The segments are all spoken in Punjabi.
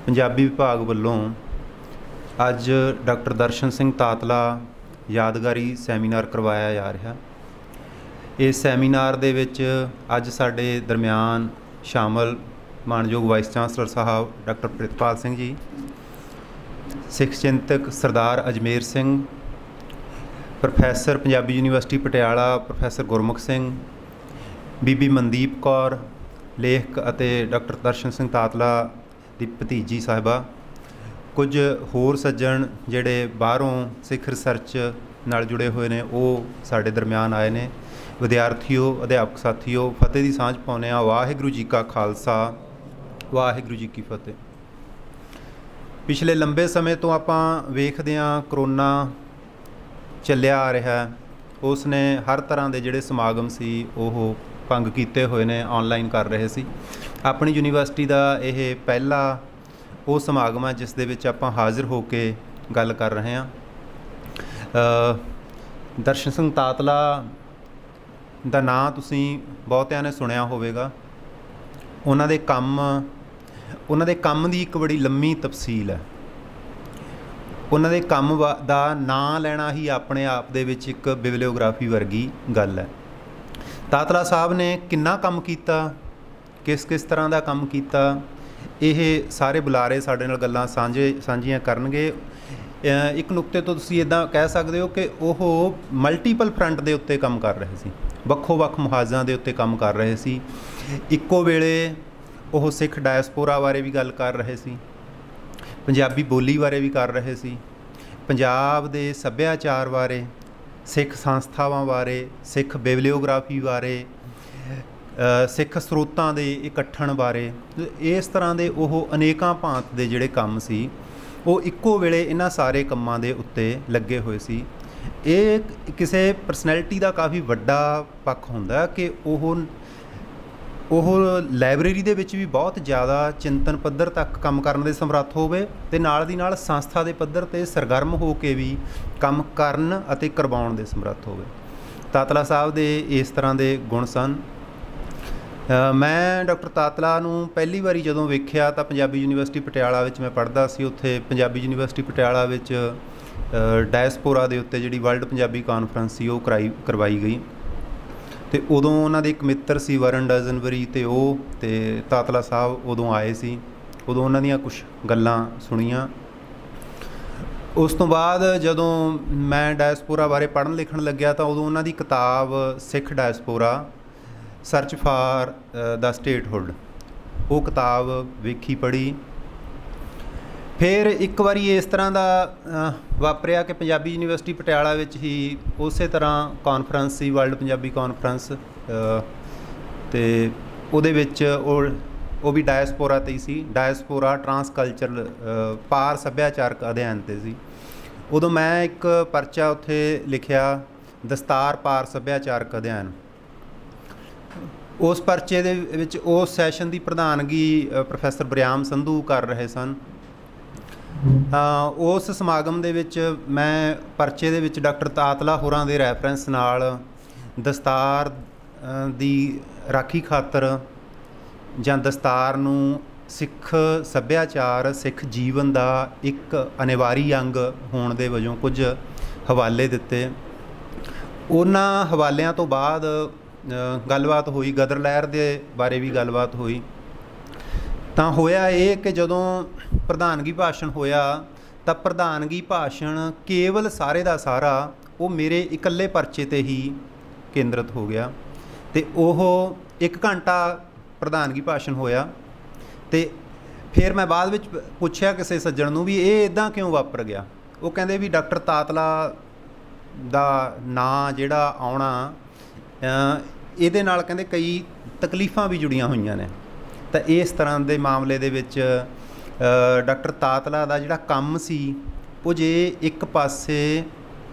पंजाबी विभाग ਵੱਲੋਂ ਅੱਜ डॉक्टर दर्शन सिंह तातला यादगारी सैमीनार करवाया जा रहा। इस सैमीनार ਦੇ ਵਿੱਚ ਅੱਜ ਸਾਡੇ ਦਰਮਿਆਨ शामिल मानयोग वाइस चांसलर साहब डॉक्टर प्रितपाल सिंह जी, सिख चिंतक Sardar Ajmer Singh, professor Punjabi University Patiala professor Gurmukh Singh, Bibi Mandeep Kaur लेखक ਅਤੇ डॉक्टर दर्शन सिंह तातला ਦੀ ਭਤੀਜੀ ਸਾਹਿਬਾ, कुछ होर सज्जन ਜਿਹੜੇ ਬਾਹਰੋਂ सिख रिसर्च ਨਾਲ जुड़े हुए ने ਉਹ ਸਾਡੇ ਦਰਮਿਆਨ ਆਏ ਨੇ। विद्यार्थियों अध्यापक साथियों, फतेह की सांझ पाने वाहिगुरू जी का खालसा वाहिगुरू जी की फतेह। पिछले लंबे समय तो आप वेखते हाँ करोना चलिया आ रहा, उसने हर तरह के जोड़े समागम सी वो भंग किए हुए ने, ऑनलाइन कर रहे सी। अपनी यूनिवर्सिटी का यह पहला वो समागम है जिस दे विच आपां हाजिर हो के गल कर रहे हैं। दर्शन सिंह तातला ਦਾ ਨਾਂ ਤੁਸੀਂ ਬਹੁਤਿਆਂ ਨੇ ਸੁਣਿਆ ਹੋਵੇਗਾ। ਉਹਨਾਂ ਦੇ ਕੰਮ ਦੀ ਇੱਕ ਬੜੀ ਲੰਮੀ ਤਫਸੀਲ ਹੈ। ਉਹਨਾਂ ਦੇ ਕੰਮ ਦਾ ਨਾਂ ਲੈਣਾ ਹੀ ਆਪਣੇ ਆਪ ਦੇ ਵਿੱਚ ਇੱਕ ਬਿਬਲੀਓਗ੍ਰਾਫੀ ਵਰਗੀ ਗੱਲ ਹੈ। ਤਾਤਲਾ ਸਾਹਿਬ ਨੇ ਕਿੰਨਾ ਕੰਮ ਕੀਤਾ, ਕਿਸ ਤਰ੍ਹਾਂ ਦਾ ਕੰਮ ਕੀਤਾ, ਇਹ ਸਾਰੇ ਬੁਲਾਰੇ ਸਾਡੇ ਨਾਲ ਗੱਲਾਂ ਸਾਂਝੀਆਂ ਕਰਨਗੇ। ਇੱਕ ਨੁਕਤੇ ਤੋਂ ਤੁਸੀਂ ਇੱਦਾਂ ਕਹਿ ਸਕਦੇ ਹੋ ਕਿ ਉਹ ਮਲਟੀਪਲ ਫਰੰਟ ਦੇ ਉੱਤੇ ਕੰਮ ਕਰ ਰਹੇ ਸੀ, ਵੱਖੋ-ਵੱਖ ਮੁਹਾਜ਼ਾਂ ਦੇ ਉੱਤੇ ਕੰਮ ਕਰ ਰਹੇ ਸੀ। ਇੱਕੋ ਵੇਲੇ ਉਹ ਸਿੱਖ ਡਾਇਸਪੋਰਾ ਬਾਰੇ ਵੀ ਗੱਲ ਕਰ ਰਹੇ ਸੀ, ਪੰਜਾਬੀ ਬੋਲੀ ਬਾਰੇ ਵੀ ਕਰ ਰਹੇ ਸੀ, ਪੰਜਾਬ ਦੇ ਸੱਭਿਆਚਾਰ ਬਾਰੇ, ਸਿੱਖ ਸੰਸਥਾਵਾਂ ਬਾਰੇ, ਸਿੱਖ ਬਿਬਲੀਓਗ੍ਰਾਫੀ ਬਾਰੇ, ਸਿੱਖ ਸਰੋਤਾਂ ਦੇ ਇਕੱਠਣ ਬਾਰੇ। ਇਸ ਤਰ੍ਹਾਂ ਦੇ ਉਹ ਅਨੇਕਾਂ ਭਾਂਤ ਦੇ ਜਿਹੜੇ ਕੰਮ ਸੀ ਉਹ ਇੱਕੋ ਵੇਲੇ ਇਹਨਾਂ ਸਾਰੇ ਕੰਮਾਂ ਦੇ ਉੱਤੇ ਲੱਗੇ ਹੋਏ ਸੀ। ਇਹ ਕਿਸੇ ਪਰਸਨੈਲਿਟੀ ਦਾ ਕਾਫੀ ਵੱਡਾ ਪੱਖ ਹੁੰਦਾ ਕਿ ਉਹ ਲਾਇਬ੍ਰੇਰੀ ਦੇ ਵਿੱਚ ਵੀ ਬਹੁਤ ਜ਼ਿਆਦਾ ਚਿੰਤਨ ਪੱਧਰ ਤੱਕ ਕੰਮ ਕਰਨ ਦੇ ਸਮਰੱਥ ਹੋਵੇ ਅਤੇ ਨਾਲ ਦੀ ਨਾਲ ਸੰਸਥਾ ਦੇ ਪੱਧਰ 'ਤੇ ਸਰਗਰਮ ਹੋ ਕੇ ਵੀ ਕੰਮ ਕਰਨ ਅਤੇ ਕਰਵਾਉਣ ਦੇ ਸਮਰੱਥ ਹੋਵੇ। ਤਾਤਲਾ ਸਾਹਿਬ ਦੇ ਇਸ ਤਰ੍ਹਾਂ ਦੇ ਗੁਣ ਸਨ। ਮੈਂ ਡਾਕਟਰ ਤਾਤਲਾ ਨੂੰ ਪਹਿਲੀ ਵਾਰੀ ਜਦੋਂ ਵੇਖਿਆ ਤਾਂ ਪੰਜਾਬੀ ਯੂਨੀਵਰਸਿਟੀ ਪਟਿਆਲਾ ਵਿੱਚ ਮੈਂ ਪੜ੍ਹਦਾ ਸੀ। ਉੱਥੇ ਪੰਜਾਬੀ ਯੂਨੀਵਰਸਿਟੀ ਪਟਿਆਲਾ ਵਿੱਚ ਡਾਇਸਪੋਰਾ ਦੇ ਉੱਤੇ ਜਿਹੜੀ ਵਰਲਡ ਪੰਜਾਬੀ ਕਾਨਫਰੰਸ ਸੀ ਉਹ ਕਰਵਾਈ ਗਈ ਅਤੇ ਉਦੋਂ ਉਹਨਾਂ ਦੇ ਇੱਕ ਮਿੱਤਰ ਸੀ ਵਰਨ ਡਜ਼ਨਬਰੀ ਅਤੇ ਤਾਤਲਾ ਸਾਹਿਬ ਉਦੋਂ ਆਏ ਸੀ। ਉਦੋਂ ਉਹਨਾਂ ਦੀਆਂ ਕੁਛ ਗੱਲਾਂ ਸੁਣੀਆਂ। ਉਸ ਤੋਂ ਬਾਅਦ ਜਦੋਂ ਮੈਂ ਡਾਇਸਪੋਰਾ ਬਾਰੇ ਪੜ੍ਹਨ ਲਿਖਣ ਲੱਗਿਆ ਤਾਂ ਉਦੋਂ ਉਹਨਾਂ ਦੀ ਕਿਤਾਬ ਸਿੱਖ ਡਾਇਸਪੋਰਾ ਸਰਚ ਫਾਰ ਦਾ ਸਟੇਟਹੁੱਡ, ਉਹ ਕਿਤਾਬ ਵੇਖੀ ਪੜ੍ਹੀ। ਫਿਰ ਇੱਕ ਵਾਰੀ ਇਸ ਤਰ੍ਹਾਂ ਦਾ ਵਾਪਰਿਆ ਕਿ ਪੰਜਾਬੀ ਯੂਨੀਵਰਸਿਟੀ ਪਟਿਆਲਾ ਵਿੱਚ ਹੀ ਉਸੇ ਤਰ੍ਹਾਂ ਕਾਨਫਰੰਸ ਸੀ, ਵਰਲਡ ਪੰਜਾਬੀ ਕਾਨਫਰੰਸ, ਅਤੇ ਉਹਦੇ ਵਿੱਚ ਉਹ ਵੀ ਡਾਇਸਪੋਰਾ 'ਤੇ ਹੀ ਸੀ। ਡਾਇਸਪੋਰਾ ਟਰਾਂਸਕਲਚਰਲ ਪਾਰ ਸੱਭਿਆਚਾਰਕ ਅਧਿਐਨ 'ਤੇ ਸੀ। ਉਦੋਂ ਮੈਂ ਇੱਕ ਪਰਚਾ ਉੱਥੇ ਲਿਖਿਆ, ਦਸਤਾਰ ਪਾਰ ਸੱਭਿਆਚਾਰਕ ਅਧਿਐਨ। ਉਸ ਪਰਚੇ ਦੇ ਵਿੱਚ ਉਸ ਸੈਸ਼ਨ ਦੀ ਪ੍ਰਧਾਨਗੀ ਪ੍ਰੋਫੈਸਰ ਬਰਿਆਮ ਸੰਧੂ ਕਰ ਰਹੇ ਸਨ। ਉਸ ਸਮਾਗਮ ਦੇ ਵਿੱਚ ਮੈਂ ਪਰਚੇ ਦੇ ਵਿੱਚ ਡਾਕਟਰ ਤਾਤਲਾ ਹੋਰਾਂ ਦੇ ਰੈਫਰੈਂਸ ਨਾਲ ਦਸਤਾਰ ਦੀ ਰਾਖੀ ਖਾਤਰ ਜਾਂ ਦਸਤਾਰ ਨੂੰ ਸਿੱਖ ਸੱਭਿਆਚਾਰ, ਸਿੱਖ ਜੀਵਨ ਦਾ ਇੱਕ ਅਨਿਵਾਰੀ ਅੰਗ ਹੋਣ ਦੇ ਵਜੋਂ ਕੁਝ ਹਵਾਲੇ ਦਿੱਤੇ। ਉਹਨਾਂ ਹਵਾਲਿਆਂ ਤੋਂ ਬਾਅਦ ਗੱਲਬਾਤ ਹੋਈ, ਗਦਰ ਲਹਿਰ ਦੇ ਬਾਰੇ ਵੀ ਗੱਲਬਾਤ ਹੋਈ। ਤਾਂ ਹੋਇਆ ਇਹ ਕਿ ਜਦੋਂ ਪ੍ਰਧਾਨਗੀ ਭਾਸ਼ਣ ਹੋਇਆ ਤਾਂ ਪ੍ਰਧਾਨਗੀ ਭਾਸ਼ਣ ਕੇਵਲ ਸਾਰੇ ਦਾ ਸਾਰਾ ਉਹ ਮੇਰੇ ਇਕੱਲੇ ਪਰਚੇ 'ਤੇ ਹੀ ਕੇਂਦਰਿਤ ਹੋ ਗਿਆ ਅਤੇ ਉਹ 1 ਘੰਟਾ ਪ੍ਰਧਾਨਗੀ ਭਾਸ਼ਣ ਹੋਇਆ। ਅਤੇ ਫਿਰ ਮੈਂ ਬਾਅਦ ਵਿੱਚ ਪੁੱਛਿਆ ਕਿਸੇ ਸੱਜਣ ਨੂੰ ਵੀ ਇਹ ਇੱਦਾਂ ਕਿਉਂ ਵਾਪਰ ਗਿਆ। ਉਹ ਕਹਿੰਦੇ ਵੀ ਡਾਕਟਰ ਤਾਤਲਾ ਦਾ ਨਾਂ ਜਿਹੜਾ ਆਉਣਾ, ਇਹਦੇ ਨਾਲ ਕਹਿੰਦੇ ਕਈ ਤਕਲੀਫਾਂ ਵੀ ਜੁੜੀਆਂ ਹੋਈਆਂ ਨੇ। ਤਾਂ ਇਸ ਤਰ੍ਹਾਂ ਦੇ ਮਾਮਲੇ ਦੇ ਵਿੱਚ ਡਾਕਟਰ ਤਾਤਲਾ ਦਾ ਜਿਹੜਾ ਕੰਮ ਸੀ ਉਹ ਜੇ ਇੱਕ ਪਾਸੇ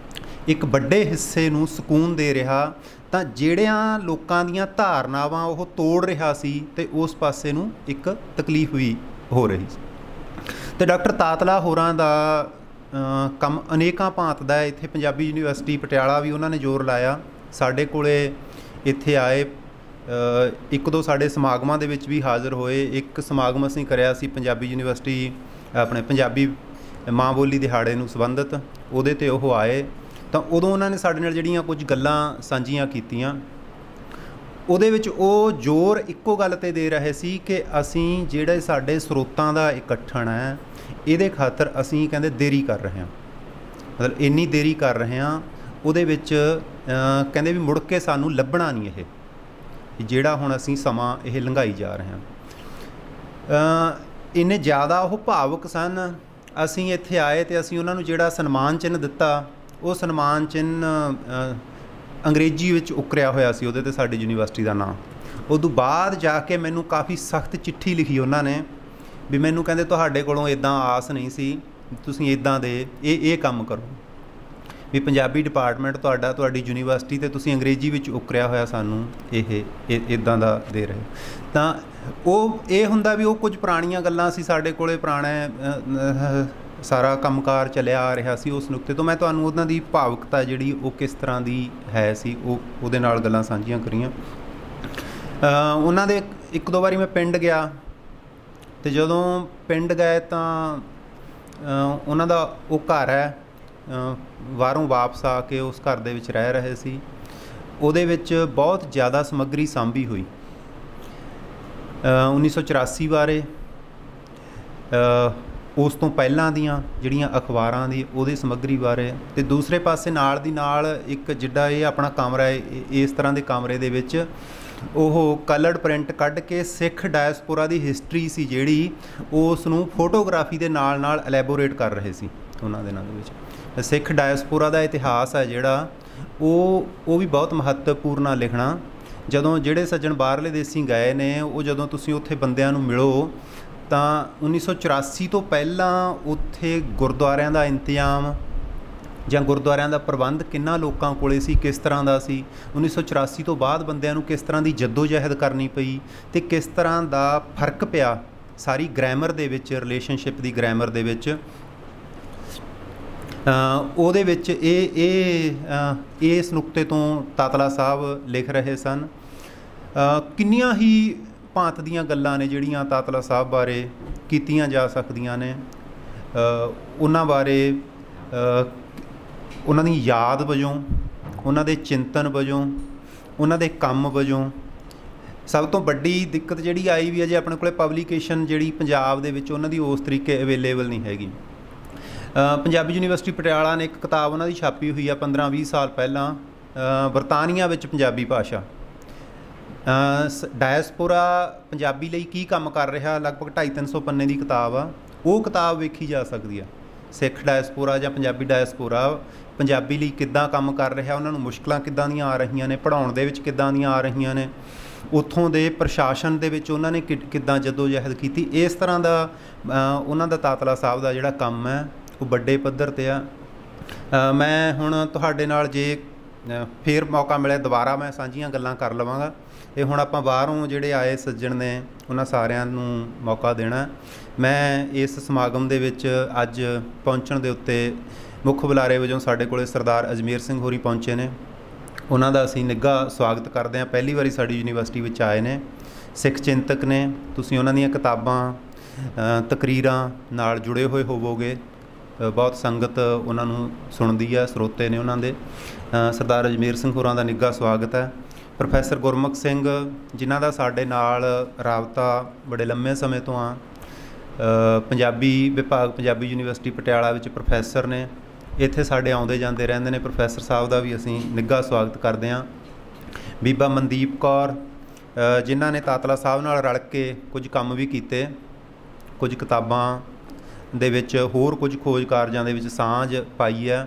ਇੱਕ ਵੱਡੇ ਹਿੱਸੇ ਨੂੰ ਸਕੂਨ ਦੇ ਰਿਹਾ ਤਾਂ ਜਿਹੜਿਆਂ ਲੋਕਾਂ ਦੀਆਂ ਧਾਰਨਾਵਾਂ ਉਹ ਤੋੜ ਰਿਹਾ ਸੀ ਅਤੇ ਉਸ ਪਾਸੇ ਨੂੰ ਇੱਕ ਤਕਲੀਫ ਵੀ ਹੋ ਰਹੀ ਸੀ। ਅਤੇ ਡਾਕਟਰ ਤਾਤਲਾ ਹੋਰਾਂ ਦਾ ਕੰਮ ਅਨੇਕਾਂ ਭਾਂਤ ਦਾ ਹੈ। ਇੱਥੇ ਪੰਜਾਬੀ ਯੂਨੀਵਰਸਿਟੀ ਪਟਿਆਲਾ ਵੀ ਉਹਨਾਂ ਨੇ ਜ਼ੋਰ ਲਾਇਆ। ਸਾਡੇ ਕੋਲ ਇੱਥੇ ਆਏ ਇੱਕ ਦੋ ਸਾਡੇ ਸਮਾਗਮਾਂ ਦੇ ਵਿੱਚ ਵੀ ਹਾਜ਼ਰ ਹੋਏ। ਇੱਕ ਸਮਾਗਮ ਅਸੀਂ ਕਰਿਆ ਸੀ ਪੰਜਾਬੀ ਯੂਨੀਵਰਸਿਟੀ ਆਪਣੇ ਪੰਜਾਬੀ ਮਾਂ ਬੋਲੀ ਦਿਹਾੜੇ ਨੂੰ ਸੰਬੰਧਿਤ, ਉਹਦੇ 'ਤੇ ਉਹ ਆਏ ਤਾਂ ਉਦੋਂ ਉਹਨਾਂ ਨੇ ਸਾਡੇ ਨਾਲ ਜਿਹੜੀਆਂ ਕੁਝ ਗੱਲਾਂ ਸਾਂਝੀਆਂ ਕੀਤੀਆਂ। ਉਹਦੇ ਵਿੱਚ ਉਹ ਜ਼ੋਰ ਇੱਕੋ ਗੱਲ 'ਤੇ ਦੇ ਰਹੇ ਸੀ ਕਿ ਅਸੀਂ ਜਿਹੜੇ ਸਾਡੇ ਸਰੋਤਾਂ ਦਾ ਇਕੱਠਣ ਹੈ ਇਹਦੇ ਖਾਤਰ ਅਸੀਂ ਕਹਿੰਦੇ ਦੇਰੀ ਕਰ ਰਹੇ ਹਾਂ, ਮਤਲਬ ਇੰਨੀ ਦੇਰੀ ਕਰ ਰਹੇ ਹਾਂ ਉਹਦੇ ਵਿੱਚ ਕਹਿੰਦੇ ਵੀ ਮੁੜ ਕੇ ਸਾਨੂੰ ਲੱਭਣਾ ਨਹੀਂ ਇਹ ਜਿਹੜਾ ਹੁਣ ਅਸੀਂ ਸਮਾਂ ਇਹ ਲੰਘਾਈ ਜਾ ਰਹੇ ਹਾਂ। ਇੰਨੇ ਜ਼ਿਆਦਾ ਉਹ ਭਾਵੁਕ ਸਨ। ਅਸੀਂ ਇੱਥੇ ਆਏ ਅਤੇ ਅਸੀਂ ਉਹਨਾਂ ਨੂੰ ਜਿਹੜਾ ਸਨਮਾਨ ਚਿੰਨ੍ਹ ਦਿੱਤਾ, ਉਹ ਸਨਮਾਨ ਚਿੰਨ੍ਹ ਅੰਗਰੇਜ਼ੀ ਵਿੱਚ ਉਕਰਿਆ ਹੋਇਆ ਸੀ, ਉਹਦੇ 'ਤੇ ਸਾਡੀ ਯੂਨੀਵਰਸਿਟੀ ਦਾ ਨਾਂ। ਉਦੋਂ ਬਾਅਦ ਜਾ ਕੇ ਮੈਨੂੰ ਕਾਫੀ ਸਖਤ ਚਿੱਠੀ ਲਿਖੀ ਉਹਨਾਂ ਨੇ ਵੀ ਮੈਨੂੰ ਕਹਿੰਦੇ ਤੁਹਾਡੇ ਕੋਲੋਂ ਇੱਦਾਂ ਆਸ ਨਹੀਂ ਸੀ, ਤੁਸੀਂ ਇੱਦਾਂ ਦੇ ਇਹ ਕੰਮ ਕਰੋ ਵੀ ਪੰਜਾਬੀ ਡਿਪਾਰਟਮੈਂਟ ਤੁਹਾਡੀ ਯੂਨੀਵਰਸਿਟੀ 'ਤੇ ਤੁਸੀਂ ਅੰਗਰੇਜ਼ੀ ਵਿੱਚ ਉਕਰਿਆ ਹੋਇਆ ਸਾਨੂੰ ਇਹ ਇੱਦਾਂ ਦਾ ਦੇ ਰਹੇ। ਤਾਂ ਉਹ ਇਹ ਹੁੰਦਾ ਵੀ ਉਹ ਕੁਝ ਪੁਰਾਣੀਆਂ ਗੱਲਾਂ ਸੀ ਸਾਡੇ ਕੋਲ, ਪੁਰਾਣਾ ਸਾਰਾ ਕੰਮਕਾਰ ਚੱਲਿਆ ਆ ਰਿਹਾ ਸੀ। ਉਸ ਨੁਕਤੇ ਤੋਂ ਮੈਂ ਤੁਹਾਨੂੰ ਉਹਨਾਂ ਦੀ ਭਾਵੁਕਤਾ ਜਿਹੜੀ ਉਹ ਕਿਸ ਤਰ੍ਹਾਂ ਦੀ ਹੈ ਸੀ ਉਹਦੇ ਨਾਲ ਗੱਲਾਂ ਸਾਂਝੀਆਂ ਕਰੀਆਂ। ਉਹਨਾਂ ਦੇ ਇੱਕ ਦੋ ਵਾਰੀ ਮੈਂ ਪਿੰਡ ਗਿਆ ਅਤੇ ਜਦੋਂ ਪਿੰਡ ਗਏ ਤਾਂ ਉਹਨਾਂ ਦਾ ਉਹ ਘਰ ਹੈ, ਬਾਹਰੋਂ ਵਾਪਸ ਆ ਕੇ ਉਸ ਘਰ ਦੇ ਵਿੱਚ ਰਹਿ ਰਹੇ ਸੀ। ਉਹਦੇ ਵਿੱਚ ਬਹੁਤ ਜ਼ਿਆਦਾ ਸਮੱਗਰੀ ਸਾਂਭੀ ਹੋਈ 1984 ਬਾਰੇ, ਉਸ ਤੋਂ ਪਹਿਲਾਂ ਦੀਆਂ ਜਿਹੜੀਆਂ ਅਖਬਾਰਾਂ ਦੀ ਉਹਦੀ ਸਮੱਗਰੀ ਬਾਰੇ। ਅਤੇ ਦੂਸਰੇ ਪਾਸੇ ਨਾਲ ਦੀ ਨਾਲ ਇੱਕ ਜਿੱਡਾ ਇਹ ਆਪਣਾ ਕਮਰਾ ਹੈ, ਇਸ ਤਰ੍ਹਾਂ ਦੇ ਕਮਰੇ ਦੇ ਵਿੱਚ ਉਹ ਕਲਰਡ ਪ੍ਰਿੰਟ ਕੱਢ ਕੇ ਸਿੱਖ ਡਾਇਸਪੋਰਾ ਦੀ ਹਿਸਟਰੀ ਸੀ ਜਿਹੜੀ ਉਸ ਨੂੰ ਫੋਟੋਗ੍ਰਾਫੀ ਦੇ ਨਾਲ ਨਾਲ ਐਲੈਬੋਰੇਟ ਕਰ ਰਹੇ ਸੀ। ਉਹਨਾਂ ਦਿਨਾਂ ਦੇ ਵਿੱਚ ਸਿੱਖ ਡਾਇਸਪੋਰਾ ਦਾ ਇਤਿਹਾਸ ਹੈ ਜਿਹੜਾ ਉਹ ਵੀ ਬਹੁਤ ਮਹੱਤਵਪੂਰਨ ਆ ਲਿਖਣਾ। ਜਦੋਂ ਜਿਹੜੇ ਸੱਜਣ ਬਾਹਰਲੇ ਦੇਸੀ ਗਏ ਨੇ, ਉਹ ਜਦੋਂ ਤੁਸੀਂ ਉੱਥੇ ਬੰਦਿਆਂ ਨੂੰ ਮਿਲੋ ਤਾਂ 1984 ਤੋਂ ਪਹਿਲਾਂ ਉੱਥੇ ਗੁਰਦੁਆਰਿਆਂ ਦਾ ਇੰਤਜ਼ਾਮ ਜਾਂ ਗੁਰਦੁਆਰਿਆਂ ਦਾ ਪ੍ਰਬੰਧ ਕਿੰਨਾ ਲੋਕਾਂ ਕੋਲੇ ਸੀ, ਕਿਸ ਤਰ੍ਹਾਂ ਦਾ ਸੀ। 1984 ਤੋਂ ਬਾਅਦ ਬੰਦਿਆਂ ਨੂੰ ਕਿਸ ਤਰ੍ਹਾਂ ਦੀ ਜੱਦੋ-ਜਹਿਦ ਕਰਨੀ ਪਈ ਅਤੇ ਕਿਸ ਤਰ੍ਹਾਂ ਦਾ ਫਰਕ ਪਿਆ ਸਾਰੀ ਗ੍ਰਾਮਰ ਦੇ ਵਿੱਚ, ਰਿਲੇਸ਼ਨਸ਼ਿਪ ਦੀ ਗ੍ਰਾਮਰ ਦੇ ਵਿੱਚ। ਉਹਦੇ ਵਿੱਚ ਇਸ ਨੁਕਤੇ ਤੋਂ ਤਾਤਲਾ ਸਾਹਿਬ ਲਿਖ ਰਹੇ ਸਨ। ਕਿੰਨੀਆਂ ਹੀ ਭਾਂਤ ਦੀਆਂ ਗੱਲਾਂ ਨੇ ਜਿਹੜੀਆਂ ਤਾਤਲਾ ਸਾਹਿਬ ਬਾਰੇ ਕੀਤੀਆਂ ਜਾ ਸਕਦੀਆਂ ਨੇ। ਉਹਨਾਂ ਬਾਰੇ ਉਹਨਾਂ ਦੀ ਯਾਦ ਵਜੋਂ, ਉਹਨਾਂ ਦੇ ਚਿੰਤਨ ਵਜੋਂ, ਉਹਨਾਂ ਦੇ ਕੰਮ ਵਜੋਂ ਸਭ ਤੋਂ ਵੱਡੀ ਦਿੱਕਤ ਜਿਹੜੀ ਆਈ ਵੀ ਹੈ ਜੇ ਆਪਣੇ ਕੋਲ ਪਬਲੀਕੇਸ਼ਨ ਜਿਹੜੀ ਪੰਜਾਬ ਦੇ ਵਿੱਚ ਉਹਨਾਂ ਦੀ ਉਸ ਤਰੀਕੇ ਅਵੇਲੇਬਲ ਨਹੀਂ ਹੈਗੀ। ਪੰਜਾਬੀ ਯੂਨੀਵਰਸਿਟੀ ਪਟਿਆਲਾ ਨੇ ਇੱਕ ਕਿਤਾਬ ਉਹਨਾਂ ਦੀ ਛਾਪੀ ਹੋਈ ਆ 15-20 ਸਾਲ ਪਹਿਲਾਂ, ਬਰਤਾਨੀਆ ਵਿੱਚ ਪੰਜਾਬੀ ਭਾਸ਼ਾ, ਡਾਇਸਪੋਰਾ ਪੰਜਾਬੀ ਲਈ ਕੀ ਕੰਮ ਕਰ ਰਿਹਾ, ਲਗਭਗ 250-300 ਪੰਨੇ ਦੀ ਕਿਤਾਬ ਆ। ਉਹ ਕਿਤਾਬ ਵੇਖੀ ਜਾ ਸਕਦੀ ਆ। ਸਿੱਖ ਡਾਇਸਪੋਰਾ ਜਾਂ ਪੰਜਾਬੀ ਡਾਇਸਪੋਰਾ ਪੰਜਾਬੀ ਲਈ ਕਿੱਦਾਂ ਕੰਮ ਕਰ ਰਿਹਾ, ਉਹਨਾਂ ਨੂੰ ਮੁਸ਼ਕਲਾਂ ਕਿੱਦਾਂ ਦੀਆਂ ਆ ਰਹੀਆਂ ਨੇ, ਪੜ੍ਹਾਉਣ ਦੇ ਵਿੱਚ ਕਿੱਦਾਂ ਦੀਆਂ ਆ ਰਹੀਆਂ ਨੇ, ਉੱਥੋਂ ਦੇ ਪ੍ਰਸ਼ਾਸਨ ਦੇ ਵਿੱਚ ਉਹਨਾਂ ਨੇ ਕਿੱਦਾਂ ਜੱਦੋ-ਜਹਿਦ ਕੀਤੀ। ਇਸ ਤਰ੍ਹਾਂ ਦਾ ਉਹਨਾਂ ਦਾ ਤਾਤਲਾ ਸਾਹਿਬ ਦਾ ਜਿਹੜਾ ਕੰਮ ਹੈ ਉਹ ਵੱਡੇ ਪੱਧਰ 'ਤੇ ਆ। ਮੈਂ ਹੁਣ ਤੁਹਾਡੇ ਨਾਲ ਜੇ ਫੇਰ ਮੌਕਾ ਮਿਲਿਆ ਦੁਬਾਰਾ ਮੈਂ ਸਾਂਝੀਆਂ ਗੱਲਾਂ ਕਰ ਲਵਾਂਗਾ। ਇਹ ਹੁਣ ਆਪਾਂ ਬਾਹਰੋਂ ਜਿਹੜੇ ਆਏ ਸੱਜਣ ਨੇ ਉਹਨਾਂ ਸਾਰਿਆਂ ਨੂੰ ਮੌਕਾ ਦੇਣਾ। ਮੈਂ ਇਸ ਸਮਾਗਮ ਦੇ ਵਿੱਚ ਅੱਜ ਪਹੁੰਚਣ ਦੇ ਉੱਤੇ ਮੁੱਖ ਬੁਲਾਰੇ ਵਜੋਂ ਸਾਡੇ ਕੋਲ ਸਰਦਾਰ ਅਜਮੇਰ ਸਿੰਘ ਹੋਰੀ ਪਹੁੰਚੇ ਨੇ। ਉਹਨਾਂ ਦਾ ਅਸੀਂ ਨਿੱਘਾ ਸਵਾਗਤ ਕਰਦੇ ਹਾਂ। ਪਹਿਲੀ ਵਾਰੀ ਸਾਡੀ ਯੂਨੀਵਰਸਿਟੀ ਵਿੱਚ ਆਏ ਨੇ, ਸਿੱਖ ਚਿੰਤਕ ਨੇ। ਤੁਸੀਂ ਉਹਨਾਂ ਦੀਆਂ ਕਿਤਾਬਾਂ, ਤਕਰੀਰਾਂ ਨਾਲ ਜੁੜੇ ਹੋਏ ਹੋਵੋਗੇ। ਬਹੁਤ ਸੰਗਤ ਉਹਨਾਂ ਨੂੰ ਸੁਣਦੀ ਹੈ, ਸਰੋਤੇ ਨੇ ਉਹਨਾਂ ਦੇ। ਸਰਦਾਰ ਅਜਮੇਰ ਸਿੰਘ ਹੋਰਾਂ ਦਾ ਨਿੱਘਾ ਸਵਾਗਤ ਹੈ। ਪ੍ਰੋਫੈਸਰ ਗੁਰਮੁਖ ਸਿੰਘ ਜਿਨ੍ਹਾਂ ਦਾ ਸਾਡੇ ਨਾਲ ਰਾਬਤਾ ਬੜੇ ਲੰਮੇ ਸਮੇਂ ਤੋਂ ਆ, ਪੰਜਾਬੀ ਵਿਭਾਗ ਪੰਜਾਬੀ ਯੂਨੀਵਰਸਿਟੀ ਪਟਿਆਲਾ ਵਿੱਚ ਪ੍ਰੋਫੈਸਰ ਨੇ, ਇੱਥੇ ਸਾਡੇ ਆਉਂਦੇ ਜਾਂਦੇ ਰਹਿੰਦੇ ਨੇ। ਪ੍ਰੋਫੈਸਰ ਸਾਹਿਬ ਦਾ ਵੀ ਅਸੀਂ ਨਿੱਘਾ ਸਵਾਗਤ ਕਰਦੇ ਹਾਂ। ਬੀਬਾ ਮਨਦੀਪ ਕੌਰ ਜਿਨ੍ਹਾਂ ਨੇ ਤਾਤਲਾ ਸਾਹਿਬ ਨਾਲ ਰਲ ਕੇ ਕੁਝ ਕੰਮ ਵੀ ਕੀਤੇ, ਕੁਝ ਕਿਤਾਬਾਂ ਦੇ ਵਿੱਚ ਹੋਰ ਕੁਝ ਖੋਜ ਕਾਰਜਾਂ ਦੇ ਵਿੱਚ ਸਾਂਝ ਪਾਈ ਹੈ,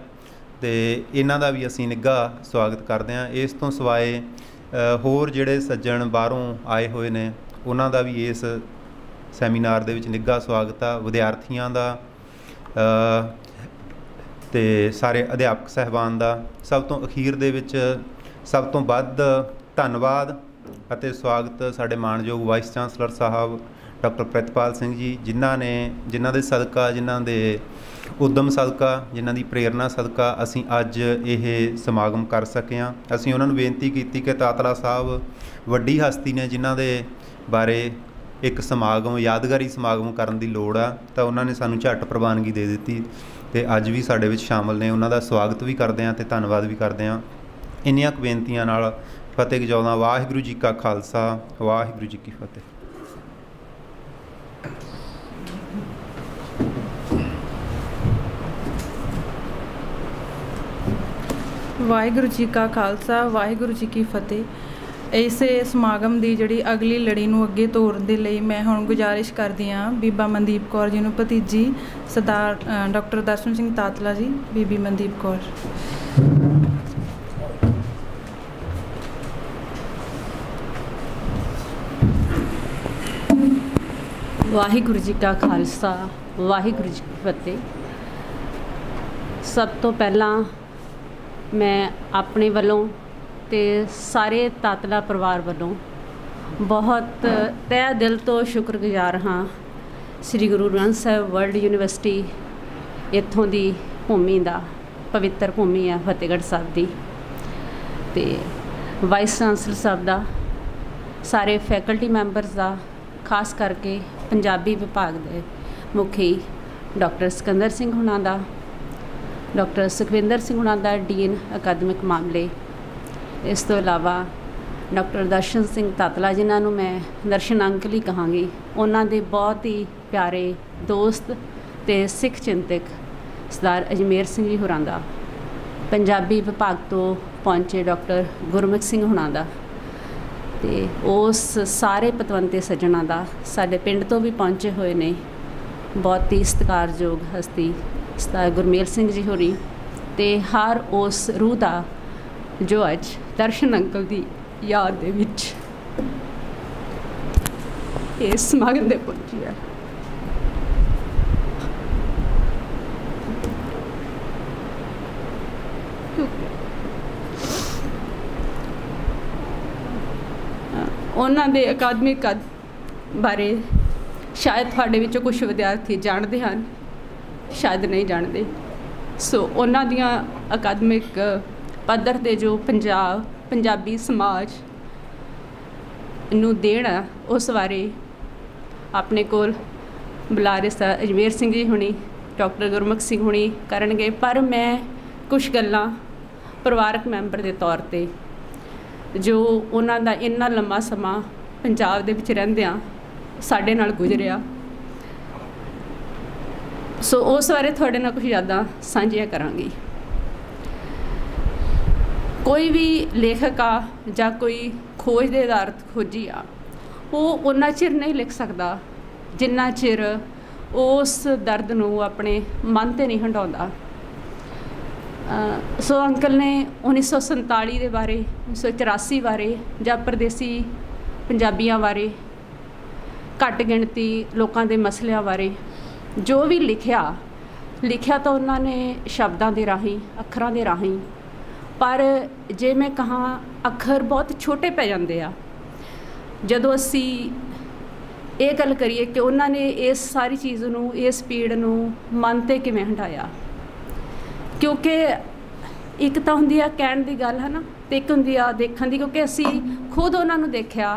ਅਤੇ ਇਹਨਾਂ ਦਾ ਵੀ ਅਸੀਂ ਨਿੱਘਾ ਸਵਾਗਤ ਕਰਦੇ ਹਾਂ। ਇਸ ਤੋਂ ਸਿਵਾਏ ਹੋਰ ਜਿਹੜੇ ਸੱਜਣ ਬਾਹਰੋਂ ਆਏ ਹੋਏ ਨੇ ਉਹਨਾਂ ਦਾ ਵੀ ਇਸ ਸੈਮੀਨਾਰ ਦੇ ਵਿੱਚ ਨਿੱਘਾ ਸਵਾਗਤ ਆ। ਵਿਦਿਆਰਥੀਆਂ ਦਾ ਅਤੇ ਸਾਰੇ ਅਧਿਆਪਕ ਸਾਹਿਬਾਨ ਦਾ ਸਭ ਤੋਂ ਅਖੀਰ ਦੇ ਵਿੱਚ ਸਭ ਤੋਂ ਵੱਧ ਧੰਨਵਾਦ ਅਤੇ ਸਵਾਗਤ ਸਾਡੇ ਮਾਣਯੋਗ ਵਾਈਸ ਚਾਂਸਲਰ ਸਾਹਿਬ डॉक्टर प्रितपाल सिंह जी, जिन्हां दे सदका, जिन्हां दे उद्यम सदका, जिन्हां दी प्रेरणा सदका असीं अज ये समागम कर सके हाँ। असीं उन्हां नूं बेनती कीती कि तातला साहब वड्डी हस्ती ने, जिन्हां दे बारे एक समागम, यादगारी समागम करन दी लोड़ आ, तां उन्हां ने सानूं झट प्रवानगी दे दित्ती ते अज भी साडे विच शामिल ने। उन्हां दा स्वागत भी करदे हां ते धन्नवाद भी करदे हां। इन्नियां कुछ बेनतियां नाल फतेह गजाउंदा। वाहिगुरू जी का खालसा, वाहिगुरू जी की फतेह। वाहिगुरू जी का खालसा, वाहिगुरू जी की फतेह। इसे समागम की जी अगली लड़ी नूं अगे तोड़न दे लई मैं हुण गुजारिश करदी हाँ बीबा मनदीप कौर जी नूं, भतीजी सरदार डॉक्टर दर्शन सिंह तातला जी। बीबी मनदीप कौर। वाहिगुरू जी का खालसा, वाहिगुरू जी की फतेह। सब तो पहला मैं अपने वालों ते सारे तातला परिवार वालों बहुत तह दिल तो शुक्रगुजार हाँ श्री गुरु ग्रंथ साहिब वर्ल्ड यूनिवर्सिटी इत्थों की भूमि का, पवित्र भूमि है फतेहगढ़ साहब की, ते वाइस चांसलर साहब का, सारे फैकल्टी मैंबरस का, खास करके पंजाबी विभाग के मुखी डॉक्टर सिकंदर सिंह हुणां दा, डॉक्टर सुखविंदर सिंह हुणां दा डीन अकादमिक मामले, इस तो इलावा डॉक्टर दर्शन सिंह तातला जिन्होंने मैं दर्शन अंकल ही कहांगी, उन्होंने बहुत ही प्यारे दोस्त ते सिख चिंतक सरदार अजमेर सिंह जी होरां दा, पंजाबी विभाग तो पहुँचे डॉक्टर गुरमुख सिंह होरां दा, ते उस सारे पतवंते सज्जणा का साडे पिंड तो भी पहुँचे हुए ने बहुत ही सत्कारयोग हस्ती सरदार गुरमेल सिंह जी होरी, ते हर उस रूह का जो अज दर्शन अंकल की याद दे विच इस समागम दे पहुंची है। उन्हां दे अकादमिक कद बारे शायद तुहाडे विचों कुछ विद्यार्थी जानते हैं, शायद नहीं जानते। सो उन्हां दियां अकादमिक पद्धर ते जो पंजाबी समाज नूं देण है उस बारे अपने कोल बुलारे सरदार अजमेर सिंह जी हुणी, डॉक्टर गुरमुख सिंह हुणी करनगे, पर मैं कुछ गल्लां परिवारक मैंबर के तौर पर जो उन्हां दा इन्ना लंबा समा पंजाब दे विच रहिंदियां साडे नाल गुजरिया, सो उस बारे थोड़े नाल कुछ यादां सांझियां करांगी। कोई भी लेखक आ जां कोई खोज दे आधारित खोजी आ, वो उन्ना चिर नहीं लिख सकता जिन्ना चिर उस दर्द नूं अपने मन ते नहीं हंडाउंदा। सो अंकल ने 1947 के बारे, 1984 बारे जां परदेसी पंजाबियां बारे, घट गिणती लोगों के मसलियां बारे जो भी लिखिया तो उन्होंने शब्दों के राही, अखरां के राही, पर जे मैं कहाँ अखर बहुत छोटे पै जाते आ जदों असी ये गल करिए कि उन्होंने इस सारी चीज़ नूं, इस पीड़ नूं मन ते किवें हटाया। क्योंकि एक तो हुंदी आ कहण दी गल है ना, ते एक हुंदी आ देखण दी, क्योंकि असी खुद उन्होंने देखा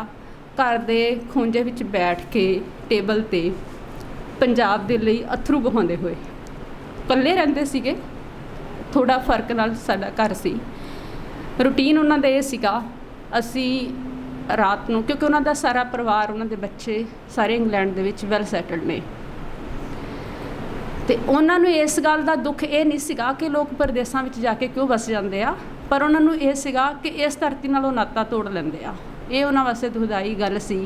घर दे खूंजे विच बैठ के टेबल ते पंजाब दे लई अथरू बहाउंदे होए, कल्ले रहिंदे सीगे, थोड़ा फर्क नाल साडा घर सी। रूटीन उन्हां दा इह सीगा, असी रात नूं, क्योंकि उन्हां दा सारा परिवार, उन्हां दे बच्चे सारे इंग्लैंड दे विच वैल सैटल्ड ने, ते उन्हां नूं इस गल दा दुख ये नहीं सीगा कि लोग परदेसां विच जाके क्यों बस जांदे आ, पर उन्हां नूं इह सीगा कि इस धरती नाल ओह नाता तोड़ लैंदे आ। ये उन्हां वास्ते दुखदाई गल सी।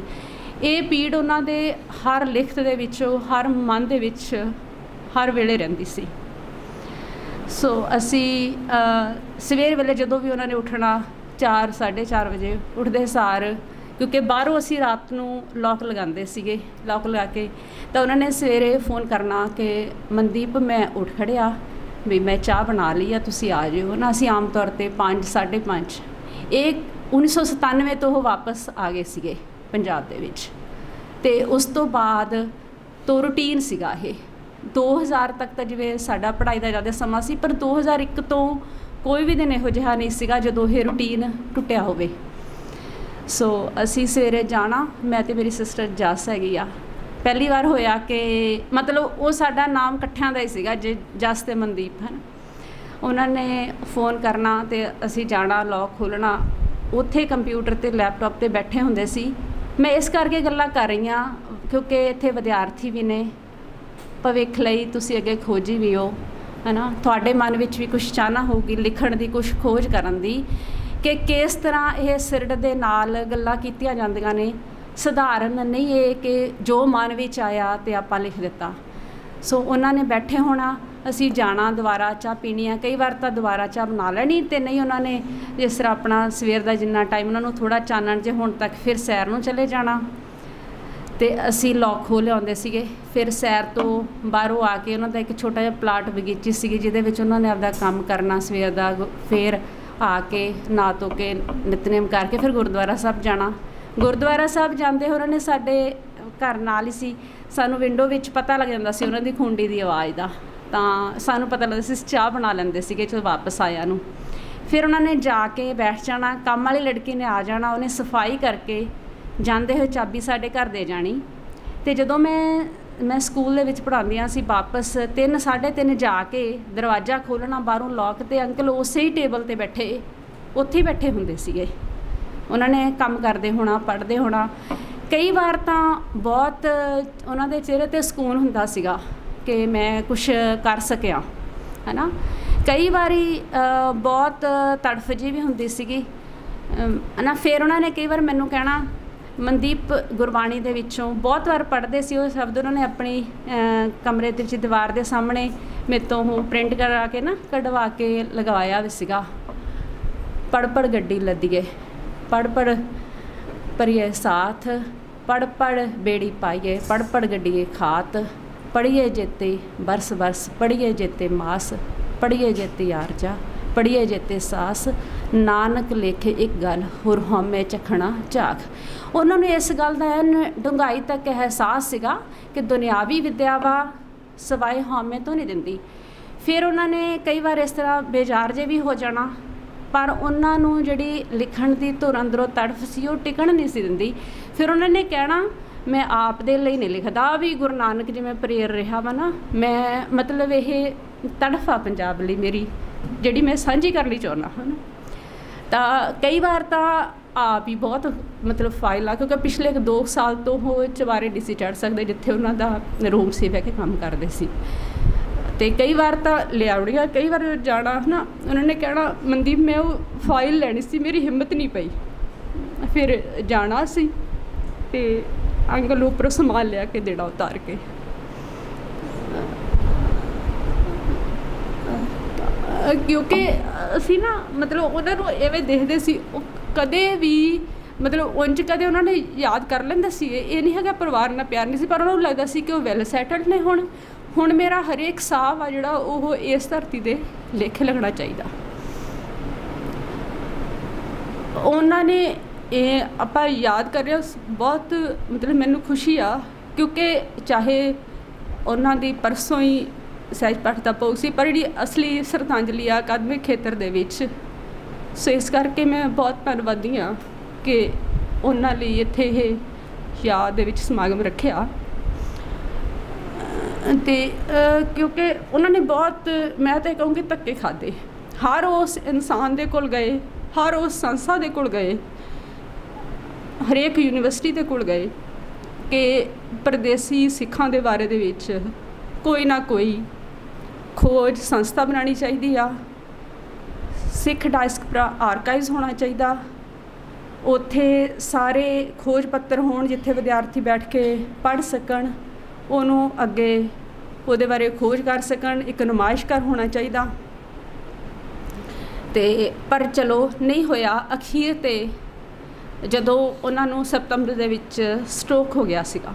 ये पीड़ उन्हां दे हर लिखत दे विच, हर मन दे विच हर वेले रहिंदी सी। सो असी सवेर वेले जदों भी उन्होंने उठना 4 साढ़े 4 बजे उठते सार, क्योंकि बाहरों असी रात नूं लॉक लगाते सीगे, लॉक लगा के तो उन्होंने सवेरे फोन करना कि मनदीप मैं उठ खड़िया भी मैं चाह बना ली आ, तुसी आ जाओ ना। असी आम तौर पर 5 साढ़े 5 एक 1997 तो वो वापस आ गए सीगे पंजाब दे विच, ਤੇ ਉਸ ਤੋਂ ਬਾਅਦ ਤੋਂ ਰੂਟੀਨ ਸੀਗਾ ਇਹ 2000 ਤੱਕ ਤਾਂ ਜਿਵੇਂ ਸਾਡਾ ਪੜ੍ਹਾਈ ਦਾ ਜ਼ਿਆਦਾ ਸਮਾਂ ਸੀ, ਪਰ 2001 ਤੋਂ ਕੋਈ ਵੀ ਦਿਨ ਇਹੋ ਜਿਹਾ ਨਹੀਂ ਸੀਗਾ ਜਦੋਂ ਇਹ ਰੂਟੀਨ ਟੁੱਟਿਆ ਹੋਵੇ। ਸੋ ਅਸੀਂ ਸਵੇਰੇ ਜਾਣਾ, ਮੈਂ ਤੇ ਮੇਰੀ ਸਿਸਟਰ ਜੱਸ ਹੈਗੀ ਆ, ਪਹਿਲੀ ਵਾਰ ਹੋਇਆ ਕਿ ਮਤਲਬ ਉਹ ਸਾਡਾ ਨਾਮ ਇਕੱਠਿਆਂ ਦਾ ਹੀ ਸੀਗਾ, ਜੱਸ ਤੇ ਮਨਦੀਪ ਹਨ। ਉਹਨਾਂ ਨੇ ਫ਼ੋਨ ਕਰਨਾ ਅਤੇ ਅਸੀਂ ਜਾਣਾ, ਲੌਕ ਖੋਲ੍ਹਣਾ, ਉੱਥੇ ਕੰਪਿਊਟਰ 'ਤੇ ਲੈਪਟਾਪ 'ਤੇ ਬੈਠੇ ਹੁੰਦੇ ਸੀ। ਮੈਂ ਇਸ ਕਰਕੇ ਗੱਲਾਂ ਕਰ ਰਹੀ ਹਾਂ ਕਿਉਂਕਿ ਇੱਥੇ ਵਿਦਿਆਰਥੀ ਵੀ ਨੇ, ਭਵਿੱਖ ਲਈ ਤੁਸੀਂ ਅੱਗੇ ਖੋਜੀ ਵੀ ਹੋ, ਹੈ ਨਾ। ਤੁਹਾਡੇ ਮਨ ਵਿੱਚ ਵੀ ਕੁਛ ਚਾਹਨਾ ਹੋਊਗੀ ਲਿਖਣ ਦੀ, ਕੁਛ ਖੋਜ ਕਰਨ ਦੀ, ਕਿ ਕਿਸ ਤਰ੍ਹਾਂ ਇਹ ਸਿਰੜ ਦੇ ਨਾਲ ਗੱਲਾਂ ਕੀਤੀਆਂ ਜਾਂਦੀਆਂ ਨੇ। ਸਧਾਰਨ ਨਹੀਂ ਇਹ ਕਿ ਜੋ ਮਨ ਵਿੱਚ ਆਇਆ ਅਤੇ ਆਪਾਂ ਲਿਖ ਦਿੱਤਾ। ਸੋ ਉਹਨਾਂ ਨੇ ਬੈਠੇ ਹੋਣਾ, ਅਸੀਂ ਜਾਣਾ, ਦੁਬਾਰਾ ਚਾਹ ਪੀਣੀ ਆ, ਕਈ ਵਾਰ ਤਾਂ ਦੁਬਾਰਾ ਚਾਹ ਬਣਾ ਲੈਣੀ, ਅਤੇ ਨਹੀਂ ਉਹਨਾਂ ਨੇ ਜਿਸ ਤਰ੍ਹਾਂ ਆਪਣਾ ਸਵੇਰ ਦਾ ਜਿੰਨਾ ਟਾਈਮ ਉਹਨਾਂ ਨੂੰ ਥੋੜ੍ਹਾ ਚਾਨਣ ਜੇ ਹੁਣ ਤੱਕ, ਫਿਰ ਸੈਰ ਨੂੰ ਚਲੇ ਜਾਣਾ ਅਤੇ ਅਸੀਂ ਲੌਕ ਖੋਲ੍ਹ ਲਿਆਉਂਦੇ ਸੀਗੇ। ਫਿਰ ਸੈਰ ਤੋਂ ਬਾਹਰੋਂ ਆ ਕੇ ਉਹਨਾਂ ਦਾ ਇੱਕ ਛੋਟਾ ਜਿਹਾ ਪਲਾਟ ਬਗੀਚੀ ਸੀਗੀ ਜਿਹਦੇ ਵਿੱਚ ਉਹਨਾਂ ਨੇ ਆਪਦਾ ਕੰਮ ਕਰਨਾ ਸਵੇਰ ਦਾ। ਫਿਰ ਆ ਕੇ ਨਹਾ ਧੋ ਕੇ ਨਿਤਨੇਮ ਕਰਕੇ ਫਿਰ ਗੁਰਦੁਆਰਾ ਸਾਹਿਬ ਜਾਣਾ। ਗੁਰਦੁਆਰਾ ਸਾਹਿਬ ਜਾਂਦੇ ਉਹਨਾਂ ਨੇ ਸਾਡੇ ਘਰ ਨਾਲ ਹੀ ਸੀ, ਸਾਨੂੰ ਵਿੰਡੋ ਵਿੱਚ ਪਤਾ ਲੱਗ ਜਾਂਦਾ ਸੀ ਉਹਨਾਂ ਦੀ ਖੁੰਡੀ ਦੀ ਆਵਾਜ਼ ਦਾ, ਤਾਂ ਸਾਨੂੰ ਪਤਾ ਲੱਗਦਾ ਸੀ, ਚਾਹ ਬਣਾ ਲੈਂਦੇ ਸੀਗੇ ਜਦੋਂ ਵਾਪਸ ਆਇਆ ਨੂੰ। ਫਿਰ ਉਹਨਾਂ ਨੇ ਜਾ ਕੇ ਬੈਠ ਜਾਣਾ, ਕੰਮ ਵਾਲੀ ਲੜਕੀ ਨੇ ਆ ਜਾਣਾ, ਉਹਨੇ ਸਫਾਈ ਕਰਕੇ ਜਾਂਦੇ ਹੋਏ ਚਾਬੀ ਸਾਡੇ ਘਰ ਦੇ ਜਾਣੀ। ਅਤੇ ਜਦੋਂ ਮੈਂ ਸਕੂਲ ਦੇ ਵਿੱਚ ਪੜ੍ਹਾਉਂਦੀਆਂ ਸੀ, ਵਾਪਸ 3 3:30 ਜਾ ਕੇ ਦਰਵਾਜ਼ਾ ਖੋਲ੍ਹਣਾ ਬਾਹਰੋਂ ਲੌਕ, ਅਤੇ ਅੰਕਲ ਉਸੇ ਹੀ ਟੇਬਲ 'ਤੇ ਬੈਠੇ, ਉੱਥੇ ਹੀ ਬੈਠੇ ਹੁੰਦੇ ਸੀਗੇ। ਉਹਨਾਂ ਨੇ ਕੰਮ ਕਰਦੇ ਹੋਣਾ, ਪੜ੍ਹਦੇ ਹੋਣਾ। ਕਈ ਵਾਰ ਤਾਂ ਬਹੁਤ ਉਹਨਾਂ ਦੇ ਚਿਹਰੇ 'ਤੇ ਸਕੂਨ ਹੁੰਦਾ ਸੀਗਾ ਕਿ ਮੈਂ ਕੁਛ ਕਰ ਸਕਿਆ, ਹੈ ਨਾ। ਕਈ ਵਾਰੀ ਬਹੁਤ ਤੜਫ ਜਿਹੀ ਵੀ ਹੁੰਦੀ ਸੀਗੀ, ਹੈ ਨਾ। ਫਿਰ ਉਹਨਾਂ ਨੇ ਕਈ ਵਾਰ ਮੈਨੂੰ ਕਹਿਣਾ, ਮਨਦੀਪ ਗੁਰਬਾਣੀ ਦੇ ਵਿੱਚੋਂ ਬਹੁਤ ਵਾਰ ਪੜ੍ਹਦੇ ਸੀ ਉਹ ਸ਼ਬਦ, ਉਹਨਾਂ ਨੇ ਆਪਣੀ ਕਮਰੇ ਦੇ ਵਿੱਚ ਦੀਵਾਰ ਦੇ ਸਾਹਮਣੇ ਮੇਰੇ ਤੋਂ ਉਹ ਪ੍ਰਿੰਟ ਕਰਾ ਕੇ ਨਾ ਕਢਵਾ ਕੇ ਲਗਵਾਇਆ ਵੀ ਸੀਗਾ। ਪੜ੍ਹ ਪੜ੍ਹ ਗੱਡੀ ਲੱਦੀਏ, ਪੜ੍ਹ ਪੜ੍ਹ ਭਰੀਏ ਸਾਥ, ਪੜ੍ਹ ਪੜ੍ਹ ਬੇੜੀ ਪਾਈਏ, ਪੜ੍ਹ ਪੜ੍ਹ ਗੱਡੀਏ ਖਾਤ, ਪੜ੍ਹੀਏ ਜੇਤੇ ਬਰਸ ਬਰਸ, ਪੜ੍ਹੀਏ ਜੇਤੇ ਮਾਸ, ਪੜ੍ਹੀਏ ਜੇਤੇ ਆਰਜਾ, ਪੜ੍ਹੀਏ ਜੇਤੇ ਸਾਸ, ਨਾਨਕ ਲੇਖੇ ਇੱਕ ਗੱਲ ਹੁਰ ਹਉਮੈ ਚਖਣਾ ਝਾਕ। ਉਹਨਾਂ ਨੂੰ ਇਸ ਗੱਲ ਦਾ ਡੂੰਘਾਈ ਤੱਕ ਅਹਿਸਾਸ ਸੀਗਾ ਕਿ ਦੁਨਿਆਵੀ ਵਿਦਿਆ ਵਾ ਸਵਾਏ ਹਉਮੈ ਤੋਂ ਨਹੀਂ ਦਿੰਦੀ। ਫਿਰ ਉਹਨਾਂ ਨੇ ਕਈ ਵਾਰ ਇਸ ਤਰ੍ਹਾਂ ਬੇਜ਼ਾਰ ਜੇ ਵੀ ਹੋ ਜਾਣਾ, ਪਰ ਉਹਨਾਂ ਨੂੰ ਜਿਹੜੀ ਲਿਖਣ ਦੀ ਧੁਰ ਅੰਦਰੋਂ ਤੜਫ ਸੀ ਉਹ ਟਿਕਣ ਨਹੀਂ ਸੀ ਦਿੰਦੀ। ਫਿਰ ਉਹਨਾਂ ਨੇ ਕਹਿਣਾ, ਮੈਂ ਆਪ ਦੇ ਲਈ ਨਹੀਂ ਲਿਖਦਾ, ਵੀ ਗੁਰੂ ਨਾਨਕ ਜਿਵੇਂ ਪ੍ਰੇਰ ਰਿਹਾ ਵਾ ਨਾ, ਮੈਂ ਮਤਲਬ ਇਹ ਤੜਫ ਆ ਪੰਜਾਬ ਲਈ ਮੇਰੀ, ਜਿਹੜੀ ਮੈਂ ਸਾਂਝੀ ਕਰਨੀ ਚਾਹੁੰਦਾ ਹਾਂ। ਤਾਂ ਕਈ ਵਾਰ ਤਾਂ ਆਪ ਹੀ ਬਹੁਤ ਮਤਲਬ ਫਾਈਲ ਆ, ਕਿਉਂਕਿ ਪਿਛਲੇ 2 ਸਾਲ ਤੋਂ ਉਹ ਚੁਬਾਰੇ ਨਹੀਂ ਸੀ ਚੜ੍ਹ ਸਕਦੇ ਜਿੱਥੇ ਉਹਨਾਂ ਦਾ ਰੂਮ ਸੀ, ਬਹਿ ਕੇ ਕੰਮ ਕਰਦੇ ਸੀ। ਅਤੇ ਕਈ ਵਾਰ ਤਾਂ ਲਿਆਉਣੀਆਂ, ਕਈ ਵਾਰ ਜਾਣਾ ਹੈ ਨਾ, ਉਹਨਾਂ ਨੇ ਕਹਿਣਾ, ਮਨਦੀਪ ਮੈਂ ਉਹ ਫਾਈਲ ਲੈਣੀ ਸੀ, ਮੇਰੀ ਹਿੰਮਤ ਨਹੀਂ ਪਈ। ਫਿਰ ਜਾਣਾ ਸੀ ਅਤੇ ਅੰਕਲ ਉੱਪਰੋਂ ਸਮਾਨ ਲਿਆ ਕੇ ਦੇਣਾ ਉਤਾਰ ਕੇ। ਕਿਉਂਕਿ ਅਸੀਂ ਨਾ ਮਤਲਬ ਉਹਨਾਂ ਨੂੰ ਐਵੇਂ ਦੇਖਦੇ ਸੀ, ਉਹ ਕਦੇ ਵੀ ਮਤਲਬ ਉਂਝ ਕਦੇ ਉਹਨਾਂ ਨੇ ਯਾਦ ਕਰ ਲੈਂਦਾ ਸੀ, ਇਹ ਨਹੀਂ ਹੈਗਾ ਪਰਿਵਾਰ ਨਾਲ ਪਿਆਰ ਨਹੀਂ ਸੀ, ਪਰ ਉਹਨਾਂ ਨੂੰ ਲੱਗਦਾ ਸੀ ਕਿ ਉਹ ਵੈਲ ਸੈਟਲਡ ਨੇ। ਹੁਣ ਮੇਰਾ ਹਰੇਕ ਸਾਹ ਆ ਜਿਹੜਾ ਉਹ ਇਸ ਧਰਤੀ ਦੇ ਲੇਖੇ ਲੱਗਣਾ ਚਾਹੀਦਾ। ਉਹਨਾਂ ਨੇ ਇਹ ਆਪਾਂ ਯਾਦ ਕਰ ਰਹੇ, ਬਹੁਤ ਮਤਲਬ ਮੈਨੂੰ ਖੁਸ਼ੀ ਆ, ਕਿਉਂਕਿ ਚਾਹੇ ਉਹਨਾਂ ਦੀ ਪਰਸੋਂ ਹੀ ਸਹਿਜ ਪਾਠ ਦਾ ਭੋਗ ਸੀ, ਪਰ ਜਿਹੜੀ ਅਸਲੀ ਸ਼ਰਧਾਂਜਲੀ ਆ ਅਕਾਦਮਿਕ ਖੇਤਰ ਦੇ ਵਿੱਚ। ਸੋ ਇਸ ਕਰਕੇ ਮੈਂ ਬਹੁਤ ਧੰਨਵਾਦੀ ਹਾਂ ਕਿ ਉਹਨਾਂ ਲਈ ਇੱਥੇ ਇਹ ਯਾਦ ਦੇ ਵਿੱਚ ਸਮਾਗਮ ਰੱਖਿਆ। ਅਤੇ ਕਿਉਂਕਿ ਉਹਨਾਂ ਨੇ ਬਹੁਤ, ਮੈਂ ਤਾਂ ਕਹੂੰਗੀ, ਧੱਕੇ ਖਾਧੇ। ਹਰ ਉਸ ਇਨਸਾਨ ਦੇ ਕੋਲ ਗਏ, ਹਰ ਉਸ ਸੰਸਥਾ ਦੇ ਕੋਲ ਗਏ, ਹਰੇਕ ਯੂਨੀਵਰਸਿਟੀ ਦੇ ਕੋਲ ਗਏ ਕਿ ਪਰਦੇਸੀ ਸਿੱਖਾਂ ਦੇ ਬਾਰੇ ਦੇ ਵਿੱਚ ਕੋਈ ਨਾ ਕੋਈ ਖੋਜ ਸੰਸਥਾ ਬਣਾਉਣੀ ਚਾਹੀਦੀ ਆ, ਸਿੱਖ ਡਾਇਸਪੋਰਾ ਆਰਕਾਈਵਜ਼ ਹੋਣਾ ਚਾਹੀਦਾ, ਉੱਥੇ ਸਾਰੇ ਖੋਜ ਪੱਤਰ ਹੋਣ ਜਿੱਥੇ ਵਿਦਿਆਰਥੀ ਬੈਠ ਕੇ ਪੜ੍ਹ ਸਕਣ, ਉਹਨੂੰ ਅੱਗੇ ਉਹਦੇ ਬਾਰੇ ਖੋਜ ਕਰ ਸਕਣ, ਇੱਕ ਨੁਮਾਇਸ਼ ਘਰ ਹੋਣਾ ਚਾਹੀਦਾ। ਅਤੇ ਪਰ ਚਲੋ ਨਹੀਂ ਹੋਇਆ। ਅਖੀਰ 'ਤੇ ਜਦੋਂ ਉਹਨਾਂ ਨੂੰ ਸਤੰਬਰ ਦੇ ਵਿੱਚ ਸਟ੍ਰੋਕ ਹੋ ਗਿਆ ਸੀਗਾ,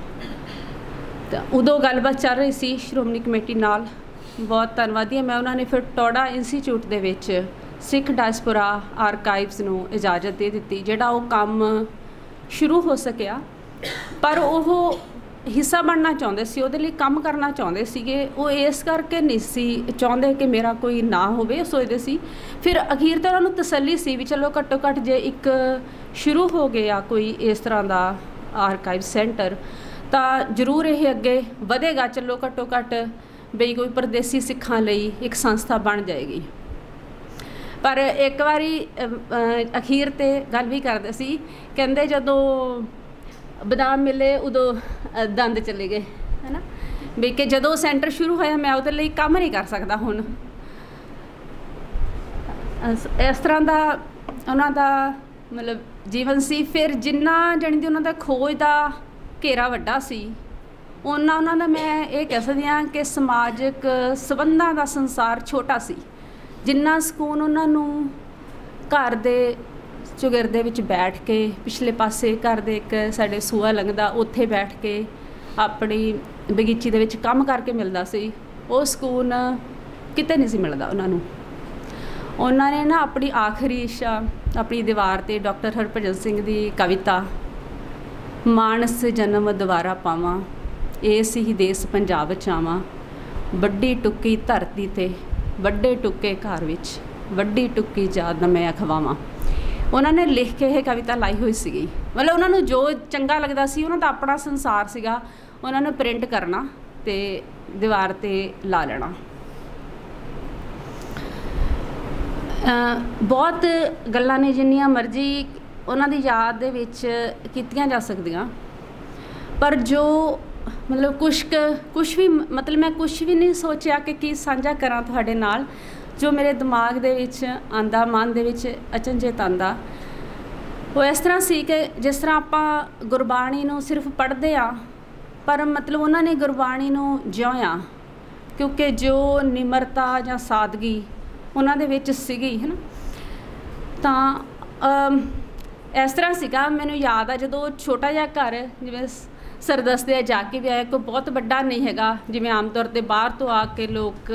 ਤਾਂ ਉਦੋਂ ਗੱਲਬਾਤ ਚੱਲ ਰਹੀ ਸੀ ਸ਼੍ਰੋਮਣੀ ਕਮੇਟੀ ਨਾਲ। ਬਹੁਤ ਧੰਨਵਾਦੀ ਹਾਂ ਮੈਂ, ਉਹਨਾਂ ਨੇ ਫਿਰ ਟੌੜਾ ਇੰਸਟੀਚਿਊਟ ਦੇ ਵਿੱਚ ਸਿੱਖ ਡਾਇਸਪੋਰਾ ਆਰਕਾਈਵਜ਼ ਨੂੰ ਇਜਾਜ਼ਤ ਦੇ ਦਿੱਤੀ, ਜਿਹੜਾ ਉਹ ਕੰਮ ਸ਼ੁਰੂ ਹੋ ਸਕਿਆ। पर वो हिस्सा बनना चाਹੁੰਦੇ ਸੀ, ਉਹਦੇ ਲਈ ਕੰਮ ਕਰਨਾ ਚਾਹੁੰਦੇ ਸੀਗੇ। ਉਹ ਇਸ ਕਰਕੇ ਨਹੀਂ ਸੀ ਚਾਹੁੰਦੇ ਕਿ ਮੇਰਾ ਕੋਈ ਨਾ ਹੋਵੇ, ਸੋਚਦੇ ਸੀ। ਫਿਰ ਅਖੀਰ ਤੇ ਉਹਨਾਂ ਨੂੰ ਤਸੱਲੀ ਸੀ ਵੀ ਚਲੋ ਘੱਟੋ ਘੱਟ ਜੇ ਇੱਕ ਸ਼ੁਰੂ ਹੋ ਗਿਆ ਕੋਈ ਇਸ ਤਰ੍ਹਾਂ ਦਾ ਆਰਕਾਈਵ ਸੈਂਟਰ ਤਾਂ ਜ਼ਰੂਰ ਇਹ ਅੱਗੇ ਵਧੇਗਾ। ਚਲੋ ਘੱਟੋ ਘੱਟ ਬਈ ਕੋਈ ਪਰਦੇਸੀ ਸਿੱਖਾਂ ਲਈ ਇੱਕ ਸੰਸਥਾ ਬਣ ਜਾਏਗੀ। ਪਰ ਇੱਕ ਵਾਰੀ ਅਖੀਰ ਤੇ ਗੱਲ ਵੀ ਕਰਦੇ ਸੀ, ਕਹਿੰਦੇ ਜਦੋਂ ਬਦਾਮ ਮਿਲੇ ਉਦੋਂ ਦੰਦ ਚਲੇ ਗਏ, ਹੈ ਨਾ, ਵੀ ਕਿ ਜਦੋਂ ਸੈਂਟਰ ਸ਼ੁਰੂ ਹੋਇਆ ਮੈਂ ਉਹਦੇ ਲਈ ਕੰਮ ਨਹੀਂ ਕਰ ਸਕਦਾ ਹੁਣ। ਇਸ ਤਰ੍ਹਾਂ ਦਾ ਉਹਨਾਂ ਦਾ ਮਤਲਬ ਜੀਵਨ ਸੀ। ਫਿਰ ਜਿੰਨਾ ਜਾਣੀ ਦੀ ਉਹਨਾਂ ਦਾ ਖੋਜ ਦਾ ਘੇਰਾ ਵੱਡਾ ਸੀ, ਉਹਨਾਂ ਦਾ ਮੈਂ ਇਹ ਕਹਿ ਸਕਦੀ ਹਾਂ ਕਿ ਸਮਾਜਿਕ ਸੰਬੰਧਾਂ ਦਾ ਸੰਸਾਰ ਛੋਟਾ ਸੀ। ਜਿੰਨਾ ਸਕੂਨ ਉਹਨਾਂ ਨੂੰ ਘਰ ਦੇ ਚੁਗਿਰਦੇ ਵਿੱਚ ਬੈਠ ਕੇ, ਪਿਛਲੇ ਪਾਸੇ ਘਰ ਦੇ ਇੱਕ ਸਾਡੇ ਸੂਆ ਲੰਘਦਾ, ਉੱਥੇ ਬੈਠ ਕੇ ਆਪਣੀ ਬਗੀਚੀ ਦੇ ਵਿੱਚ ਕੰਮ ਕਰਕੇ ਮਿਲਦਾ ਸੀ, ਉਹ ਸਕੂਨ ਕਿਤੇ ਨਹੀਂ ਸੀ ਮਿਲਦਾ ਉਹਨਾਂ ਨੂੰ। ਉਹਨਾਂ ਨੇ ਨਾ ਆਪਣੀ ਆਖਰੀ ਇੱਛਾ ਆਪਣੀ ਦੀਵਾਰ 'ਤੇ ਡਾਕਟਰ ਹਰਭਜਨ ਸਿੰਘ ਦੀ ਕਵਿਤਾ ਮਾਨਸ ਜਨਮ ਦੁਬਾਰਾ ਪਾਵਾਂ, ਏਸ ਹੀ ਦੇਸ ਪੰਜਾਬ 'ਚ ਆਵਾਂ, ਵੱਡੀ ਟੁੱਕੀ ਧਰਤੀ 'ਤੇ ਵੱਡੇ ਟੁੱਕੇ ਘਰ ਵਿੱਚ, ਵੱਡੀ ਟੁੱਕੀ ਯਾਦ ਮੈਂ ਅਖਵਾਵਾਂ। ਉਹਨਾਂ ਨੇ ਲਿਖ ਕੇ ਇਹ ਕਵਿਤਾ ਲਾਈ ਹੋਈ ਸੀਗੀ। ਮਤਲਬ ਉਹਨਾਂ ਨੂੰ ਜੋ ਚੰਗਾ ਲੱਗਦਾ ਸੀ, ਉਹਨਾਂ ਦਾ ਆਪਣਾ ਸੰਸਾਰ ਸੀਗਾ, ਉਹਨਾਂ ਨੇ ਪ੍ਰਿੰਟ ਕਰਨਾ ਅਤੇ ਦੀਵਾਰ 'ਤੇ ਲਾ ਲੈਣਾ। ਬਹੁਤ ਗੱਲਾਂ ਨੇ ਜਿੰਨੀਆਂ ਮਰਜ਼ੀ ਉਹਨਾਂ ਦੀ ਯਾਦ ਦੇ ਵਿੱਚ ਕੀਤੀਆਂ ਜਾ ਸਕਦੀਆਂ, ਪਰ ਜੋ ਮਤਲਬ ਕੁਛ ਵੀ ਮਤਲਬ ਮੈਂ ਕੁਛ ਵੀ ਨਹੀਂ ਸੋਚਿਆ ਕਿ ਕੀ ਸਾਂਝਾ ਕਰਾਂ ਤੁਹਾਡੇ ਨਾਲ। ਜੋ ਮੇਰੇ ਦਿਮਾਗ ਦੇ ਵਿੱਚ ਆਉਂਦਾ, ਮਨ ਦੇ ਵਿੱਚ ਅਚਨਚੇਤ ਆਉਂਦਾ, ਉਹ ਇਸ ਤਰ੍ਹਾਂ ਸੀ ਕਿ ਜਿਸ ਤਰ੍ਹਾਂ ਆਪਾਂ ਗੁਰਬਾਣੀ ਨੂੰ ਸਿਰਫ ਪੜ੍ਹਦੇ ਹਾਂ, ਪਰ ਮਤਲਬ ਉਹਨਾਂ ਨੇ ਗੁਰਬਾਣੀ ਨੂੰ ਜਿਉਇਆ, ਕਿਉਂਕਿ ਜੋ ਨਿਮਰਤਾ ਜਾਂ ਸਾਦਗੀ ਉਹਨਾਂ ਦੇ ਵਿੱਚ ਸੀਗੀ, ਹੈ ਨਾ। ਤਾਂ ਇਸ ਤਰ੍ਹਾਂ ਸੀਗਾ, ਮੈਨੂੰ ਯਾਦ ਆ ਜਦੋਂ ਛੋਟਾ ਜਿਹਾ ਘਰ, ਜਿਵੇਂ ਸਰ ਦੱਸਦੇ ਆ ਜਾ ਕੇ ਵੀ ਆਇਆ, ਕੋਈ ਬਹੁਤ ਵੱਡਾ ਨਹੀਂ ਹੈਗਾ ਜਿਵੇਂ ਆਮ ਤੌਰ 'ਤੇ ਬਾਹਰ ਤੋਂ ਆ ਕੇ ਲੋਕ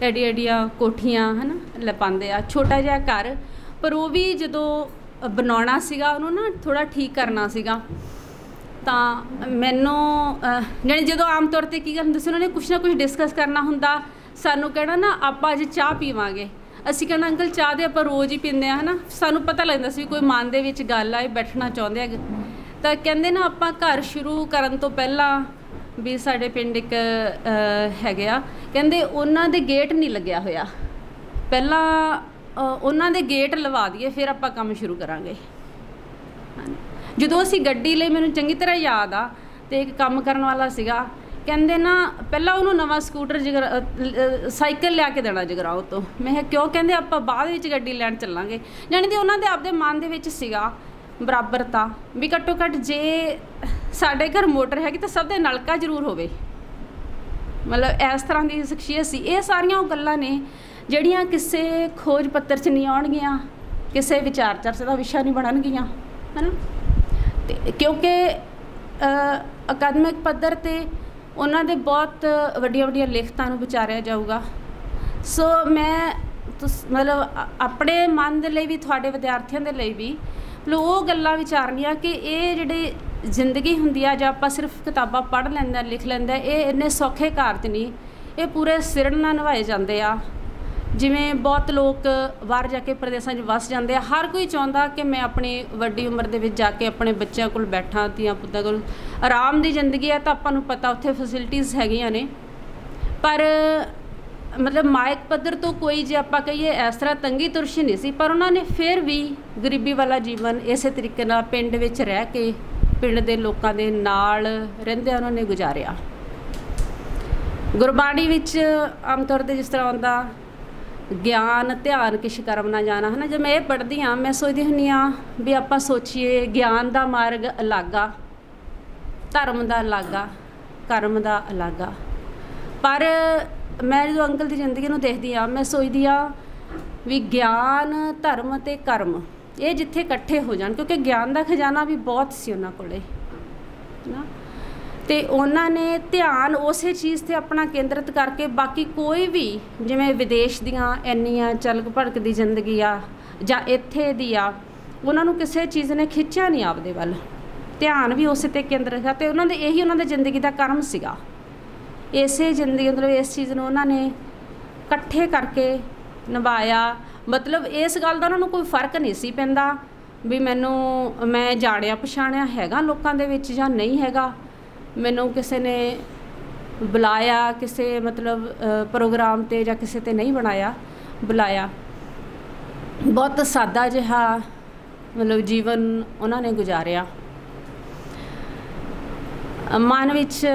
ਐਡੀਆਂ ਐਡੀਆਂ ਕੋਠੀਆਂ ਹੈ ਨਾ ਲਪਾਉਂਦੇ ਆ। ਛੋਟਾ ਜਿਹਾ ਘਰ, ਪਰ ਉਹ ਵੀ ਜਦੋਂ ਬਣਾਉਣਾ ਸੀਗਾ, ਉਹਨੂੰ ਨਾ ਥੋੜ੍ਹਾ ਠੀਕ ਕਰਨਾ ਸੀਗਾ। ਤਾਂ ਮੈਨੂੰ ਜਾਣੀ ਜਦੋਂ ਆਮ ਤੌਰ 'ਤੇ ਕੀ ਕਰਦੇ ਸੀ, ਉਹਨਾਂ ਨੇ ਕੁਛ ਨਾ ਕੁਛ ਡਿਸਕਸ ਕਰਨਾ ਹੁੰਦਾ, ਸਾਨੂੰ ਕਹਿਣਾ ਨਾ ਆਪਾਂ ਅੱਜ ਚਾਹ ਪੀਵਾਂਗੇ, ਅਸੀਂ ਕਹਿਣਾ ਅੰਕਲ ਚਾਹ ਦੇ ਆਪਾਂ ਰੋਜ਼ ਹੀ ਪੀਂਦੇ ਹਾਂ, ਹੈ ਨਾ। ਸਾਨੂੰ ਪਤਾ ਲੱਗਦਾ ਸੀ ਵੀ ਕੋਈ ਮਨ ਦੇ ਵਿੱਚ ਗੱਲ ਆ, ਇਹ ਬੈਠਣਾ ਚਾਹੁੰਦੇ ਆ। ਤਾਂ ਕਹਿੰਦੇ ਨਾ ਆਪਾਂ ਘਰ ਸ਼ੁਰੂ ਕਰਨ ਤੋਂ ਪਹਿਲਾਂ ਵੀ ਸਾਡੇ ਪਿੰਡ ਇੱਕ ਹੈਗੇ ਆ, ਕਹਿੰਦੇ ਉਹਨਾਂ ਦੇ ਗੇਟ ਨਹੀਂ ਲੱਗਿਆ ਹੋਇਆ, ਪਹਿਲਾਂ ਉਹਨਾਂ ਦੇ ਗੇਟ ਲਵਾ ਦਈਏ ਫਿਰ ਆਪਾਂ ਕੰਮ ਸ਼ੁਰੂ ਕਰਾਂਗੇ। ਜਦੋਂ ਅਸੀਂ ਗੱਡੀ ਲਈ, ਮੈਨੂੰ ਚੰਗੀ ਤਰ੍ਹਾਂ ਯਾਦ ਆ, ਅਤੇ ਇੱਕ ਕੰਮ ਕਰਨ ਵਾਲਾ ਸੀਗਾ, ਕਹਿੰਦੇ ਨਾ ਪਹਿਲਾਂ ਉਹਨੂੰ ਨਵਾਂ ਸਕੂਟਰ ਸਾਈਕਲ ਲਿਆ ਕੇ ਦੇਣਾ ਜਗਰਾਉਂ ਤੋਂ। ਮੈਂ ਕਿਹਾ ਕਿਉਂ? ਕਹਿੰਦੇ ਆਪਾਂ ਬਾਅਦ ਵਿੱਚ ਗੱਡੀ ਲੈਣ ਚੱਲਾਂਗੇ। ਜਾਣੀ ਕਿ ਉਹਨਾਂ ਦੇ ਆਪਦੇ ਮਨ ਦੇ ਵਿੱਚ ਸੀਗਾ ਬਰਾਬਰਤਾ, ਵੀ ਘੱਟੋ ਘੱਟ ਜੇ ਸਾਡੇ ਘਰ ਮੋਟਰ ਹੈਗੀ ਤਾਂ ਸਭ ਦੇ ਨਲਕਾ ਜ਼ਰੂਰ ਹੋਵੇ। ਮਤਲਬ ਇਸ ਤਰ੍ਹਾਂ ਦੀ ਸ਼ਖਸੀਅਤ ਸੀ। ਇਹ ਸਾਰੀਆਂ ਉਹ ਗੱਲਾਂ ਨੇ ਜਿਹੜੀਆਂ ਕਿਸੇ ਖੋਜ ਪੱਤਰ 'ਚ ਨਹੀਂ ਆਉਣਗੀਆਂ, ਕਿਸੇ ਵਿਚਾਰ ਚਰਚਾ ਦਾ ਵਿਸ਼ਾ ਨਹੀਂ ਬਣਨਗੀਆਂ, ਹੈ ਨਾ। ਅਤੇ ਕਿਉਂਕਿ ਅਕਾਦਮਿਕ ਪੱਧਰ 'ਤੇ ਉਹਨਾਂ ਦੇ ਬਹੁਤ ਵੱਡੀਆਂ ਵੱਡੀਆਂ ਲਿਖਤਾਂ ਨੂੰ ਵਿਚਾਰਿਆ ਜਾਊਗਾ। ਸੋ ਮੈਂ ਮਤਲਬ ਆਪਣੇ ਮਨ ਦੇ ਲਈ ਵੀ, ਤੁਹਾਡੇ ਵਿਦਿਆਰਥੀਆਂ ਦੇ ਲਈ ਵੀ ਮਤਲਬ ਉਹ ਗੱਲਾਂ ਵਿਚਾਰਨੀਆਂ ਕਿ ਇਹ ਜਿਹੜੀ ਜ਼ਿੰਦਗੀ ਹੁੰਦੀ ਆ, ਜਾਂ ਆਪਾਂ ਸਿਰਫ ਕਿਤਾਬਾਂ ਪੜ੍ਹ ਲੈਂਦਾ, ਲਿਖ ਲੈਂਦਾ, ਇਹ ਇੰਨੇ ਸੌਖੇ ਕਾਰਜ ਨਹੀਂ, ਇਹ ਪੂਰੇ ਸਿਰ ਨਾਲ ਨਿਭਾਏ ਜਾਂਦੇ ਆ। ਜਿਵੇਂ ਬਹੁਤ ਲੋਕ ਬਾਹਰ ਜਾ ਕੇ ਪ੍ਰਦੇਸ਼ਾਂ 'ਚ ਵਸ ਜਾਂਦੇ ਆ, ਹਰ ਕੋਈ ਚਾਹੁੰਦਾ ਕਿ ਮੈਂ ਆਪਣੀ ਵੱਡੀ ਉਮਰ ਦੇ ਵਿੱਚ ਜਾ ਕੇ ਆਪਣੇ ਬੱਚਿਆਂ ਕੋਲ ਬੈਠਾਂ, ਧੀਆਂ ਪੁੱਤਾਂ ਕੋਲ ਆਰਾਮ ਦੀ ਜ਼ਿੰਦਗੀ ਹੈ। ਤਾਂ ਆਪਾਂ ਨੂੰ ਪਤਾ ਉੱਥੇ ਫੈਸਿਲਿਟੀਜ਼ ਹੈਗੀਆਂ ਨੇ, ਪਰ ਮਤਲਬ ਮਾਇਕ ਪੱਧਰ ਤੋਂ ਕੋਈ ਜੇ ਆਪਾਂ ਕਹੀਏ ਇਸ ਤਰ੍ਹਾਂ ਤੰਗੀ ਤੁਰਸ਼ੀ ਨਹੀਂ ਸੀ। ਪਰ ਉਹਨਾਂ ਨੇ ਫਿਰ ਵੀ ਗਰੀਬੀ ਵਾਲਾ ਜੀਵਨ ਇਸੇ ਤਰੀਕੇ ਨਾਲ ਪਿੰਡ ਵਿੱਚ ਰਹਿ ਕੇ, ਪਿੰਡ ਦੇ ਲੋਕਾਂ ਦੇ ਨਾਲ ਰਹਿੰਦਿਆਂ ਉਹਨਾਂ ਨੇ ਗੁਜ਼ਾਰਿਆ। ਗੁਰਬਾਣੀ ਵਿੱਚ ਆਮ ਤੌਰ 'ਤੇ ਜਿਸ ਤਰ੍ਹਾਂ ਆਉਂਦਾ, ਗਿਆਨ ਧਿਆਨ ਕਿਛ ਕਰਮ ਨਾ ਜਾਣਾ, ਹੈ ਨਾ। ਜਦ ਮੈਂ ਇਹ ਪੜ੍ਹਦੀ ਹਾਂ, ਮੈਂ ਸੋਚਦੀ ਹੁੰਦੀ ਹਾਂ ਵੀ ਆਪਾਂ ਸੋਚੀਏ ਗਿਆਨ ਦਾ ਮਾਰਗ ਅਲੱਗ ਆ, ਧਰਮ ਦਾ ਅਲੱਗ ਆ, ਕਰਮ ਦਾ ਅਲੱਗ ਆ। ਪਰ ਮੈਂ ਜਦੋਂ ਅੰਕਲ ਦੀ ਜ਼ਿੰਦਗੀ ਨੂੰ ਦੇਖਦੀ ਹਾਂ, ਮੈਂ ਸੋਚਦੀ ਹਾਂ ਵੀ ਗਿਆਨ, ਧਰਮ ਅਤੇ ਕਰਮ ਇਹ ਜਿੱਥੇ ਇਕੱਠੇ ਹੋ ਜਾਣ, ਕਿਉਂਕਿ ਗਿਆਨ ਦਾ ਖਜ਼ਾਨਾ ਵੀ ਬਹੁਤ ਸੀ ਉਹਨਾਂ ਕੋਲ ਨਾ, ਅਤੇ ਉਹਨਾਂ ਨੇ ਧਿਆਨ ਉਸੇ ਚੀਜ਼ 'ਤੇ ਆਪਣਾ ਕੇਂਦਰਿਤ ਕਰਕੇ ਬਾਕੀ ਕੋਈ ਵੀ, ਜਿਵੇਂ ਵਿਦੇਸ਼ ਦੀਆਂ ਇੰਨੀਆਂ ਚਲਕ ਭੜਕ ਦੀ ਜ਼ਿੰਦਗੀ ਆ ਜਾਂ ਇੱਥੇ ਦੀ ਆ, ਉਹਨਾਂ ਨੂੰ ਕਿਸੇ ਚੀਜ਼ ਨੇ ਖਿੱਚਿਆ ਨਹੀਂ ਆਪਦੇ ਵੱਲ। ਧਿਆਨ ਵੀ ਉਸੇ 'ਤੇ ਕੇਂਦਰ ਰੱਖਿਆ ਅਤੇ ਉਹਨਾਂ ਦੇ ਇਹੀ ਉਹਨਾਂ ਦੀ ਜ਼ਿੰਦਗੀ ਦਾ ਕਰਮ ਸੀਗਾ। ਇਸੇ ਜ਼ਿੰਦਗੀ ਮਤਲਬ ਇਸ ਚੀਜ਼ ਨੂੰ ਉਹਨਾਂ ਨੇ ਇਕੱਠੇ ਕਰਕੇ ਨਿਭਾਇਆ। ਮਤਲਬ ਇਸ ਗੱਲ ਦਾ ਉਹਨਾਂ ਨੂੰ ਕੋਈ ਫਰਕ ਨਹੀਂ ਸੀ ਪੈਂਦਾ ਵੀ ਮੈਂ ਜਾਣਿਆ ਪਛਾਣਿਆ ਹੈਗਾ ਲੋਕਾਂ ਦੇ ਵਿੱਚ ਜਾਂ ਨਹੀਂ ਹੈਗਾ। ਮੈਨੂੰ ਕਿਸੇ ਨੇ ਬੁਲਾਇਆ ਕਿਸੇ ਮਤਲਬ ਪ੍ਰੋਗਰਾਮ 'ਤੇ ਜਾਂ ਕਿਸੇ 'ਤੇ ਨਹੀਂ ਬੁਲਾਇਆ। ਬਹੁਤ ਸਾਦਾ ਜਿਹਾ ਮਤਲਬ ਜੀਵਨ ਉਹਨਾਂ ਨੇ ਗੁਜ਼ਾਰਿਆ। ਮਨ ਵਿੱਚ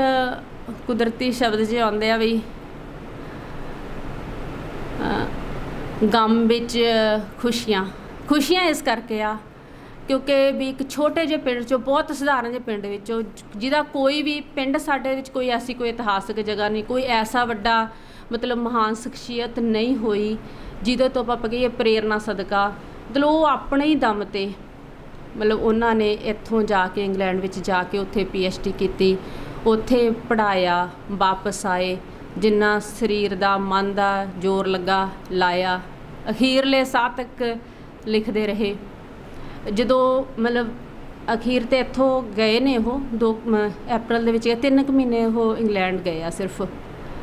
ਕੁਦਰਤੀ ਸ਼ਬਦ ਜਿਹੇ ਆਉਂਦੇ ਆ ਵੀ ਗਮ ਵਿੱਚ ਖੁਸ਼ੀਆਂ ਇਸ ਕਰਕੇ ਆ ਕਿਉਂਕਿ ਵੀ ਇੱਕ ਛੋਟੇ ਜਿਹੇ ਪਿੰਡ 'ਚੋਂ ਬਹੁਤ ਸਧਾਰਨ ਜਿਹੇ ਪਿੰਡ ਵਿੱਚੋਂ ਜਿਹਦਾ ਕੋਈ ਵੀ ਪਿੰਡ ਸਾਡੇ ਵਿੱਚ ਕੋਈ ਐਸੀ ਕੋਈ ਇਤਿਹਾਸਕ ਜਗ੍ਹਾ ਨਹੀਂ, ਕੋਈ ਐਸਾ ਵੱਡਾ ਮਤਲਬ ਮਹਾਨ ਸ਼ਖਸੀਅਤ ਨਹੀਂ ਹੋਈ ਜਿਹਦੇ ਤੋਂ ਆਪਾਂ ਕਹੀਏ ਪ੍ਰੇਰਨਾ ਸਦਕਾ। ਮਤਲਬ ਉਹ ਆਪਣੇ ਹੀ ਦਮ 'ਤੇ ਮਤਲਬ ਉਹਨਾਂ ਨੇ ਇੱਥੋਂ ਜਾ ਕੇ ਇੰਗਲੈਂਡ ਵਿੱਚ ਜਾ ਕੇ ਉੱਥੇ PhD ਕੀਤੀ, ਉੱਥੇ ਪੜ੍ਹਾਇਆ, ਵਾਪਸ ਆਏ, ਜਿੰਨਾ ਸਰੀਰ ਦਾ ਮਨ ਦਾ ਜ਼ੋਰ ਲਾਇਆ, ਅਖੀਰਲੇ ਸਾਹ ਤੱਕ ਲਿਖਦੇ ਰਹੇ। ਜਦੋਂ ਮਤਲਬ ਅਖੀਰ 'ਤੇ ਇੱਥੋਂ ਗਏ ਨੇ ਉਹ 2 ਅਪ੍ਰੈਲ ਦੇ ਵਿੱਚ 3 ਕੁ ਮਹੀਨੇ ਉਹ ਇੰਗਲੈਂਡ ਗਏ ਆ। ਸਿਰਫ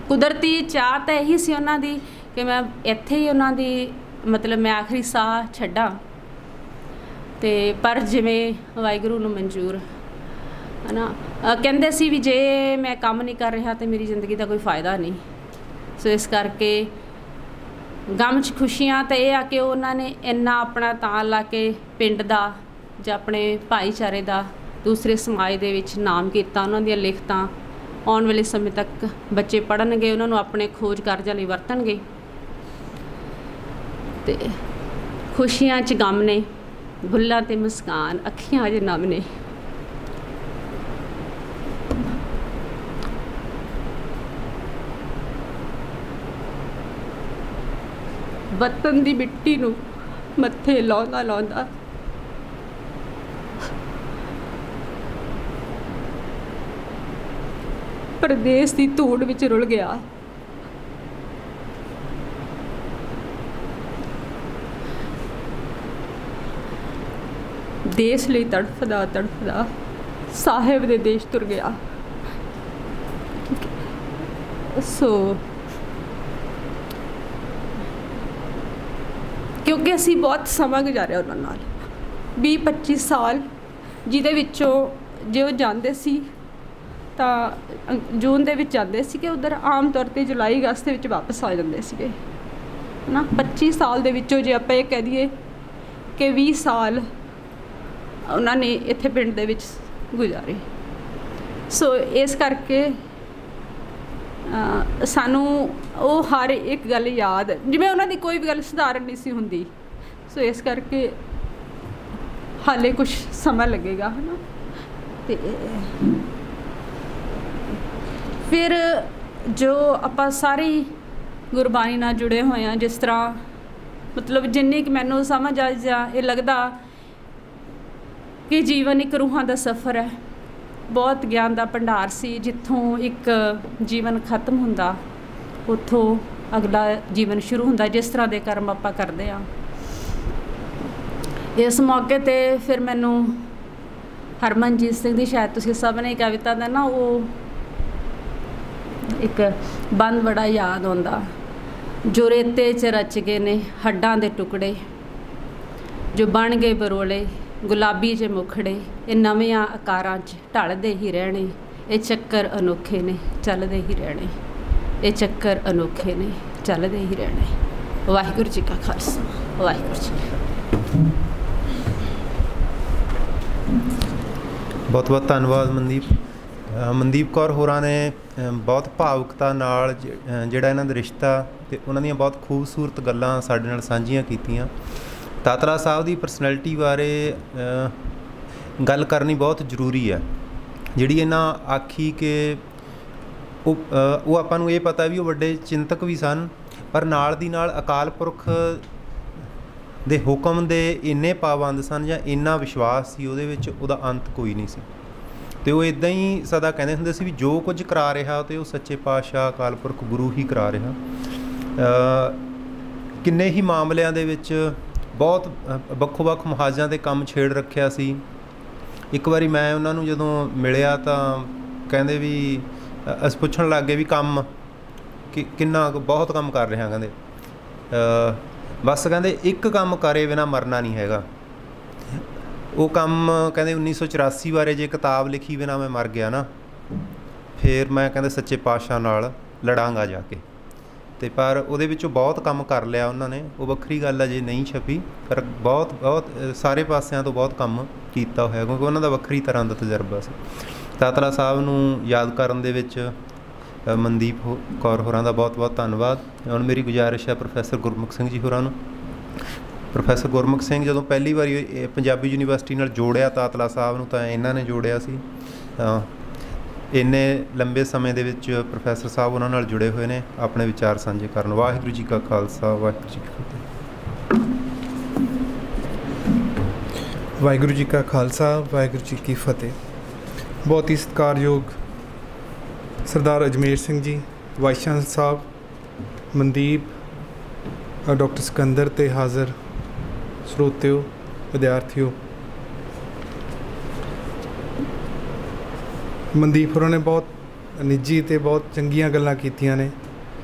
ਕੁਦਰਤੀ ਚਾਹ ਤਾਂ ਇਹੀ ਸੀ ਉਹਨਾਂ ਦੀ ਕਿ ਮੈਂ ਇੱਥੇ ਹੀ ਉਹਨਾਂ ਦੀ ਮਤਲਬ ਮੈਂ ਆਖਰੀ ਸਾਹ ਛੱਡਾਂ ਅਤੇ ਪਰ ਜਿਵੇਂ ਵਾਹਿਗੁਰੂ ਨੂੰ ਮਨਜ਼ੂਰ ਹੈ ਨਾ। ਕਹਿੰਦੇ ਸੀ ਵੀ ਜੇ ਮੈਂ ਕੰਮ ਨਹੀਂ ਕਰ ਰਿਹਾ ਤਾਂ ਮੇਰੀ ਜ਼ਿੰਦਗੀ ਦਾ ਕੋਈ ਫਾਇਦਾ ਨਹੀਂ। ਸੋ ਇਸ ਕਰਕੇ ਗਮ 'ਚ ਖੁਸ਼ੀਆਂ ਤਾਂ ਇਹ ਆ ਕਿ ਉਹਨਾਂ ਨੇ ਇੰਨਾ ਆਪਣਾ ਤਾਣ ਲਾ ਕੇ ਪਿੰਡ ਦਾ ਜਾਂ ਆਪਣੇ ਭਾਈਚਾਰੇ ਦਾ ਦੂਸਰੇ ਸਮਾਜ ਦੇ ਵਿੱਚ ਨਾਮ ਕੀਤਾ। ਉਹਨਾਂ ਦੀਆਂ ਲਿਖਤਾਂ ਆਉਣ ਵਾਲੇ ਸਮੇਂ ਤੱਕ ਬੱਚੇ ਪੜ੍ਹਨਗੇ, ਉਹਨਾਂ ਨੂੰ ਆਪਣੇ ਖੋਜ ਕਾਰਜਾਂ ਲਈ ਵਰਤਣਗੇ। ਅਤੇ ਖੁਸ਼ੀਆਂ 'ਚ ਗਮ ਨੇ, ਬੁੱਲ੍ਹਾਂ 'ਤੇ ਮੁਸਕਾਨ, ਅੱਖੀਆਂ 'ਚ ਨਮ ਨੇ। ਵਤਨ ਦੀ ਮਿੱਟੀ ਨੂੰ ਮੱਥੇ ਲਾਉਂਦਾ ਪ੍ਰਦੇਸ਼ ਦੀ ਧੂੜ ਵਿੱਚ ਰੁਲ ਗਿਆ। ਦੇਸ਼ ਲਈ ਤੜਫਦਾ ਸਾਹਿਬ ਦੇ ਦੇਸ਼ ਤੁਰ ਗਿਆ। ਸੋ ਕਿਉਂਕਿ ਅਸੀਂ ਬਹੁਤ ਸਮਾਂ ਗੁਜ਼ਾਰਿਆ ਉਹਨਾਂ ਨਾਲ 20-25 ਸਾਲ, ਜਿਹਦੇ ਵਿੱਚੋਂ ਜੇ ਉਹ ਜਾਂਦੇ ਸੀ ਤਾਂ ਜੂਨ ਦੇ ਵਿੱਚ ਜਾਂਦੇ ਸੀਗੇ ਉੱਧਰ, ਆਮ ਤੌਰ 'ਤੇ ਜੁਲਾਈ ਅਗਸਤ ਦੇ ਵਿੱਚ ਵਾਪਸ ਆ ਜਾਂਦੇ ਸੀਗੇ ਹੈ ਨਾ। 25 ਸਾਲ ਦੇ ਵਿੱਚੋਂ ਜੇ ਆਪਾਂ ਇਹ ਕਹਿ ਦਈਏ ਕਿ 20 ਸਾਲ ਉਹਨਾਂ ਨੇ ਇੱਥੇ ਪਿੰਡ ਦੇ ਵਿੱਚ ਗੁਜ਼ਾਰੇ। ਸੋ ਇਸ ਕਰਕੇ ਸਾਨੂੰ ਉਹ ਹਰ ਇੱਕ ਗੱਲ ਯਾਦ, ਜਿਵੇਂ ਉਹਨਾਂ ਦੀ ਕੋਈ ਵੀ ਗੱਲ ਸਧਾਰਨ ਨਹੀਂ ਸੀ ਹੁੰਦੀ। ਸੋ ਇਸ ਕਰਕੇ ਹਾਲੇ ਕੁਛ ਸਮਾਂ ਲੱਗੇਗਾ ਹੈ ਨਾ। ਅਤੇ ਫਿਰ ਜੋ ਆਪਾਂ ਸਾਰੀ ਗੁਰਬਾਣੀ ਨਾਲ ਜੁੜੇ ਹੋਏ ਹਾਂ, ਜਿਸ ਤਰ੍ਹਾਂ ਮਤਲਬ ਜਿੰਨੀ ਕੁ ਮੈਨੂੰ ਸਮਝ ਆ ਜਾਂ ਇਹ ਲੱਗਦਾ ਕਿ ਜੀਵਨ ਇੱਕ ਰੂਹਾਂ ਦਾ ਸਫ਼ਰ ਹੈ। ਬਹੁਤ ਗਿਆਨ ਦਾ ਭੰਡਾਰ ਸੀ। ਜਿੱਥੋਂ ਇੱਕ ਜੀਵਨ ਖਤਮ ਹੁੰਦਾ ਉੱਥੋਂ ਅਗਲਾ ਜੀਵਨ ਸ਼ੁਰੂ ਹੁੰਦਾ, ਜਿਸ ਤਰ੍ਹਾਂ ਦੇ ਕਰਮ ਆਪਾਂ ਕਰਦੇ ਹਾਂ। ਇਸ ਮੌਕੇ 'ਤੇ ਫਿਰ ਮੈਨੂੰ ਹਰਮਨਜੀਤ ਸਿੰਘ ਦੀ, ਸ਼ਾਇਦ ਤੁਸੀਂ ਸਭ ਨੇ ਕਵਿਤਾ ਦਾ ਨਾ ਉਹ ਇੱਕ ਬੰਦ ਬੜਾ ਯਾਦ ਆਉਂਦਾ, ਜੋ ਰੇਤੇ 'ਚ ਰਚ ਗਏ ਨੇ ਹੱਡਾਂ ਦੇ ਟੁਕੜੇ, ਜੋ ਬਣ ਗਏ ਬਰੋਲੇ ਗੁਲਾਬੀ ਜਿਹੇ ਮੁਖੜੇ, ਇਹ ਨਵਿਆਂ ਆਕਾਰਾਂ 'ਚ ਢਲਦੇ ਹੀ ਰਹਿਣੇ, ਇਹ ਚੱਕਰ ਅਨੋਖੇ ਨੇ ਚੱਲਦੇ ਹੀ ਰਹਿਣੇ, ਇਹ ਚੱਕਰ ਅਨੋਖੇ ਨੇ ਚੱਲਦੇ ਹੀ ਰਹਿਣੇ। ਵਾਹਿਗੁਰੂ ਜੀ ਕਾ ਖਾਲਸਾ, ਵਾਹਿਗੁਰੂ ਜੀ ਕੀ ਫਤਿਹ। ਬਹੁਤ ਬਹੁਤ ਧੰਨਵਾਦ ਮਨਦੀਪ ਕੌਰ ਹੋਰਾਂ ਨੇ ਬਹੁਤ ਭਾਵੁਕਤਾ ਨਾਲ ਜਿਹੜਾ ਇਹਨਾਂ ਦਾ ਰਿਸ਼ਤਾ ਅਤੇ ਉਹਨਾਂ ਦੀਆਂ ਬਹੁਤ ਖੂਬਸੂਰਤ ਗੱਲਾਂ ਸਾਡੇ ਨਾਲ ਸਾਂਝੀਆਂ ਕੀਤੀਆਂ। ਤਾਤਲਾ ਸਾਹਿਬ ਦੀ ਪਰਸਨੈਲਿਟੀ ਬਾਰੇ ਗੱਲ ਕਰਨੀ ਬਹੁਤ ਜ਼ਰੂਰੀ ਹੈ। ਜਿਹੜੀ ਇਹਨਾਂ ਆਖੀ ਕਿ ਉਹ ਆਪਾਂ ਨੂੰ ਇਹ ਪਤਾ ਵੀ ਉਹ ਵੱਡੇ ਚਿੰਤਕ ਵੀ ਸਨ, ਪਰ ਨਾਲ ਦੀ ਨਾਲ ਅਕਾਲ ਪੁਰਖ ਦੇ ਹੁਕਮ ਦੇ ਇੰਨੇ ਪਾਬੰਦ ਸਨ ਜਾਂ ਇੰਨਾ ਵਿਸ਼ਵਾਸ ਸੀ ਉਹਦੇ ਵਿੱਚ, ਉਹਦਾ ਅੰਤ ਕੋਈ ਨਹੀਂ ਸੀ। ਅਤੇ ਉਹ ਇੱਦਾਂ ਹੀ ਸਦਾ ਕਹਿੰਦੇ ਹੁੰਦੇ ਸੀ ਵੀ ਜੋ ਕੁਝ ਕਰਾ ਰਿਹਾ ਅਤੇ ਉਹ ਸੱਚੇ ਪਾਤਸ਼ਾਹ ਅਕਾਲ ਪੁਰਖ ਗੁਰੂ ਹੀ ਕਰਾ ਰਿਹਾ। ਕਿੰਨੇ ਹੀ ਮਾਮਲਿਆਂ ਦੇ ਵਿੱਚ ਬਹੁਤ ਵੱਖੋ ਵੱਖ ਮੁਹਾਜ਼ਾਂ 'ਤੇ ਕੰਮ ਛੇੜ ਰੱਖਿਆ ਸੀ। ਇੱਕ ਵਾਰੀ ਮੈਂ ਉਹਨਾਂ ਨੂੰ ਜਦੋਂ ਮਿਲਿਆ ਤਾਂ ਕਹਿੰਦੇ ਵੀ ਅਸੀਂ ਪੁੱਛਣ ਲੱਗ ਗਏ ਵੀ ਕੰਮ ਕਿੰਨਾ ਬਹੁਤ ਕੰਮ ਕਰ ਰਿਹਾ ਕਹਿੰਦੇ ਬਸ ਕਹਿੰਦੇ ਇੱਕ ਕੰਮ ਕਰੇ ਬਿਨਾਂ ਮਰਨਾ ਨਹੀਂ ਹੈਗਾ। ਉਹ ਕੰਮ ਕਹਿੰਦੇ 1984 ਬਾਰੇ ਜੇ ਕਿਤਾਬ ਲਿਖੀ ਬਿਨਾਂ ਮੈਂ ਮਰ ਗਿਆ ਨਾ ਫਿਰ ਮੈਂ ਕਹਿੰਦੇ ਸੱਚੇ ਪਾਤਸ਼ਾਹ ਨਾਲ ਲੜਾਂਗਾ ਜਾ ਕੇ। ਅਤੇ ਪਰ ਉਹਦੇ ਵਿੱਚੋਂ ਬਹੁਤ ਕੰਮ ਕਰ ਲਿਆ ਉਹਨਾਂ ਨੇ, ਉਹ ਵੱਖਰੀ ਗੱਲ ਆ ਜੇ ਨਹੀਂ ਛਪੀ, ਪਰ ਬਹੁਤ ਬਹੁਤ ਸਾਰੇ ਪਾਸਿਆਂ ਤੋਂ ਬਹੁਤ ਕੰਮ ਕੀਤਾ ਹੋਇਆ ਕਿਉਂਕਿ ਉਹਨਾਂ ਦਾ ਵੱਖਰੀ ਤਰ੍ਹਾਂ ਦਾ ਤਜਰਬਾ ਸੀ। ਤਾਤਲਾ ਸਾਹਿਬ ਨੂੰ ਯਾਦ ਕਰਨ ਦੇ ਵਿੱਚ ਮਨਦੀਪ ਕੌਰ ਹੋਰਾਂ ਦਾ ਬਹੁਤ ਬਹੁਤ ਧੰਨਵਾਦ। ਹੁਣ ਮੇਰੀ ਗੁਜ਼ਾਰਿਸ਼ ਹੈ ਪ੍ਰੋਫੈਸਰ ਗੁਰਮੁਖ ਸਿੰਘ ਜੀ ਹੋਰਾਂ ਨੂੰ। ਪ੍ਰੋਫੈਸਰ ਗੁਰਮੁਖ ਸਿੰਘ ਜਦੋਂ ਪਹਿਲੀ ਵਾਰੀ ਪੰਜਾਬੀ ਯੂਨੀਵਰਸਿਟੀ ਨਾਲ ਜੋੜਿਆ ਤਾਤਲਾ ਸਾਹਿਬ ਨੂੰ ਤਾਂ ਇਹਨਾਂ ਨੇ ਜੋੜਿਆ ਸੀ। ਇੰਨੇ ਲੰਬੇ ਸਮੇਂ ਦੇ ਵਿੱਚ ਪ੍ਰੋਫੈਸਰ ਸਾਹਿਬ ਉਹਨਾਂ ਨਾਲ ਜੁੜੇ ਹੋਏ ਨੇ ਆਪਣੇ ਵਿਚਾਰ ਸਾਂਝੇ ਕਰਨ। ਵਾਹਿਗੁਰੂ ਜੀ ਕਾ ਖਾਲਸਾ, ਵਾਹਿਗੁਰੂ ਜੀ ਕੀ ਫਤਿਹ। ਵਾਹਿਗੁਰੂ ਜੀ ਕਾ ਖਾਲਸਾ, ਵਾਹਿਗੁਰੂ ਜੀ ਕੀ ਫਤਿਹ। ਬਹੁਤ ਹੀ ਸਤਿਕਾਰਯੋਗ ਸਰਦਾਰ ਅਜਮੇਰ ਸਿੰਘ ਜੀ, ਵਾਈਸ ਚਾਂਸਲਰ ਸਾਹਿਬ, ਮਨਦੀਪ, ਡਾਕਟਰ ਸਿਕੰਦਰ ਅਤੇ ਹਾਜ਼ਰ ਸਰੋਤਿਓ, ਵਿਦਿਆਰਥੀਓ। ਮਨਦੀਪ ਹੋਰਾਂ ਨੇ ਬਹੁਤ ਨਿੱਜੀ ਅਤੇ ਬਹੁਤ ਚੰਗੀਆਂ ਗੱਲਾਂ ਕੀਤੀਆਂ ਨੇ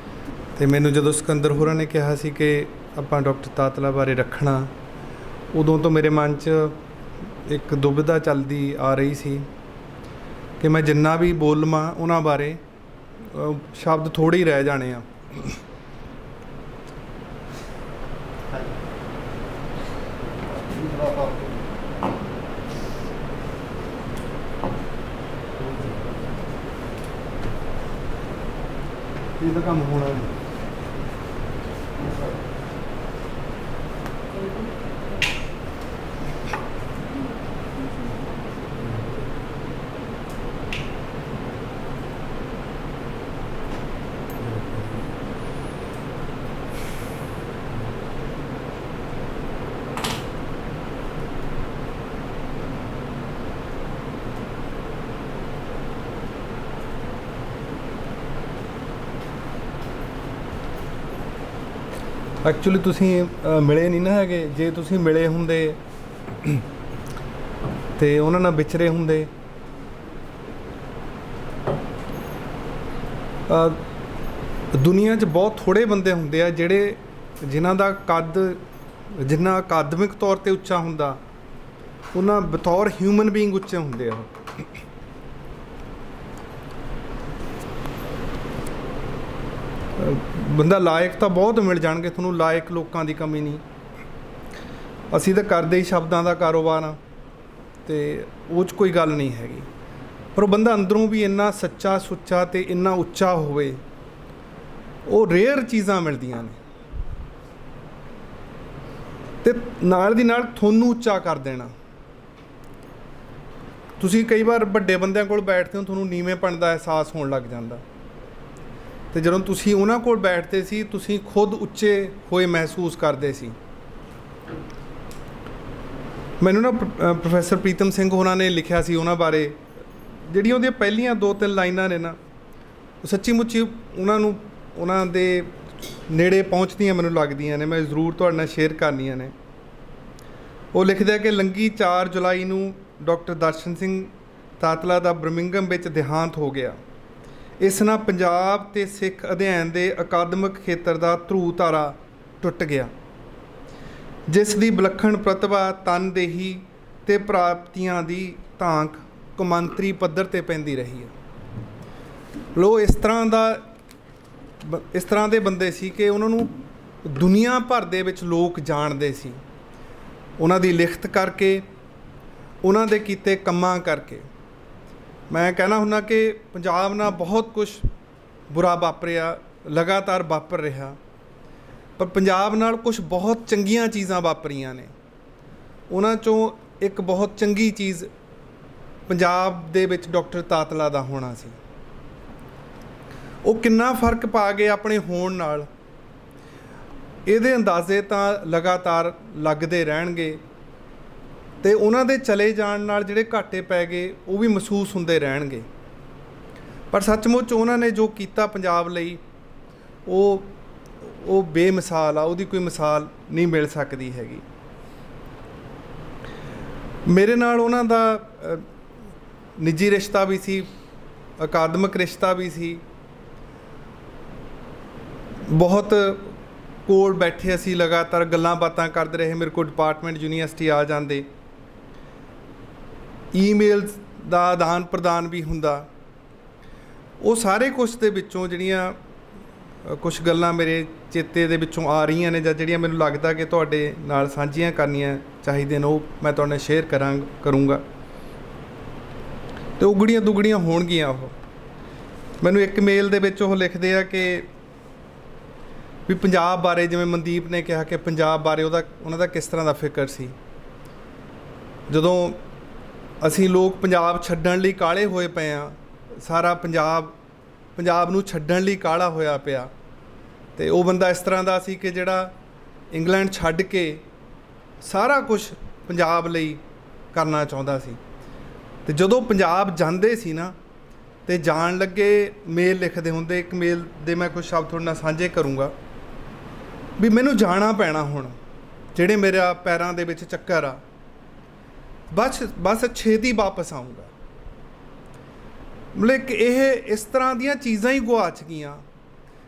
ਅਤੇ ਮੈਨੂੰ ਜਦੋਂ ਸਿਕੰਦਰ ਹੋਰਾਂ ਨੇ ਕਿਹਾ ਸੀ ਕਿ ਆਪਾਂ ਡਾਕਟਰ ਤਾਤਲਾ ਬਾਰੇ ਰੱਖਣਾ, ਉਦੋਂ ਤੋਂ ਮੇਰੇ ਮਨ 'ਚ ਇੱਕ ਦੁਬਿਧਾ ਚੱਲਦੀ ਆ ਰਹੀ ਸੀ ਕਿ ਮੈਂ ਜਿੰਨਾ ਵੀ ਬੋਲ ਲਵਾਂ ਉਹਨਾਂ ਬਾਰੇ ਸ਼ਬਦ ਥੋੜ੍ਹੇ ਹੀ ਰਹਿ ਜਾਣੇ ਆ। ਇਹ ਤਾਂ ਕੰਮ ਹੋਣਾ ਨਹੀਂ। ਐਕਚੁਅਲੀ ਤੁਸੀਂ ਮਿਲੇ ਨਹੀਂ ਨਾ ਹੈਗੇ। ਜੇ ਤੁਸੀਂ ਮਿਲੇ ਹੁੰਦੇ ਅਤੇ ਉਹਨਾਂ ਨਾਲ ਵਿਚਰੇ ਹੁੰਦੇ, ਦੁਨੀਆ 'ਚ ਬਹੁਤ ਥੋੜ੍ਹੇ ਬੰਦੇ ਹੁੰਦੇ ਆ ਜਿਨ੍ਹਾਂ ਦਾ ਕੱਦ ਜਿੰਨਾ ਅਕਾਦਮਿਕ ਤੌਰ 'ਤੇ ਉੱਚਾ ਹੁੰਦਾ ਉਹਨਾਂ ਬਤੌਰ ਹਿਊਮਨ ਬੀਇੰਗ ਉੱਚੇ ਹੁੰਦੇ ਆ। ਬੰਦਾ ਲਾਇਕ ਤਾਂ ਬਹੁਤ ਮਿਲ ਜਾਣਗੇ ਤੁਹਾਨੂੰ, ਲਾਇਕ ਲੋਕਾਂ ਦੀ ਕਮੀ ਨਹੀਂ। ਅਸੀਂ ਤਾਂ ਕਰਦੇ ਹੀ ਸ਼ਬਦਾਂ ਦਾ ਕਾਰੋਬਾਰ ਆ ਅਤੇ ਉਹ 'ਚ ਕੋਈ ਗੱਲ ਨਹੀਂ ਹੈਗੀ, ਪਰ ਉਹ ਬੰਦਾ ਅੰਦਰੋਂ ਵੀ ਇੰਨਾ ਸੱਚਾ ਸੁੱਚਾ ਅਤੇ ਇੰਨਾ ਉੱਚਾ ਹੋਵੇ, ਉਹ ਰੇਅਰ ਚੀਜ਼ਾਂ ਮਿਲਦੀਆਂ ਨੇ ਅਤੇ ਨਾਲ ਦੀ ਨਾਲ ਤੁਹਾਨੂੰ ਉੱਚਾ ਕਰ ਦੇਣਾ। ਤੁਸੀਂ ਕਈ ਵਾਰ ਵੱਡੇ ਬੰਦਿਆਂ ਕੋਲ ਬੈਠਦੇ ਹੋ, ਤੁਹਾਨੂੰ ਨੀਵੇਂਪਣ ਦਾ ਅਹਿਸਾਸ ਹੋਣ ਲੱਗ ਜਾਂਦਾ, ਅਤੇ ਜਦੋਂ ਤੁਸੀਂ ਉਹਨਾਂ ਕੋਲ ਬੈਠਦੇ ਸੀ ਤੁਸੀਂ ਖੁਦ ਉੱਚੇ ਹੋਏ ਮਹਿਸੂਸ ਕਰਦੇ ਸੀ। ਮੈਨੂੰ ਨਾ ਪ੍ਰੋਫੈਸਰ ਪ੍ਰੀਤਮ ਸਿੰਘ ਹੋਰਾਂ ਨੇ ਲਿਖਿਆ ਸੀ ਉਹਨਾਂ ਬਾਰੇ, ਜਿਹੜੀਆਂ ਉਹਦੀਆਂ ਪਹਿਲੀਆਂ 2-3 ਲਾਈਨਾਂ ਨੇ ਨਾ, ਉਹ ਸੱਚੀ ਮੁੱਚੀ ਉਹਨਾਂ ਦੇ ਨੇੜੇ ਪਹੁੰਚਦੀਆਂ ਮੈਨੂੰ ਲੱਗਦੀਆਂ ਨੇ, ਮੈਂ ਜ਼ਰੂਰ ਤੁਹਾਡੇ ਨਾਲ ਸ਼ੇਅਰ ਕਰਨੀਆਂ ਨੇ। ਉਹ ਲਿਖਦਾ ਕਿ ਲੰਘੀ 4 ਜੁਲਾਈ ਨੂੰ ਡਾਕਟਰ ਦਰਸ਼ਨ ਸਿੰਘ ਤਾਤਲਾ ਦਾ ਬਰਮਿੰਘਮ ਵਿੱਚ ਦੇਹਾਂਤ ਹੋ ਗਿਆ। ਇਸ ਨਾਲ ਪੰਜਾਬ ਅਤੇ ਸਿੱਖ ਅਧਿਐਨ ਦੇ ਅਕਾਦਮਿਕ ਖੇਤਰ ਦਾ ਧਰੂ ਧਾਰਾ ਟੁੱਟ ਗਿਆ, ਜਿਸ ਦੀ ਵਿਲੱਖਣ ਪ੍ਰਤਿਭਾ, ਤਨਦੇਹੀ ਅਤੇ ਪ੍ਰਾਪਤੀਆਂ ਦੀ ਧਾਂਕ ਕੌਮਾਂਤਰੀ ਪੱਧਰ 'ਤੇ ਪੈਂਦੀ ਰਹੀ ਹੈ। ਲੋ ਇਸ ਤਰ੍ਹਾਂ ਦੇ ਬੰਦੇ ਸੀ ਕਿ ਉਹਨਾਂ ਨੂੰ ਦੁਨੀਆ ਭਰ ਦੇ ਵਿੱਚ ਲੋਕ ਜਾਣਦੇ ਸੀ, ਉਹਨਾਂ ਦੀ ਲਿਖਤ ਕਰਕੇ, ਉਹਨਾਂ ਦੇ ਕੀਤੇ ਕੰਮਾਂ ਕਰਕੇ। ਮੈਂ ਕਹਿਣਾ ਹੁੰਦਾ ਕਿ ਪੰਜਾਬ ਨਾਲ ਬਹੁਤ ਕੁਛ ਬੁਰਾ ਵਾਪਰਿਆ, ਲਗਾਤਾਰ ਵਾਪਰ ਰਿਹਾ, ਪਰ ਪੰਜਾਬ ਨਾਲ ਕੁਛ ਬਹੁਤ ਚੰਗੀਆਂ ਚੀਜ਼ਾਂ ਵਾਪਰੀਆਂ ਨੇ। ਉਹਨਾਂ 'ਚੋਂ ਇੱਕ ਬਹੁਤ ਚੰਗੀ ਚੀਜ਼ ਪੰਜਾਬ ਦੇ ਵਿੱਚ ਡਾਕਟਰ ਤਾਤਲਾ ਦਾ ਹੋਣਾ ਸੀ। ਉਹ ਕਿੰਨਾ ਫਰਕ ਪਾ ਗਏ ਆਪਣੇ ਹੋਣ ਨਾਲ, ਇਹਦੇ ਅੰਦਾਜ਼ੇ ਤਾਂ ਲਗਾਤਾਰ ਲੱਗਦੇ ਰਹਿਣਗੇ, ਅਤੇ ਉਹਨਾਂ ਦੇ ਚਲੇ ਜਾਣ ਨਾਲ ਜਿਹੜੇ ਘਾਟੇ ਪੈ ਗਏ ਉਹ ਵੀ ਮਹਿਸੂਸ ਹੁੰਦੇ ਰਹਿਣਗੇ। ਪਰ ਸੱਚਮੁੱਚ ਉਹਨਾਂ ਨੇ ਜੋ ਕੀਤਾ ਪੰਜਾਬ ਲਈ ਉਹ ਬੇਮਿਸਾਲ ਆ, ਉਹਦੀ ਕੋਈ ਮਿਸਾਲ ਨਹੀਂ ਮਿਲ ਸਕਦੀ ਹੈਗੀ। ਮੇਰੇ ਨਾਲ ਉਹਨਾਂ ਦਾ ਨਿੱਜੀ ਰਿਸ਼ਤਾ ਵੀ ਸੀ, ਅਕਾਦਮਿਕ ਰਿਸ਼ਤਾ ਵੀ ਸੀ। ਬਹੁਤ ਕੋਲ ਬੈਠੇ ਅਸੀਂ ਲਗਾਤਾਰ ਗੱਲਾਂ ਬਾਤਾਂ ਕਰਦੇ ਰਹੇ। ਮੇਰੇ ਕੋਲ ਡਿਪਾਰਟਮੈਂਟ ਯੂਨੀਵਰਸਿਟੀ ਆ ਜਾਂਦੇ, ਈਮੇਲਸ ਦਾ ਆਦਾਨ ਪ੍ਰਦਾਨ ਵੀ ਹੁੰਦਾ। ਉਹ ਸਾਰੇ ਕੁਛ ਦੇ ਵਿੱਚੋਂ ਜਿਹੜੀਆਂ ਕੁਛ ਗੱਲਾਂ ਮੇਰੇ ਚੇਤੇ ਦੇ ਵਿੱਚੋਂ ਆ ਰਹੀਆਂ ਨੇ, ਜਾਂ ਜਿਹੜੀਆਂ ਮੈਨੂੰ ਲੱਗਦਾ ਕਿ ਤੁਹਾਡੇ ਨਾਲ ਸਾਂਝੀਆਂ ਕਰਨੀਆਂ ਚਾਹੀਦੀਆਂ ਨੇ, ਉਹ ਮੈਂ ਤੁਹਾਡੇ ਨਾਲ ਸ਼ੇਅਰ ਕਰੂੰਗਾ ਅਤੇ ਉਗੜੀਆਂ ਦੁਗੜੀਆਂ ਹੋਣਗੀਆਂ। ਉਹ ਮੈਨੂੰ ਇੱਕ ਮੇਲ ਦੇ ਵਿੱਚ ਉਹ ਲਿਖਦੇ ਆ ਕਿ ਵੀ ਪੰਜਾਬ ਬਾਰੇ, ਜਿਵੇਂ ਮਨਦੀਪ ਨੇ ਕਿਹਾ ਕਿ ਪੰਜਾਬ ਬਾਰੇ ਉਹਨਾਂ ਦਾ ਕਿਸ ਤਰ੍ਹਾਂ ਦਾ ਫਿਕਰ ਸੀ। ਜਦੋਂ ਅਸੀਂ ਲੋਕ ਪੰਜਾਬ ਛੱਡਣ ਲਈ ਕਾਹਲੇ ਹੋਏ ਪਏ ਹਾਂ, ਸਾਰਾ ਪੰਜਾਬ ਨੂੰ ਛੱਡਣ ਲਈ ਕਾਹਲਾ ਹੋਇਆ ਪਿਆ, ਅਤੇ ਉਹ ਬੰਦਾ ਇਸ ਤਰ੍ਹਾਂ ਦਾ ਸੀ ਕਿ ਜਿਹੜਾ ਇੰਗਲੈਂਡ ਛੱਡ ਕੇ ਸਾਰਾ ਕੁਛ ਪੰਜਾਬ ਲਈ ਕਰਨਾ ਚਾਹੁੰਦਾ ਸੀ। ਅਤੇ ਜਦੋਂ ਪੰਜਾਬ ਜਾਂਦੇ ਸੀ ਨਾ, ਅਤੇ ਜਾਣ ਲੱਗੇ ਮੇਲ ਲਿਖਦੇ ਹੁੰਦੇ। ਇੱਕ ਮੇਲ ਦੇ ਮੈਂ ਕੁਛ ਸ਼ਬਦ ਤੁਹਾਡੇ ਨਾਲ ਸਾਂਝੇ ਕਰੂੰਗਾ ਵੀ ਮੈਨੂੰ ਜਾਣਾ ਪੈਣਾ ਹੁਣ, ਜਿਹੜੇ ਮੇਰਾ ਪੈਰਾਂ ਦੇ ਵਿੱਚ ਚੱਕਰ ਆ, ਬਸ ਛੇਤੀ ਵਾਪਸ ਆਊਂਗਾ। ਮਤਲਬ ਕਿ ਇਹ ਇਸ ਤਰ੍ਹਾਂ ਦੀਆਂ ਚੀਜ਼ਾਂ ਹੀ ਗੁਆਚ ਗਈਆਂ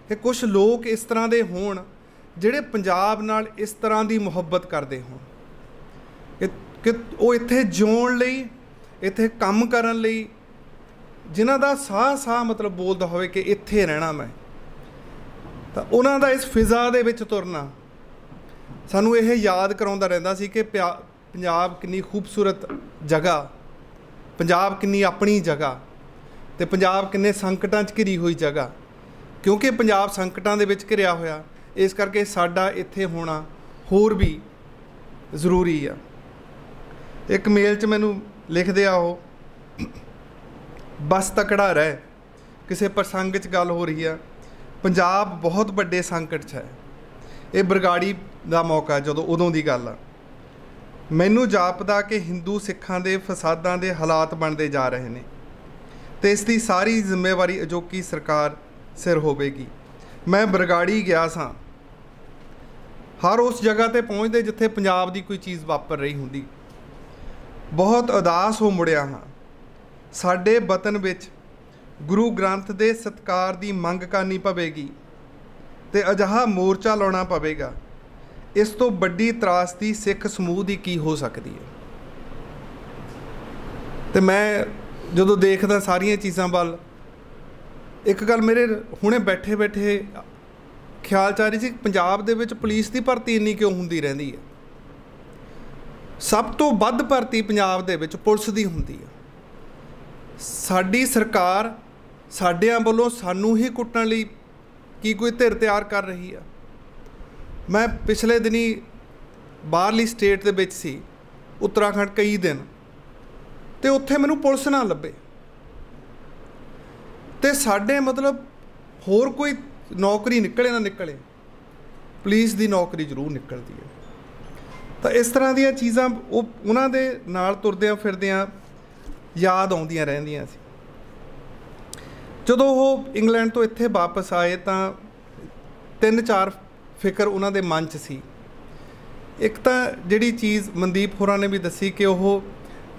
ਕਿ ਕੁਛ ਲੋਕ ਇਸ ਤਰ੍ਹਾਂ ਦੇ ਹੋਣ ਜਿਹੜੇ ਪੰਜਾਬ ਨਾਲ ਇਸ ਤਰ੍ਹਾਂ ਦੀ ਮੁਹੱਬਤ ਕਰਦੇ ਹੋਣ ਕਿ ਉਹ ਇੱਥੇ ਜਿਉਣ ਲਈ, ਇੱਥੇ ਕੰਮ ਕਰਨ ਲਈ, ਜਿਨ੍ਹਾਂ ਦਾ ਸਾਹ ਮਤਲਬ ਬੋਲਦਾ ਹੋਵੇ ਕਿ ਇੱਥੇ ਰਹਿਣਾ ਮੈਂ, ਤਾਂ ਉਹਨਾਂ ਦਾ ਇਸ ਫਿਜ਼ਾ ਦੇ ਵਿੱਚ ਤੁਰਨਾ ਸਾਨੂੰ ਇਹ ਯਾਦ ਕਰਾਉਂਦਾ ਰਹਿੰਦਾ ਸੀ ਕਿ ਪੰਜਾਬ ਕਿੰਨੀ ਖੂਬਸੂਰਤ ਜਗ੍ਹਾ, ਪੰਜਾਬ ਕਿੰਨੀ ਆਪਣੀ ਜਗ੍ਹਾ, ਅਤੇ ਪੰਜਾਬ ਕਿੰਨੇ ਸੰਕਟਾਂ 'ਚ ਘਿਰੀ ਹੋਈ ਜਗ੍ਹਾ। ਕਿਉਂਕਿ ਪੰਜਾਬ ਸੰਕਟਾਂ ਦੇ ਵਿੱਚ ਘਿਰਿਆ ਹੋਇਆ, ਇਸ ਕਰਕੇ ਸਾਡਾ ਇੱਥੇ ਹੋਣਾ ਹੋਰ ਵੀ ਜ਼ਰੂਰੀ ਆ। ਇੱਕ ਮੇਲ 'ਚ ਮੈਨੂੰ ਲਿਖਦੇ ਆ ਉਹ, ਬਸ ਤਕੜਾ ਰਹਿ, ਕਿਸੇ ਪ੍ਰਸੰਗ 'ਚ ਗੱਲ ਹੋ ਰਹੀ ਆ, ਪੰਜਾਬ ਬਹੁਤ ਵੱਡੇ ਸੰਕਟ 'ਚ ਹੈ। ਇਹ ਬਰਗਾੜੀ ਦਾ ਮੌਕਾ ਜਦੋਂ ਉਦੋਂ ਦੀ ਗੱਲ ਆ। ਮੈਨੂੰ ਜਾਪਦਾ ਕਿ ਹਿੰਦੂ ਸਿੱਖਾਂ ਦੇ ਫਸਾਦਾਂ ਦੇ ਹਾਲਾਤ ਬਣਦੇ ਜਾ ਰਹੇ ਨੇ, ਅਤੇ ਇਸ ਦੀ ਸਾਰੀ ਜ਼ਿੰਮੇਵਾਰੀ ਅਜੋਕੀ ਸਰਕਾਰ ਸਿਰ ਹੋਵੇਗੀ। ਮੈਂ ਬਰਗਾੜੀ ਗਿਆ ਸਾਂ, ਹਰ ਉਸ ਜਗ੍ਹਾ 'ਤੇ ਪਹੁੰਚਦੇ ਜਿੱਥੇ ਪੰਜਾਬ ਦੀ ਕੋਈ ਚੀਜ਼ ਵਾਪਰ ਰਹੀ ਹੁੰਦੀ। ਬਹੁਤ ਉਦਾਸ ਹੋ ਮੁੜਿਆ ਹਾਂ। ਸਾਡੇ ਵਤਨ ਵਿੱਚ ਗੁਰੂ ਗ੍ਰੰਥ ਦੇ ਸਤਿਕਾਰ ਦੀ ਮੰਗ ਕਰਨੀ ਪਵੇਗੀ ਅਤੇ ਅਜਿਹਾ ਮੋਰਚਾ ਲਾਉਣਾ ਪਵੇਗਾ। ਇਸ ਤੋਂ ਵੱਡੀ ਤਰਾਸਦੀ ਸਿੱਖ ਸਮੂਹ ਦੀ ਕੀ ਹੋ ਸਕਦੀ ਹੈ। ਅਤੇ ਮੈਂ ਜਦੋਂ ਦੇਖਦਾ ਸਾਰੀਆਂ ਚੀਜ਼ਾਂ ਵੱਲ, ਇੱਕ ਗੱਲ ਮੇਰੇ ਹੁਣੇ ਬੈਠੇ ਖਿਆਲ 'ਚ ਆ ਰਹੀ ਸੀ, ਪੰਜਾਬ ਦੇ ਵਿੱਚ ਪੁਲਿਸ ਦੀ ਭਰਤੀ ਇੰਨੀ ਕਿਉਂ ਹੁੰਦੀ ਰਹਿੰਦੀ ਹੈ। ਸਭ ਤੋਂ ਵੱਧ ਭਰਤੀ ਪੰਜਾਬ ਦੇ ਵਿੱਚ ਪੁਲਿਸ ਦੀ ਹੁੰਦੀ ਹੈ। ਸਾਡੀ ਸਰਕਾਰ ਸਾਡਿਆਂ ਵੱਲੋਂ ਸਾਨੂੰ ਹੀ ਕੁੱਟਣ ਲਈ ਕੀ ਕੋਈ ਧਿਰ ਤਿਆਰ ਕਰ ਰਹੀ ਆ। ਮੈਂ ਪਿਛਲੇ ਦਿਨੀ ਬਾਹਰਲੀ ਸਟੇਟ ਦੇ ਵਿੱਚ ਸੀ, ਉੱਤਰਾਖੰਡ, ਕਈ ਦਿਨ, ਅਤੇ ਉੱਥੇ ਮੈਨੂੰ ਪੁਲਿਸ ਨਾ ਲੱਭੇ, ਅਤੇ ਸਾਡੇ ਮਤਲਬ ਹੋਰ ਕੋਈ ਨੌਕਰੀ ਨਿਕਲੇ ਨਾ ਨਿਕਲੇ, ਪੁਲਿਸ ਦੀ ਨੌਕਰੀ ਜ਼ਰੂਰ ਨਿਕਲਦੀ ਹੈ। ਤਾਂ ਇਸ ਤਰ੍ਹਾਂ ਦੀਆਂ ਚੀਜ਼ਾਂ ਉਹਨਾਂ ਦੇ ਨਾਲ ਤੁਰਦਿਆਂ ਫਿਰਦਿਆਂ ਯਾਦ ਆਉਂਦੀਆਂ ਰਹਿੰਦੀਆਂ ਸੀ। ਜਦੋਂ ਉਹ ਇੰਗਲੈਂਡ ਤੋਂ ਇੱਥੇ ਵਾਪਸ ਆਏ ਤਾਂ 3-4 ਫਿਕਰ ਉਹਨਾਂ ਦੇ ਮਨ 'ਚ ਸੀ। ਇੱਕ ਤਾਂ ਜਿਹੜੀ ਚੀਜ਼ ਮਨਦੀਪ ਹੋਰਾਂ ਨੇ ਵੀ ਦੱਸੀ ਕਿ ਉਹ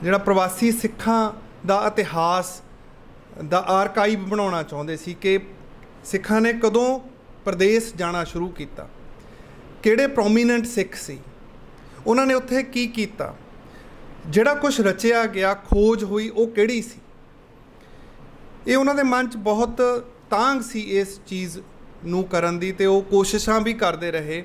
ਜਿਹੜਾ ਪ੍ਰਵਾਸੀ ਸਿੱਖਾਂ ਦਾ ਇਤਿਹਾਸ ਦਾ ਆਰਕਾਈਵ ਬਣਾਉਣਾ ਚਾਹੁੰਦੇ ਸੀ ਕਿ ਸਿੱਖਾਂ ਨੇ ਕਦੋਂ ਪ੍ਰਦੇਸ਼ ਜਾਣਾ ਸ਼ੁਰੂ ਕੀਤਾ, ਕਿਹੜੇ ਪ੍ਰੋਮੀਨੈਂਟ ਸਿੱਖ ਸੀ, ਉਹਨਾਂ ਨੇ ਉੱਥੇ ਕੀ ਕੀਤਾ, ਜਿਹੜਾ ਕੁਛ ਰਚਿਆ ਗਿਆ, ਖੋਜ ਹੋਈ, ਉਹ ਕਿਹੜੀ ਸੀ। ਇਹ ਉਹਨਾਂ ਦੇ ਮਨ 'ਚ ਬਹੁਤ ਤਾਂਘ ਸੀ ਇਸ ਚੀਜ਼ ਨੂੰ ਕਰਨ ਦੀ, ਅਤੇ ਉਹ ਕੋਸ਼ਿਸ਼ਾਂ ਵੀ ਕਰਦੇ ਰਹੇ।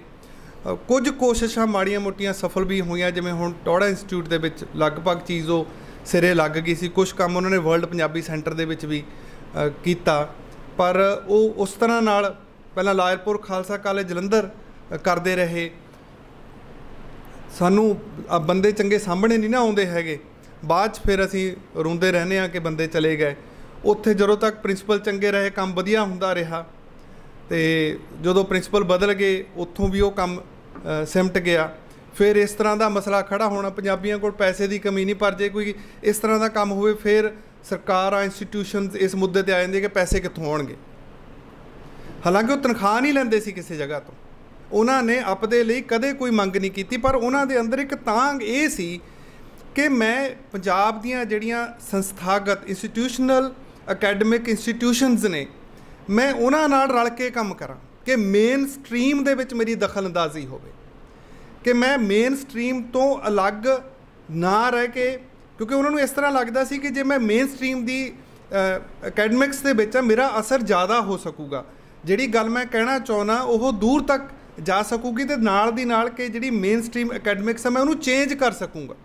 ਕੁਝ ਕੋਸ਼ਿਸ਼ਾਂ ਮਾੜੀਆਂ ਮੋਟੀਆਂ ਸਫਲ ਵੀ ਹੋਈਆਂ, ਜਿਵੇਂ ਹੁਣ ਟੌੜਾ ਇੰਸਟੀਚਿਊਟ ਦੇ ਵਿੱਚ ਲਗਭਗ ਚੀਜ਼ ਉਹ ਸਿਰੇ ਲੱਗ ਗਈ ਸੀ। ਕੁਛ ਕੰਮ ਉਹਨਾਂ ਨੇ ਵਰਲਡ ਪੰਜਾਬੀ ਸੈਂਟਰ ਦੇ ਵਿੱਚ ਵੀ ਕੀਤਾ, ਪਰ ਉਹ ਉਸ ਤਰ੍ਹਾਂ ਨਾਲ ਪਹਿਲਾਂ ਲਾਇਰਪੁਰ ਖਾਲਸਾ ਕਾਲਜ ਜਲੰਧਰ ਕਰਦੇ ਰਹੇ। ਸਾਨੂੰ ਬੰਦੇ ਚੰਗੇ ਸਾਹਮਣੇ ਨਹੀਂ ਨਾ ਆਉਂਦੇ ਹੈਗੇ, ਬਾਅਦ 'ਚ ਫਿਰ ਅਸੀਂ ਰੋਂਦੇ ਰਹਿੰਦੇ ਹਾਂ ਕਿ ਬੰਦੇ ਚਲੇ ਗਏ। ਉੱਥੇ ਜਦੋਂ ਤੱਕ ਪ੍ਰਿੰਸੀਪਲ ਚੰਗੇ ਰਹੇ, ਕੰਮ ਵਧੀਆ ਹੁੰਦਾ ਰਿਹਾ, ਅਤੇ ਜਦੋਂ ਪ੍ਰਿੰਸੀਪਲ ਬਦਲ ਗਏ, ਉੱਥੋਂ ਵੀ ਉਹ ਕੰਮ ਸਿਮਟ ਗਿਆ। ਫਿਰ ਇਸ ਤਰ੍ਹਾਂ ਦਾ ਮਸਲਾ ਖੜ੍ਹਾ ਹੋਣਾ, ਪੰਜਾਬੀਆਂ ਕੋਲ ਪੈਸੇ ਦੀ ਕਮੀ ਨਹੀਂ, ਪਰ ਜੇ ਕੋਈ ਇਸ ਤਰ੍ਹਾਂ ਦਾ ਕੰਮ ਹੋਵੇ ਫਿਰ ਸਰਕਾਰਾਂ, ਇੰਸਟੀਟਿਊਸ਼ਨਸ ਇਸ ਮੁੱਦੇ 'ਤੇ ਆ ਜਾਂਦੇ ਕਿ ਪੈਸੇ ਕਿੱਥੋਂ ਆਉਣਗੇ। ਹਾਲਾਂਕਿ ਉਹ ਤਨਖਾਹ ਨਹੀਂ ਲੈਂਦੇ ਸੀ ਕਿਸੇ ਜਗ੍ਹਾ ਤੋਂ, ਉਹਨਾਂ ਨੇ ਆਪਦੇ ਲਈ ਕਦੇ ਕੋਈ ਮੰਗ ਨਹੀਂ ਕੀਤੀ, ਪਰ ਉਹਨਾਂ ਦੇ ਅੰਦਰ ਇੱਕ ਤਾਂਘ ਇਹ ਸੀ कि मैं पंजाब दीयां जिहड़ियां संस्थागत इंस्टीट्यूशनल अकैडमिक इंस्टीट्यूशनस ने मैं उन्हां नाल रल के काम करां कि मेन स्ट्रीम दे विच मेरी दखल अंदाजी होवे, कि मैं मेन स्ट्रीम तो अलग ना रह के, क्योंकि उन्होंने इस तरह लगता सी कि जे मैं मेन स्ट्रीम दी अकैडमिक्स दे विच मेरा असर ज़्यादा हो सकूगा, जिहड़ी गल मैं कहना चाहुंदा वो दूर तक जा सकूगी, तो नाल दी नाल कि जिहड़ी मेन स्ट्रीम अकैडमिक्स है मैं उन्होंने चेंज कर सकूँगा,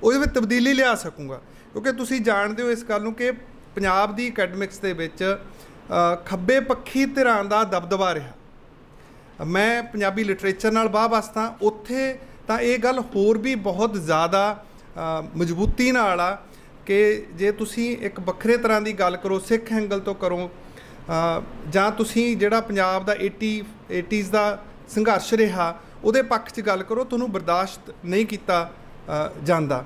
ਉਹਦੇ ਵਿੱਚ ਤਬਦੀਲੀ ਲਿਆ ਸਕੂੰਗਾ। ਕਿਉਂਕਿ ਤੁਸੀਂ ਜਾਣਦੇ ਹੋ ਇਸ ਗੱਲ ਨੂੰ ਕਿ ਪੰਜਾਬ ਦੀ ਅਕੈਡਮਿਕਸ ਦੇ ਵਿੱਚ ਖੱਬੇ ਪੱਖੀ ਧਿਰਾਂ ਦਾ ਦਬਦਬਾ ਰਿਹਾ। ਮੈਂ ਪੰਜਾਬੀ ਲਿਟਰੇਚਰ ਨਾਲ ਵਾਹ-ਵਾਸਤਾ, ਉੱਥੇ ਤਾਂ ਇਹ ਗੱਲ ਹੋਰ ਵੀ ਬਹੁਤ ਜ਼ਿਆਦਾ ਮਜ਼ਬੂਤੀ ਨਾਲ ਆ ਕਿ ਜੇ ਤੁਸੀਂ ਇੱਕ ਵੱਖਰੇ ਤਰ੍ਹਾਂ ਦੀ ਗੱਲ ਕਰੋ, ਸਿੱਖ ਐਂਗਲ ਤੋਂ ਕਰੋ, ਜਾਂ ਤੁਸੀਂ ਜਿਹੜਾ ਪੰਜਾਬ ਦਾ 80s ਦਾ ਸੰਘਰਸ਼ ਰਿਹਾ ਉਹਦੇ ਪੱਖ 'ਚ ਗੱਲ ਕਰੋ, ਤੁਹਾਨੂੰ ਬਰਦਾਸ਼ਤ ਨਹੀਂ ਕੀਤਾ ਜਾਂਦਾ।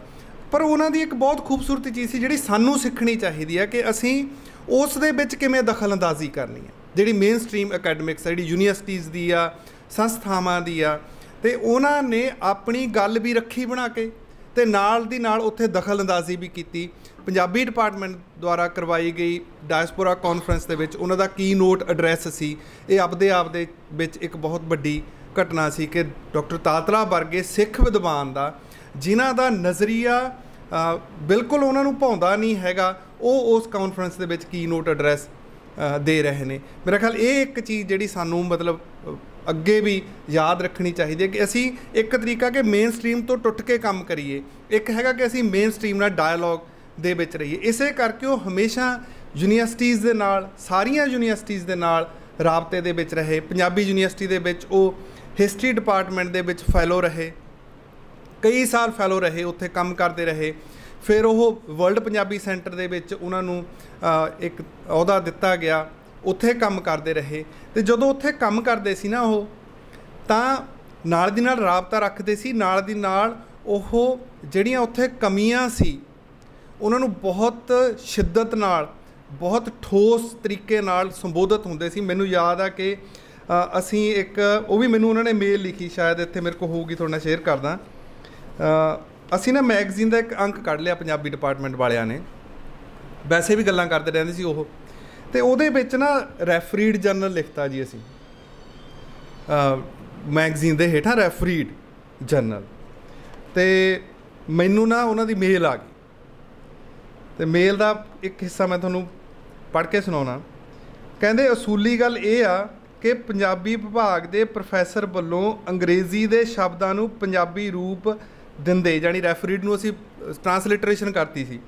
ਪਰ ਉਹਨਾਂ ਦੀ ਇੱਕ ਬਹੁਤ ਖੂਬਸੂਰਤ ਚੀਜ਼ ਸੀ ਜਿਹੜੀ ਸਾਨੂੰ ਸਿੱਖਣੀ ਚਾਹੀਦੀ ਹੈ ਕਿ ਅਸੀਂ ਉਸ ਦੇ ਵਿੱਚ ਕਿਵੇਂ ਦਖਲ ਅੰਦਾਜ਼ੀ ਕਰਨੀ ਹੈ, ਜਿਹੜੀ ਮੇਨ ਸਟਰੀਮ ਅਕੈਡਮਿਕਸ ਜਿਹੜੀ ਯੂਨੀਵਰਸਿਟੀਜ਼ ਦੀ ਆ, ਸੰਸਥਾਵਾਂ ਦੀ ਆ, ਅਤੇ ਉਹਨਾਂ ਨੇ ਆਪਣੀ ਗੱਲ ਵੀ ਰੱਖੀ ਬਣਾ ਕੇ ਅਤੇ ਨਾਲ ਦੀ ਨਾਲ ਉੱਥੇ ਦਖਲ ਅੰਦਾਜ਼ੀ ਵੀ ਕੀਤੀ। ਪੰਜਾਬੀ ਡਿਪਾਰਟਮੈਂਟ ਦੁਆਰਾ ਕਰਵਾਈ ਗਈ ਡਾਇਸਪੋਰਾ ਕਾਨਫਰੰਸ ਦੇ ਵਿੱਚ ਉਹਨਾਂ ਦਾ ਕੀ ਨੋਟ ਐਡਰੈਸ ਸੀ, ਇਹ ਆਪਦੇ ਆਪ ਦੇ ਵਿੱਚ ਇੱਕ ਬਹੁਤ ਵੱਡੀ ਘਟਨਾ ਸੀ ਕਿ ਡਾਕਟਰ ਤਾਤਲਾ ਵਰਗੇ ਸਿੱਖ ਵਿਦਵਾਨ ਦਾ ਜਿਨ੍ਹਾਂ ਦਾ ਨਜ਼ਰੀਆ ਬਿਲਕੁਲ ਉਹਨਾਂ ਨੂੰ ਭਾਉਂਦਾ ਨਹੀਂ ਹੈਗਾ, ਉਹ ਉਸ ਕਾਨਫਰੰਸ ਦੇ ਵਿੱਚ ਕੀ ਨੋਟ ਐਡਰੈਸ ਦੇ ਰਹੇ ਨੇ। ਮੇਰਾ ਖਿਆਲ ਇਹ ਇੱਕ ਚੀਜ਼ ਜਿਹੜੀ ਸਾਨੂੰ ਮਤਲਬ ਅੱਗੇ ਵੀ ਯਾਦ ਰੱਖਣੀ ਚਾਹੀਦੀ ਹੈ ਕਿ ਅਸੀਂ ਇੱਕ ਤਰੀਕਾ ਕਿ ਮੇਨ ਸਟਰੀਮ ਤੋਂ ਟੁੱਟ ਕੇ ਕੰਮ ਕਰੀਏ, ਇੱਕ ਹੈਗਾ ਕਿ ਅਸੀਂ ਮੇਨ ਸਟਰੀਮ ਨਾਲ ਡਾਇਲੋਗ ਦੇ ਵਿੱਚ ਰਹੀਏ। ਇਸੇ ਕਰਕੇ ਉਹ ਹਮੇਸ਼ਾ ਯੂਨੀਵਰਸਿਟੀਜ਼ ਦੇ ਨਾਲ, ਸਾਰੀਆਂ ਯੂਨੀਵਰਸਿਟੀਜ਼ ਦੇ ਨਾਲ ਰਾਬਤੇ ਦੇ ਵਿੱਚ ਰਹੇ। ਪੰਜਾਬੀ ਯੂਨੀਵਰਸਿਟੀ ਦੇ ਵਿੱਚ ਉਹ ਹਿਸਟਰੀ ਡਿਪਾਰਟਮੈਂਟ ਦੇ ਵਿੱਚ ਫੈਲੋ ਰਹੇ, ਕਈ ਸਾਲ ਫੈਲੋ ਰਹੇ, ਉੱਥੇ ਕੰਮ ਕਰਦੇ ਰਹੇ। ਫਿਰ ਉਹ ਵਰਲਡ ਪੰਜਾਬੀ ਸੈਂਟਰ ਦੇ ਵਿੱਚ ਉਹਨਾਂ ਨੂੰ ਇੱਕ ਅਹੁਦਾ ਦਿੱਤਾ ਗਿਆ, ਉੱਥੇ ਕੰਮ ਕਰਦੇ ਰਹੇ। ਅਤੇ ਜਦੋਂ ਉੱਥੇ ਕੰਮ ਕਰਦੇ ਸੀ ਨਾ ਉਹ, ਤਾਂ ਨਾਲ ਦੀ ਨਾਲ ਰਾਬਤਾ ਰੱਖਦੇ ਸੀ, ਨਾਲ ਦੀ ਨਾਲ ਉਹ ਜਿਹੜੀਆਂ ਉੱਥੇ ਕਮੀਆਂ ਸੀ ਉਹਨਾਂ ਨੂੰ ਬਹੁਤ ਸ਼ਿੱਦਤ ਨਾਲ, ਬਹੁਤ ਠੋਸ ਤਰੀਕੇ ਨਾਲ ਸੰਬੋਧਿਤ ਹੁੰਦੇ ਸੀ। ਮੈਨੂੰ ਯਾਦ ਆ ਕਿ ਅਸੀਂ ਇੱਕ, ਉਹ ਵੀ ਮੈਨੂੰ ਉਹਨਾਂ ਨੇ ਮੇਲ ਲਿਖੀ, ਸ਼ਾਇਦ ਇੱਥੇ ਮੇਰੇ ਕੋਲ ਹੋਊਗੀ, ਤੁਹਾਡੇ ਨਾਲ ਸ਼ੇਅਰ ਕਰਦਾ। ਅਸੀਂ ਨਾ ਮੈਗਜ਼ੀਨ ਦਾ ਇੱਕ ਅੰਕ ਕੱਢ ਲਿਆ ਪੰਜਾਬੀ ਡਿਪਾਰਟਮੈਂਟ ਵਾਲਿਆਂ ਨੇ, ਵੈਸੇ ਵੀ ਗੱਲਾਂ ਕਰਦੇ ਰਹਿੰਦੇ ਸੀ ਉਹ, ਅਤੇ ਉਹਦੇ ਵਿੱਚ ਨਾ ਰੈਫਰੀਡ ਜਰਨਲ ਲਿਖਤਾ ਜੀ ਅਸੀਂ ਮੈਗਜ਼ੀਨ ਦੇ ਹੇਠਾਂ, ਰੈਫਰੀਡ ਜਰਨਲ। ਅਤੇ ਮੈਨੂੰ ਨਾ ਉਹਨਾਂ ਦੀ ਮੇਲ ਆ ਗਈ, ਅਤੇ ਮੇਲ ਦਾ ਇੱਕ ਹਿੱਸਾ ਮੈਂ ਤੁਹਾਨੂੰ ਪੜ੍ਹ ਕੇ ਸੁਣਾਉਣਾ। ਕਹਿੰਦੇ ਅਸੂਲੀ ਗੱਲ ਇਹ ਆ ਕਿ ਪੰਜਾਬੀ ਵਿਭਾਗ ਦੇ ਪ੍ਰੋਫੈਸਰ ਵੱਲੋਂ ਅੰਗਰੇਜ਼ੀ ਦੇ ਸ਼ਬਦਾਂ ਨੂੰ ਪੰਜਾਬੀ ਰੂਪ ਦਿੰਦੇ, ਜਾਣੀ ਰੈਫਰੀਡ ਨੂੰ ਅਸੀਂ ਟਰਾਂਸਲਿਟਰੇਸ਼ਨ ਕਰਤੀ ਸੀ,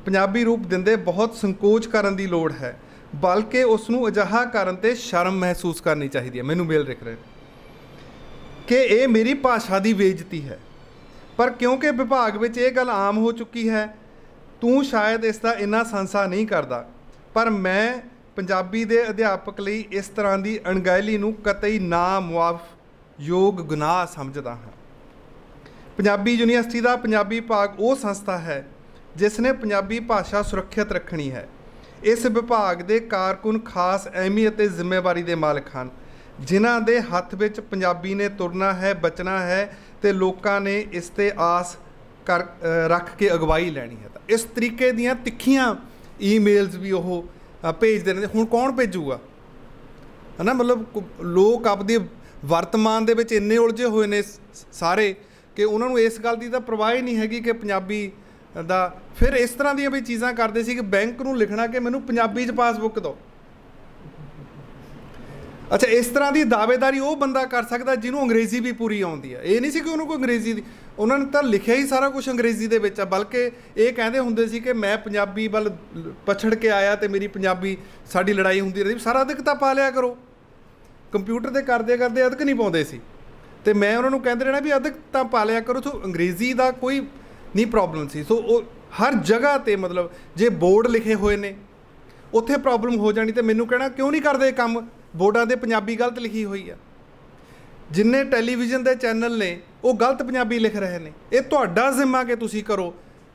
ਪੰਜਾਬੀ ਰੂਪ ਦਿੰਦੇ ਬਹੁਤ ਸੰਕੋਚ ਕਰਨ ਦੀ ਲੋੜ ਹੈ, ਬਲਕਿ ਉਸ ਨੂੰ ਅਜਿਹਾ ਕਰਨ 'ਤੇ ਸ਼ਰਮ ਮਹਿਸੂਸ ਕਰਨੀ ਚਾਹੀਦੀ ਹੈ। ਮੈਨੂੰ ਮੇਲ ਲਿਖ ਰਹੇ ਕਿ ਇਹ ਮੇਰੀ ਭਾਸ਼ਾ ਦੀ ਬੇਇੱਜ਼ਤੀ ਹੈ, ਪਰ ਕਿਉਂਕਿ ਵਿਭਾਗ ਵਿੱਚ ਇਹ ਗੱਲ ਆਮ ਹੋ ਚੁੱਕੀ ਹੈ, ਤੂੰ ਸ਼ਾਇਦ ਇਸ ਦਾ ਇੰਨਾ ਸੰਸਾ ਨਹੀਂ ਕਰਦਾ, ਪਰ ਮੈਂ ਪੰਜਾਬੀ ਦੇ ਅਧਿਆਪਕ ਲਈ ਇਸ ਤਰ੍ਹਾਂ ਦੀ ਅਣਗਹਿਲੀ ਨੂੰ ਕਤਈ ਨਾ ਮੁਆਫਯੋਗ ਗੁਨਾਹ ਸਮਝਦਾ ਹਾਂ। ਪੰਜਾਬੀ ਯੂਨੀਵਰਸਿਟੀ ਦਾ ਪੰਜਾਬੀ ਵਿਭਾਗ ਉਹ ਸੰਸਥਾ ਹੈ ਜਿਸ ਨੇ ਪੰਜਾਬੀ ਭਾਸ਼ਾ ਸੁਰੱਖਿਅਤ ਰੱਖਣੀ ਹੈ। ਇਸ ਵਿਭਾਗ ਦੇ ਕਾਰਕੁਨ ਖਾਸ ਅਹਿਮੀਅਤ ਅਤੇ ਜ਼ਿੰਮੇਵਾਰੀ ਦੇ ਮਾਲਕ ਹਨ, ਜਿਨ੍ਹਾਂ ਦੇ ਹੱਥ ਵਿੱਚ ਪੰਜਾਬੀ ਨੇ ਤੁਰਨਾ ਹੈ, ਬਚਣਾ ਹੈ, ਅਤੇ ਲੋਕਾਂ ਨੇ ਇਸ 'ਤੇ ਆਸ ਰੱਖ ਕੇ ਅਗਵਾਈ ਲੈਣੀ ਹੈ। ਤਾਂ ਇਸ ਤਰੀਕੇ ਦੀਆਂ ਤਿੱਖੀਆਂ ਈਮੇਲਸ ਵੀ ਉਹ ਭੇਜਦੇ ਰਹਿੰਦੇ। ਹੁਣ ਕੌਣ ਭੇਜੂਗਾ, ਹੈ ਨਾ? ਮਤਲਬ ਲੋਕ ਆਪਦੀ ਵਰਤਮਾਨ ਦੇ ਵਿੱਚ ਇੰਨੇ ਉਲਝੇ ਹੋਏ ਨੇ ਸਾਰੇ ਕਿ ਉਹਨਾਂ ਨੂੰ ਇਸ ਗੱਲ ਦੀ ਤਾਂ ਪਰਵਾਹ ਹੀ ਨਹੀਂ ਹੈਗੀ ਕਿ ਪੰਜਾਬੀ ਦਾ। ਫਿਰ ਇਸ ਤਰ੍ਹਾਂ ਦੀਆਂ ਵੀ ਚੀਜ਼ਾਂ ਕਰਦੇ ਸੀ ਕਿ ਬੈਂਕ ਨੂੰ ਲਿਖਣਾ ਕਿ ਮੈਨੂੰ ਪੰਜਾਬੀ 'ਚ ਪਾਸਬੁੱਕ ਦਿਓ। ਅੱਛਾ, ਇਸ ਤਰ੍ਹਾਂ ਦੀ ਦਾਅਵੇਦਾਰੀ ਉਹ ਬੰਦਾ ਕਰ ਸਕਦਾ ਜਿਹਨੂੰ ਅੰਗਰੇਜ਼ੀ ਵੀ ਪੂਰੀ ਆਉਂਦੀ ਹੈ। ਇਹ ਨਹੀਂ ਸੀ ਕਿ ਉਹਨੂੰ ਕੋਈ ਅੰਗਰੇਜ਼ੀ ਦੀ, ਉਹਨਾਂ ਨੇ ਤਾਂ ਲਿਖਿਆ ਹੀ ਸਾਰਾ ਕੁਛ ਅੰਗਰੇਜ਼ੀ ਦੇ ਵਿੱਚ ਆ, ਬਲਕਿ ਇਹ ਕਹਿੰਦੇ ਹੁੰਦੇ ਸੀ ਕਿ ਮੈਂ ਪੰਜਾਬੀ ਵੱਲ ਪਛੜ ਕੇ ਆਇਆ ਅਤੇ ਮੇਰੀ ਪੰਜਾਬੀ, ਸਾਡੀ ਲੜਾਈ ਹੁੰਦੀ ਰਹੀ, ਸਾਰਾ ਅਧਿਕ ਤਾਂ ਪਾ ਲਿਆ ਕਰੋ। ਕੰਪਿਊਟਰ 'ਤੇ ਕਰਦੇ ਕਰਦੇ ਅਧਿਕ ਨਹੀਂ ਪਾਉਂਦੇ ਸੀ, ਅਤੇ ਮੈਂ ਉਹਨਾਂ ਨੂੰ ਕਹਿੰਦੇ ਰਹਿਣਾ ਵੀ ਅਧਿਕ ਤਾਂ ਪਾ ਲਿਆ ਕਰੋ। ਸੋ ਅੰਗਰੇਜ਼ੀ ਦਾ ਕੋਈ ਨਹੀਂ ਪ੍ਰੋਬਲਮ ਸੀ। ਸੋ ਉਹ ਹਰ ਜਗ੍ਹਾ 'ਤੇ, ਮਤਲਬ ਜੇ ਬੋਰਡ ਲਿਖੇ ਹੋਏ ਨੇ ਉੱਥੇ ਪ੍ਰੋਬਲਮ ਹੋ ਜਾਣੀ, ਅਤੇ ਮੈਨੂੰ ਕਹਿਣਾ ਕਿਉਂ ਨਹੀਂ ਕਰਦੇ ਕੰਮ, ਬੋਰਡਾਂ 'ਤੇ ਪੰਜਾਬੀ ਗਲਤ ਲਿਖੀ ਹੋਈ ਆ। ਜਿੰਨੇ ਟੈਲੀਵਿਜ਼ਨ ਦੇ ਚੈਨਲ ਨੇ ਉਹ ਗਲਤ ਪੰਜਾਬੀ ਲਿਖ ਰਹੇ ਨੇ। ਇਹ ਤੁਹਾਡਾ ਜ਼ਿੰਮਾ ਕਿ ਤੁਸੀਂ ਕਰੋ।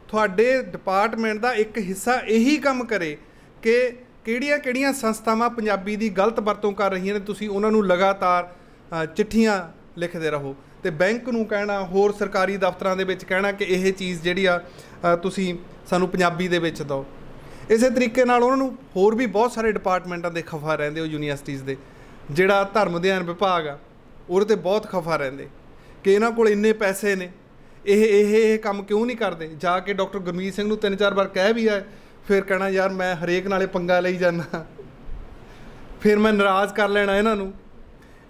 ਤੁਹਾਡੇ ਡਿਪਾਰਟਮੈਂਟ ਦਾ ਇੱਕ ਹਿੱਸਾ ਇਹੀ ਕੰਮ ਕਰੇ ਕਿ ਕਿਹੜੀਆਂ ਕਿਹੜੀਆਂ ਸੰਸਥਾਵਾਂ ਪੰਜਾਬੀ ਦੀ ਗਲਤ ਵਰਤੋਂ ਕਰ ਰਹੀਆਂ ਨੇ, ਤੁਸੀਂ ਉਹਨਾਂ ਨੂੰ ਲਗਾਤਾਰ ਚਿੱਠੀਆਂ ਲਿਖਦੇ ਰਹੋ। ਤੇ ਬੈਂਕ ਨੂੰ ਕਹਿਣਾ, ਹੋਰ ਸਰਕਾਰੀ ਦਫ਼ਤਰਾਂ ਦੇ ਵਿੱਚ ਕਹਿਣਾ ਕਿ ਇਹ ਚੀਜ਼ ਜਿਹੜੀ ਆ ਤੁਸੀਂ ਸਾਨੂੰ ਪੰਜਾਬੀ ਦੇ ਵਿੱਚ ਦਿਓ। ਇਸੇ ਤਰੀਕੇ ਨਾਲ ਉਹਨਾਂ ਨੂੰ ਹੋਰ ਵੀ ਬਹੁਤ ਸਾਰੇ ਡਿਪਾਰਟਮੈਂਟਾਂ ਦੇ ਖਫਾ ਰਹਿੰਦੇ, ਉਹ ਯੂਨੀਵਰਸਿਟੀਜ਼ ਦੇ। ਜਿਹੜਾ ਧਰਮ ਅਧਿਐਨ ਵਿਭਾਗ ਆ ਉਹਦੇ 'ਤੇ ਬਹੁਤ ਖਫਾ ਰਹਿੰਦੇ ਕਿ ਇਹਨਾਂ ਕੋਲ ਇੰਨੇ ਪੈਸੇ ਨੇ, ਇਹ ਕੰਮ ਕਿਉਂ ਨਹੀਂ ਕਰਦੇ। ਜਾ ਕੇ ਡਾਕਟਰ ਗੁਰਮੀਤ ਸਿੰਘ ਨੂੰ 3-4 ਵਾਰ ਕਹਿ ਵੀ ਆਏ, ਫਿਰ ਕਹਿਣਾ ਯਾਰ ਮੈਂ ਹਰੇਕ ਨਾਲੇ ਪੰਗਾ ਲਈ ਜਾਂਦਾ, ਫਿਰ ਮੈਂ ਨਾਰਾਜ਼ ਕਰ ਲੈਣਾ ਇਹਨਾਂ ਨੂੰ।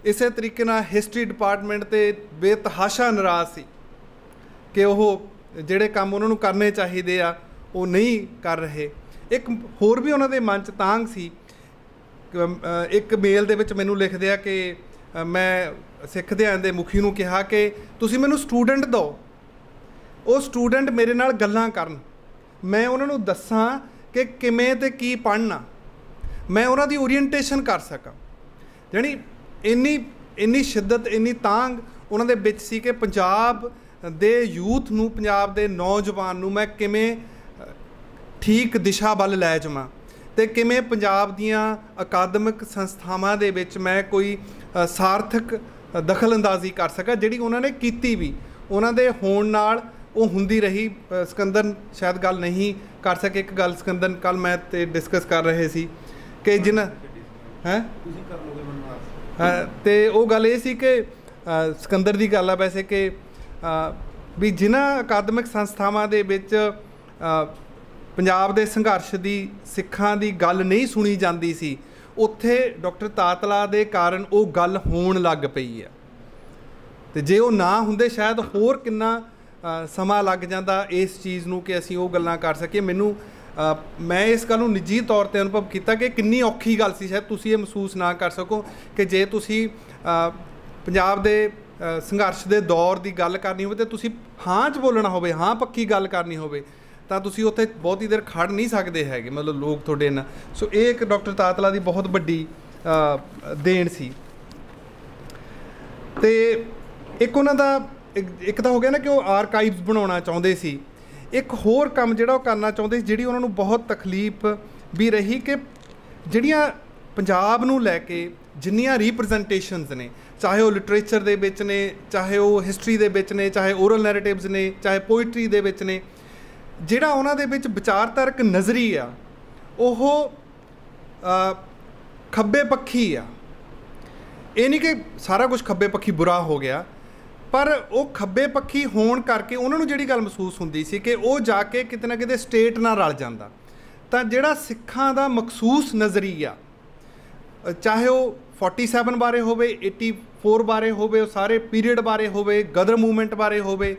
ਇਸੇ ਤਰੀਕੇ ਨਾਲ ਹਿਸਟਰੀ ਡਿਪਾਰਟਮੈਂਟ 'ਤੇ ਬੇਤਹਾਸ਼ਾ ਨਾਰਾਜ਼ ਸੀ ਕਿ ਉਹ ਜਿਹੜੇ ਕੰਮ ਉਹਨਾਂ ਨੂੰ ਕਰਨੇ ਚਾਹੀਦੇ ਆ ਉਹ ਨਹੀਂ ਕਰ ਰਹੇ। ਇੱਕ ਹੋਰ ਵੀ ਉਹਨਾਂ ਦੇ ਮਨ 'ਚ ਤਾਂਘ ਸੀ। ਇੱਕ ਮੇਲ ਦੇ ਵਿੱਚ ਮੈਨੂੰ ਲਿਖਦੇ ਆ ਕਿ ਮੈਂ ਸਿੱਖ ਅਧਿਐਨ ਦੇ ਮੁਖੀ ਨੂੰ ਕਿਹਾ ਕਿ ਤੁਸੀਂ ਮੈਨੂੰ ਸਟੂਡੈਂਟ ਦਿਓ, ਉਹ ਸਟੂਡੈਂਟ ਮੇਰੇ ਨਾਲ ਗੱਲਾਂ ਕਰਨ, ਮੈਂ ਉਹਨਾਂ ਨੂੰ ਦੱਸਾਂ ਕਿ ਕਿਵੇਂ ਅਤੇ ਕੀ ਪੜ੍ਹਨਾ, ਮੈਂ ਉਹਨਾਂ ਦੀ ਓਰੀਐਂਟੇਸ਼ਨ ਕਰ ਸਕਾਂ। ਜਾਣੀ ਇੰਨੀ ਸ਼ਿੱਦਤ, ਇੰਨੀ ਤਾਂਘ ਉਹਨਾਂ ਦੇ ਵਿੱਚ ਸੀ ਕਿ ਪੰਜਾਬ ਦੇ ਯੂਥ ਨੂੰ, ਪੰਜਾਬ ਦੇ ਨੌਜਵਾਨ ਨੂੰ ਮੈਂ ਕਿਵੇਂ ਠੀਕ ਦਿਸ਼ਾ ਵੱਲ ਲੈ ਜਾਵਾਂ ਅਤੇ ਕਿਵੇਂ ਪੰਜਾਬ ਦੀਆਂ ਅਕਾਦਮਿਕ ਸੰਸਥਾਵਾਂ ਦੇ ਵਿੱਚ ਮੈਂ ਕੋਈ ਸਾਰਥਕ ਦਖਲ ਅੰਦਾਜ਼ੀ ਕਰ ਸਕਾਂ, ਜਿਹੜੀ ਉਹਨਾਂ ਨੇ ਕੀਤੀ ਵੀ। ਉਹਨਾਂ ਦੇ ਹੋਣ ਨਾਲ ਉਹ ਹੁੰਦੀ ਰਹੀ। ਸਿਕੰਦਰ ਸ਼ਾਇਦ ਗੱਲ ਨਹੀਂ ਕਰ ਸਕੇ। ਇੱਕ ਗੱਲ ਸਿਕੰਦਰ ਕੱਲ੍ਹ ਮੈਂ ਤੇ ਡਿਸਕਸ ਕਰ ਰਹੇ ਸੀ ਕਿ ਜਿਨ੍ਹਾਂ ਅਤੇ ਉਹ ਗੱਲ ਇਹ ਸੀ ਕਿ ਸਿਕੰਦਰ ਦੀ ਗੱਲ ਆ ਵੈਸੇ ਕਿ ਵੀ ਜਿਨ੍ਹਾਂ ਅਕਾਦਮਿਕ ਸੰਸਥਾਵਾਂ ਦੇ ਵਿੱਚ ਪੰਜਾਬ ਦੇ ਸੰਘਰਸ਼ ਦੀ, ਸਿੱਖਾਂ ਦੀ ਗੱਲ ਨਹੀਂ ਸੁਣੀ ਜਾਂਦੀ ਸੀ, ਉੱਥੇ ਡਾਕਟਰ ਤਾਤਲਾ ਦੇ ਕਾਰਨ ਉਹ ਗੱਲ ਹੋਣ ਲੱਗ ਪਈ ਆ। ਅਤੇ ਜੇ ਉਹ ਨਾ ਹੁੰਦੇ ਸ਼ਾਇਦ ਹੋਰ ਕਿੰਨਾ ਸਮਾਂ ਲੱਗ ਜਾਂਦਾ ਇਸ ਚੀਜ਼ ਨੂੰ ਕਿ ਅਸੀਂ ਉਹ ਗੱਲਾਂ ਕਰ ਸਕੀਏ। ਮੈਂ ਇਸ ਗੱਲ ਨੂੰ ਨਿੱਜੀ ਤੌਰ 'ਤੇ ਅਨੁਭਵ ਕੀਤਾ ਕਿ ਕਿੰਨੀ ਔਖੀ ਗੱਲ ਸੀ। ਸ਼ਾਇਦ ਤੁਸੀਂ ਇਹ ਮਹਿਸੂਸ ਨਾ ਕਰ ਸਕੋ ਕਿ ਜੇ ਤੁਸੀਂ ਪੰਜਾਬ ਦੇ ਸੰਘਰਸ਼ ਦੇ ਦੌਰ ਦੀ ਗੱਲ ਕਰਨੀ ਹੋਵੇ ਅਤੇ ਤੁਸੀਂ ਹਾਂ 'ਚ ਬੋਲਣਾ ਹੋਵੇ, ਹਾਂ ਪੱਕੀ ਗੱਲ ਕਰਨੀ ਹੋਵੇ, ਤਾਂ ਤੁਸੀਂ ਉੱਥੇ ਬਹੁਤੀ ਦੇਰ ਖੜ੍ਹ ਨਹੀਂ ਸਕਦੇ ਹੈਗੇ, ਮਤਲਬ ਲੋਕ ਤੁਹਾਡੇ ਨਾਲ। ਸੋ ਇਹ ਇੱਕ ਡਾਕਟਰ ਤਾਤਲਾ ਦੀ ਬਹੁਤ ਵੱਡੀ ਦੇਣ ਸੀ। ਅਤੇ ਇੱਕ ਉਹਨਾਂ ਦਾ ਇੱਕ ਤਾਂ ਹੋ ਗਿਆ ਨਾ ਕਿ ਉਹ ਆਰਕਾਈਵਸ ਬਣਾਉਣਾ ਚਾਹੁੰਦੇ ਸੀ। ਇੱਕ ਹੋਰ ਕੰਮ ਜਿਹੜਾ ਉਹ ਕਰਨਾ ਚਾਹੁੰਦੇ ਸੀ, ਜਿਹੜੀ ਉਹਨਾਂ ਨੂੰ ਬਹੁਤ ਤਕਲੀਫ ਵੀ ਰਹੀ ਕਿ ਜਿਹੜੀਆਂ ਪੰਜਾਬ ਨੂੰ ਲੈ ਕੇ ਜਿੰਨੀਆਂ ਰੀਪ੍ਰਜੈਂਟੇਸ਼ਨਸ ਨੇ, ਚਾਹੇ ਉਹ ਲਿਟਰੇਚਰ ਦੇ ਵਿੱਚ ਨੇ, ਚਾਹੇ ਉਹ ਹਿਸਟਰੀ ਦੇ ਵਿੱਚ ਨੇ, ਚਾਹੇ ਓਰਲ ਨੈਰੇਟਿਵਸ ਨੇ, ਚਾਹੇ ਪੋਇਟਰੀ ਦੇ ਵਿੱਚ ਨੇ, ਜਿਹੜਾ ਉਹਨਾਂ ਦੇ ਵਿੱਚ ਵਿਚਾਰਧਾਰਕ ਨਜ਼ਰੀ ਆ ਉਹ ਖੱਬੇ ਪੱਖੀ ਆ। ਇਹ ਨਹੀਂ ਕਿ ਸਾਰਾ ਕੁਝ ਖੱਬੇ ਪੱਖੀ ਬੁਰਾ ਹੋ ਗਿਆ, ਪਰ ਉਹ ਖੱਬੇ ਪੱਖੀ ਹੋਣ ਕਰਕੇ ਉਹਨਾਂ ਨੂੰ ਜਿਹੜੀ ਗੱਲ ਮਹਿਸੂਸ ਹੁੰਦੀ ਸੀ ਕਿ ਉਹ ਜਾ ਕੇ ਕਿਤੇ ਨਾ ਕਿਤੇ ਸਟੇਟ ਨਾਲ ਰਲ ਜਾਂਦਾ। ਤਾਂ ਜਿਹੜਾ ਸਿੱਖਾਂ ਦਾ ਮਖਸੂਸ ਨਜ਼ਰੀਆ, ਚਾਹੇ ਉਹ 47 ਬਾਰੇ ਹੋਵੇ, 84 ਬਾਰੇ ਹੋਵੇ, ਉਹ ਸਾਰੇ ਪੀਰੀਅਡ ਬਾਰੇ ਹੋਵੇ, ਗਦਰ ਮੂਵਮੈਂਟ ਬਾਰੇ ਹੋਵੇ,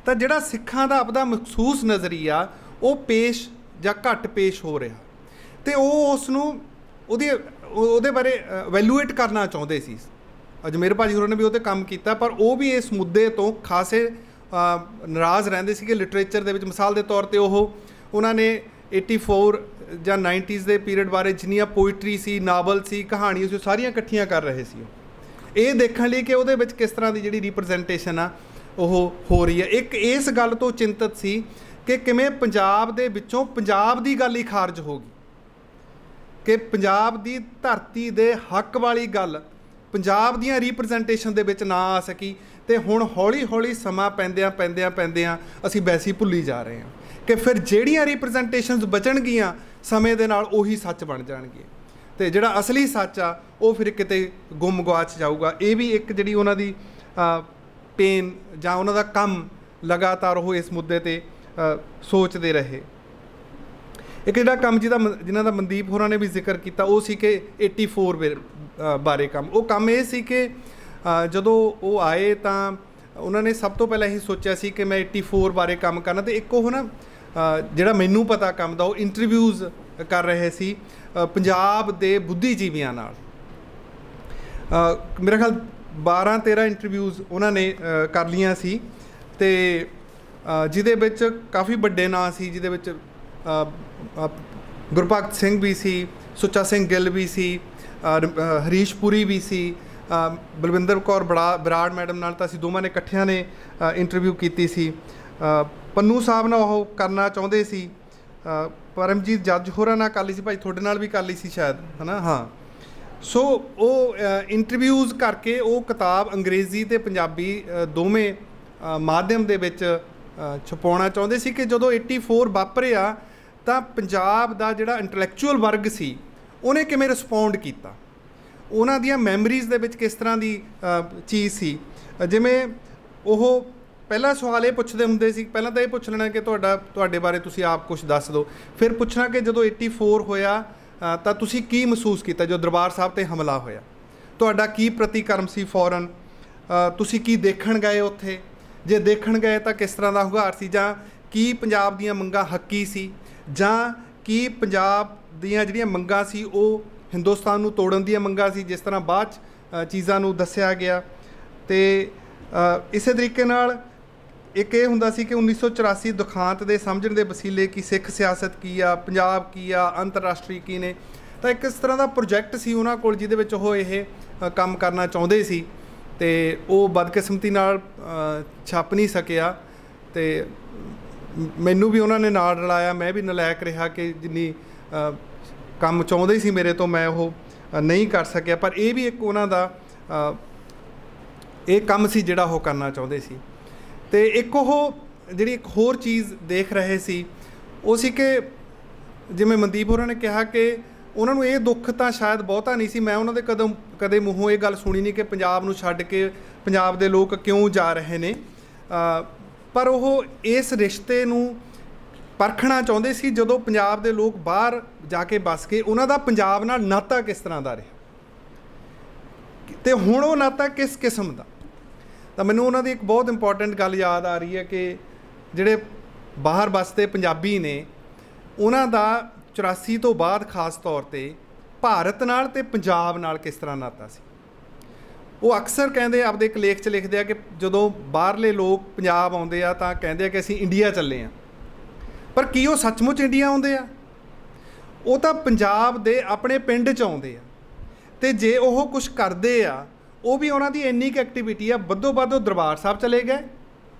ਤਾਂ ਜਿਹੜਾ ਸਿੱਖਾਂ ਦਾ ਆਪਦਾ ਮਖਸੂਸ ਨਜ਼ਰੀਆ ਉਹ ਪੇਸ਼ ਜਾਂ ਘੱਟ ਪੇਸ਼ ਹੋ ਰਿਹਾ, ਅਤੇ ਉਹ ਉਸ ਨੂੰ ਉਹਦੇ ਬਾਰੇ ਵੈਲੂਏਟ ਕਰਨਾ ਚਾਹੁੰਦੇ ਸੀ। ਅਜਮੇਰ ਭਾਜੀ ਹੋਰਾਂ ਨੇ ਵੀ ਉਹ 'ਤੇ ਕੰਮ ਕੀਤਾ, ਪਰ ਉਹ ਵੀ ਇਸ ਮੁੱਦੇ ਤੋਂ ਖਾਸੇ ਨਾਰਾਜ਼ ਰਹਿੰਦੇ ਸੀ ਕਿ ਲਿਟਰੇਚਰ ਦੇ ਵਿੱਚ, ਮਿਸਾਲ ਦੇ ਤੌਰ 'ਤੇ ਉਹਨਾਂ ਨੇ 84 ਜਾਂ 90s ਦੇ ਪੀਰੀਅਡ ਬਾਰੇ ਜਿੰਨੀਆਂ ਪੋਇਟਰੀ ਸੀ, ਨਾਵਲ ਸੀ, ਕਹਾਣੀਆਂ ਸੀ, ਉਹ ਸਾਰੀਆਂ ਇਕੱਠੀਆਂ ਕਰ ਰਹੇ ਸੀ ਇਹ ਦੇਖਣ ਲਈ ਕਿ ਉਹਦੇ ਵਿੱਚ ਕਿਸ ਤਰ੍ਹਾਂ ਦੀ ਜਿਹੜੀ ਰੀਪ੍ਰਜੈਂਟੇਸ਼ਨ ਆ ਉਹ ਹੋ ਰਹੀ ਹੈ। ਇੱਕ ਇਸ ਗੱਲ ਤੋਂ ਚਿੰਤਤ ਸੀ ਕਿ ਕਿਵੇਂ ਪੰਜਾਬ ਦੇ ਵਿੱਚੋਂ ਪੰਜਾਬ ਦੀ ਗੱਲ ਹੀ ਖਾਰਜ ਹੋ ਗਈ, ਕਿ ਪੰਜਾਬ ਦੀ ਧਰਤੀ ਦੇ ਹੱਕ ਵਾਲੀ ਗੱਲ ਪੰਜਾਬ ਦੀਆਂ ਰੀਪ੍ਰਜੈਂਟੇਸ਼ਨ ਦੇ ਵਿੱਚ ਨਾ ਆ ਸਕੀ। ਅਤੇ ਹੁਣ ਹੌਲੀ ਹੌਲੀ ਸਮਾਂ ਪੈਂਦਿਆਂ ਅਸੀਂ ਵੈਸੇ ਹੀ ਭੁੱਲੀ ਜਾ ਰਹੇ ਹਾਂ ਕਿ ਫਿਰ ਜਿਹੜੀਆਂ ਰੀਪ੍ਰਜੈਂਟੇਸ਼ਨਸ ਬਚਣਗੀਆਂ ਸਮੇਂ ਦੇ ਨਾਲ ਉਹੀ ਸੱਚ ਬਣ ਜਾਣਗੇ, ਅਤੇ ਜਿਹੜਾ ਅਸਲੀ ਸੱਚ ਆ ਉਹ ਫਿਰ ਕਿਤੇ ਗੁੰਮ ਗਵਾਚ ਜਾਊਗਾ। ਇਹ ਵੀ ਇੱਕ ਜਿਹੜੀ ਉਹਨਾਂ ਦੀ ਪੇਨ ਜਾਂ ਉਹਨਾਂ ਦਾ ਕੰਮ ਲਗਾਤਾਰ ਉਹ ਇਸ ਮੁੱਦੇ 'ਤੇ ਸੋਚਦੇ ਰਹੇ। ਇੱਕ ਜਿਹੜਾ ਕੰਮ ਜਿਨ੍ਹਾਂ ਦਾ ਮਨਦੀਪ ਹੋਰਾਂ ਨੇ ਵੀ ਜ਼ਿਕਰ ਕੀਤਾ ਉਹ ਸੀ ਕਿ 84 ਬਾਰੇ ਕੰਮ। ਉਹ ਕੰਮ ਇਹ ਸੀ ਕਿ ਜਦੋਂ ਉਹ ਆਏ ਤਾਂ ਉਹਨਾਂ ਨੇ ਸਭ ਤੋਂ ਪਹਿਲਾਂ ਇਹ ਸੋਚਿਆ ਸੀ ਕਿ ਮੈਂ 84 ਬਾਰੇ ਕੰਮ ਕਰਨਾ, ਅਤੇ ਇੱਕ ਉਹ ਨਾ ਜਿਹੜਾ ਮੈਨੂੰ ਪਤਾ ਕੰਮ ਦਾ, ਉਹ ਇੰਟਰਵਿਊਜ਼ ਕਰ ਰਹੇ ਸੀ ਪੰਜਾਬ ਦੇ ਬੁੱਧੀਜੀਵੀਆਂ ਨਾਲ। ਮੇਰਾ ਖਿਆਲ 12-13 ਇੰਟਰਵਿਊਜ਼ ਉਹਨਾਂ ਨੇ ਕਰ ਲਈਆਂ ਸੀ, ਅਤੇ ਜਿਹਦੇ ਵਿੱਚ ਕਾਫੀ ਵੱਡੇ ਨਾਂ ਸੀ, ਜਿਹਦੇ ਵਿੱਚ ਗੁਰਭਗਤ ਸਿੰਘ ਵੀ ਸੀ, ਸੁੱਚਾ ਸਿੰਘ ਗਿੱਲ ਵੀ ਸੀ, ਹਰੀਸ਼ ਪੁਰੀ ਵੀ ਸੀ, ਬਲਵਿੰਦਰ ਕੌਰ ਬਰਾੜ ਮੈਡਮ ਨਾਲ ਤਾਂ ਅਸੀਂ ਦੋਵਾਂ ਨੇ ਇਕੱਠਿਆਂ ਨੇ ਇੰਟਰਵਿਊ ਕੀਤੀ ਸੀ। ਪੰਨੂ ਸਾਹਿਬ ਨਾਲ ਉਹ ਕਰਨਾ ਚਾਹੁੰਦੇ ਸੀ, ਪਰਮਜੀਤ ਜੱਜ ਹੋਰਾਂ ਨਾਲ ਕਰ ਲਈ ਸੀ, ਭਾਈ ਤੁਹਾਡੇ ਨਾਲ ਵੀ ਕਰ ਲਈ ਸੀ ਸ਼ਾਇਦ, ਹੈ ਨਾ? ਹਾਂ। ਸੋ ਉਹ ਇੰਟਰਵਿਊਜ਼ ਕਰਕੇ ਉਹ ਕਿਤਾਬ ਅੰਗਰੇਜ਼ੀ ਅਤੇ ਪੰਜਾਬੀ ਦੋਵੇਂ ਮਾਧਿਅਮ ਦੇ ਵਿੱਚ ਛਪਾਉਣਾ ਚਾਹੁੰਦੇ ਸੀ ਕਿ ਜਦੋਂ 84 ਵਾਪਰਿਆ ਤਾਂ ਪੰਜਾਬ ਦਾ ਜਿਹੜਾ ਇੰਟਲੈਕਚੁਅਲ ਵਰਗ ਸੀ ਉਹਨੇ ਕਿਵੇਂ ਰਿਸਪੌਂਡ ਕੀਤਾ, ਉਹਨਾਂ ਦੀਆਂ ਮੈਮਰੀਜ਼ ਦੇ ਵਿੱਚ ਕਿਸ ਤਰ੍ਹਾਂ ਦੀ ਚੀਜ਼ ਸੀ। ਜਿਵੇਂ ਉਹ ਪਹਿਲਾ ਸਵਾਲ ਇਹ ਪੁੱਛਦੇ ਹੁੰਦੇ ਸੀ, ਪਹਿਲਾਂ ਤਾਂ ਇਹ ਪੁੱਛ ਲੈਣਾ ਕਿ ਤੁਹਾਡੇ ਬਾਰੇ ਤੁਸੀਂ ਆਪ ਕੁਛ ਦੱਸ ਦਿਓ, ਫਿਰ ਪੁੱਛਣਾ ਕਿ ਜਦੋਂ 84 ਹੋਇਆ ਤਾਂ ਤੁਸੀਂ ਕੀ ਮਹਿਸੂਸ ਕੀਤਾ ਜਦੋਂ ਦਰਬਾਰ ਸਾਹਿਬ 'ਤੇ ਹਮਲਾ ਹੋਇਆ, ਤੁਹਾਡਾ ਕੀ ਪ੍ਰਤੀਕਰਮ ਸੀ ਫੌਰਨ, ਤੁਸੀਂ ਕੀ ਦੇਖਣ ਗਏ ਉੱਥੇ, ਜੇ ਦੇਖਣ ਗਏ ਤਾਂ ਕਿਸ ਤਰ੍ਹਾਂ ਦਾ ਹੁੰਗਾਰ ਸੀ, ਜਾਂ ਕੀ ਪੰਜਾਬ ਦੀਆਂ ਮੰਗਾਂ ਹੱਕੀ ਸੀ, ਜਾਂ ਕੀ ਪੰਜਾਬ ਦੀਆਂ ਜਿਹੜੀਆਂ ਮੰਗਾਂ ਸੀ ਉਹ ਹਿੰਦੁਸਤਾਨ ਨੂੰ ਤੋੜਨ ਦੀਆਂ ਮੰਗਾਂ ਸੀ, ਜਿਸ ਤਰ੍ਹਾਂ ਬਾਅਦ 'ਚ ਚੀਜ਼ਾਂ ਨੂੰ ਦੱਸਿਆ ਗਿਆ। ਅਤੇ ਇਸੇ ਤਰੀਕੇ ਨਾਲ ਇੱਕ ਇਹ ਹੁੰਦਾ ਸੀ ਕਿ 1984 ਦੁਖਾਂਤ ਦੇ ਸਮਝਣ ਦੇ ਵਸੀਲੇ ਕਿ ਸਿੱਖ ਸਿਆਸਤ ਕੀ ਆ, ਪੰਜਾਬ ਕੀ ਆ, ਅੰਤਰਰਾਸ਼ਟਰੀ ਕੀ ਨੇ, ਤਾਂ ਇੱਕ ਇਸ ਤਰ੍ਹਾਂ ਦਾ ਪ੍ਰੋਜੈਕਟ ਸੀ ਉਹਨਾਂ ਕੋਲ ਜਿਹਦੇ ਵਿੱਚ ਉਹ ਇਹ ਕੰਮ ਕਰਨਾ ਚਾਹੁੰਦੇ ਸੀ, ਅਤੇ ਉਹ ਬਦਕਿਸਮਤੀ ਨਾਲ ਛਪ ਨਹੀਂ ਸਕਿਆ ਅਤੇ ਮੈਨੂੰ ਵੀ ਉਹਨਾਂ ਨੇ ਨਾਲ ਰਲਾਇਆ, ਮੈਂ ਵੀ ਨਲਾਇਕ ਰਿਹਾ ਕਿ ਜਿੰਨੀ ਕੰਮ ਚਾਹੁੰਦੇ ਸੀ ਮੇਰੇ ਤੋਂ ਮੈਂ ਉਹ ਨਹੀਂ ਕਰ ਸਕਿਆ। ਪਰ ਇਹ ਵੀ ਇੱਕ ਉਹਨਾਂ ਦਾ ਇਹ ਕੰਮ ਸੀ ਜਿਹੜਾ ਉਹ ਕਰਨਾ ਚਾਹੁੰਦੇ ਸੀ। ਅਤੇ ਇੱਕ ਉਹ ਜਿਹੜੀ ਇੱਕ ਹੋਰ ਚੀਜ਼ ਦੇਖ ਰਹੇ ਸੀ ਉਹ ਸੀ ਕਿ ਜਿਵੇਂ ਮਨਦੀਪ ਹੋਰਾਂ ਨੇ ਕਿਹਾ ਕਿ ਉਹਨਾਂ ਨੂੰ ਇਹ ਦੁੱਖ ਤਾਂ ਸ਼ਾਇਦ ਬਹੁਤਾ ਨਹੀਂ ਸੀ, ਮੈਂ ਉਹਨਾਂ ਦੇ ਕਦੇ ਮੂੰਹੋਂ ਇਹ ਗੱਲ ਸੁਣੀ ਨਹੀਂ ਕਿ ਪੰਜਾਬ ਨੂੰ ਛੱਡ ਕੇ ਪੰਜਾਬ ਦੇ ਲੋਕ ਕਿਉਂ ਜਾ ਰਹੇ ਨੇ, ਪਰ ਉਹ ਇਸ ਰਿਸ਼ਤੇ ਨੂੰ ਪਰਖਣਾ ਚਾਹੁੰਦੇ ਸੀ ਜਦੋਂ ਪੰਜਾਬ ਦੇ ਲੋਕ ਬਾਹਰ ਜਾ ਕੇ ਵੱਸ ਕੇ ਉਹਨਾਂ ਦਾ ਪੰਜਾਬ ਨਾਲ ਨਾਤਾ ਕਿਸ ਤਰ੍ਹਾਂ ਦਾ ਰਿਹਾ ਅਤੇ ਹੁਣ ਉਹ ਨਾਤਾ ਕਿਸ ਕਿਸਮ ਦਾ। ਤਾਂ ਮੈਨੂੰ ਉਹਨਾਂ ਦੀ ਇੱਕ ਬਹੁਤ ਇੰਪੋਰਟੈਂਟ ਗੱਲ ਯਾਦ ਆ ਰਹੀ ਹੈ ਕਿ ਜਿਹੜੇ ਬਾਹਰ ਵੱਸਦੇ ਪੰਜਾਬੀ ਨੇ ਉਹਨਾਂ ਦਾ 84 ਤੋਂ ਬਾਅਦ ਖਾਸ ਤੌਰ 'ਤੇ ਭਾਰਤ ਨਾਲ ਅਤੇ ਪੰਜਾਬ ਨਾਲ ਕਿਸ ਤਰ੍ਹਾਂ ਨਾਤਾ ਸੀ। ਉਹ ਅਕਸਰ ਕਹਿੰਦੇ ਆਪਦੇ ਇੱਕ ਲੇਖ 'ਚ ਲਿਖਦੇ ਆ ਕਿ ਜਦੋਂ ਬਾਹਰਲੇ ਲੋਕ ਪੰਜਾਬ ਆਉਂਦੇ ਆ ਤਾਂ ਕਹਿੰਦੇ ਆ ਕਿ ਅਸੀਂ ਇੰਡੀਆ ਚੱਲੇ ਹਾਂ, ਪਰ ਕੀ ਉਹ ਸੱਚਮੁੱਚ ਇੰਡੀਆ ਆਉਂਦੇ ਆ? ਉਹ ਤਾਂ ਪੰਜਾਬ ਦੇ ਆਪਣੇ ਪਿੰਡ 'ਚ ਆਉਂਦੇ ਆ, ਅਤੇ ਜੇ ਉਹ ਕੁਛ ਕਰਦੇ ਆ ਉਹ ਵੀ ਉਹਨਾਂ ਦੀ ਇੰਨੀ ਕੁ ਐਕਟੀਵਿਟੀ ਆ, ਵੱਧੋ ਵੱਧ ਉਹ ਦਰਬਾਰ ਸਾਹਿਬ ਚਲੇ ਗਏ,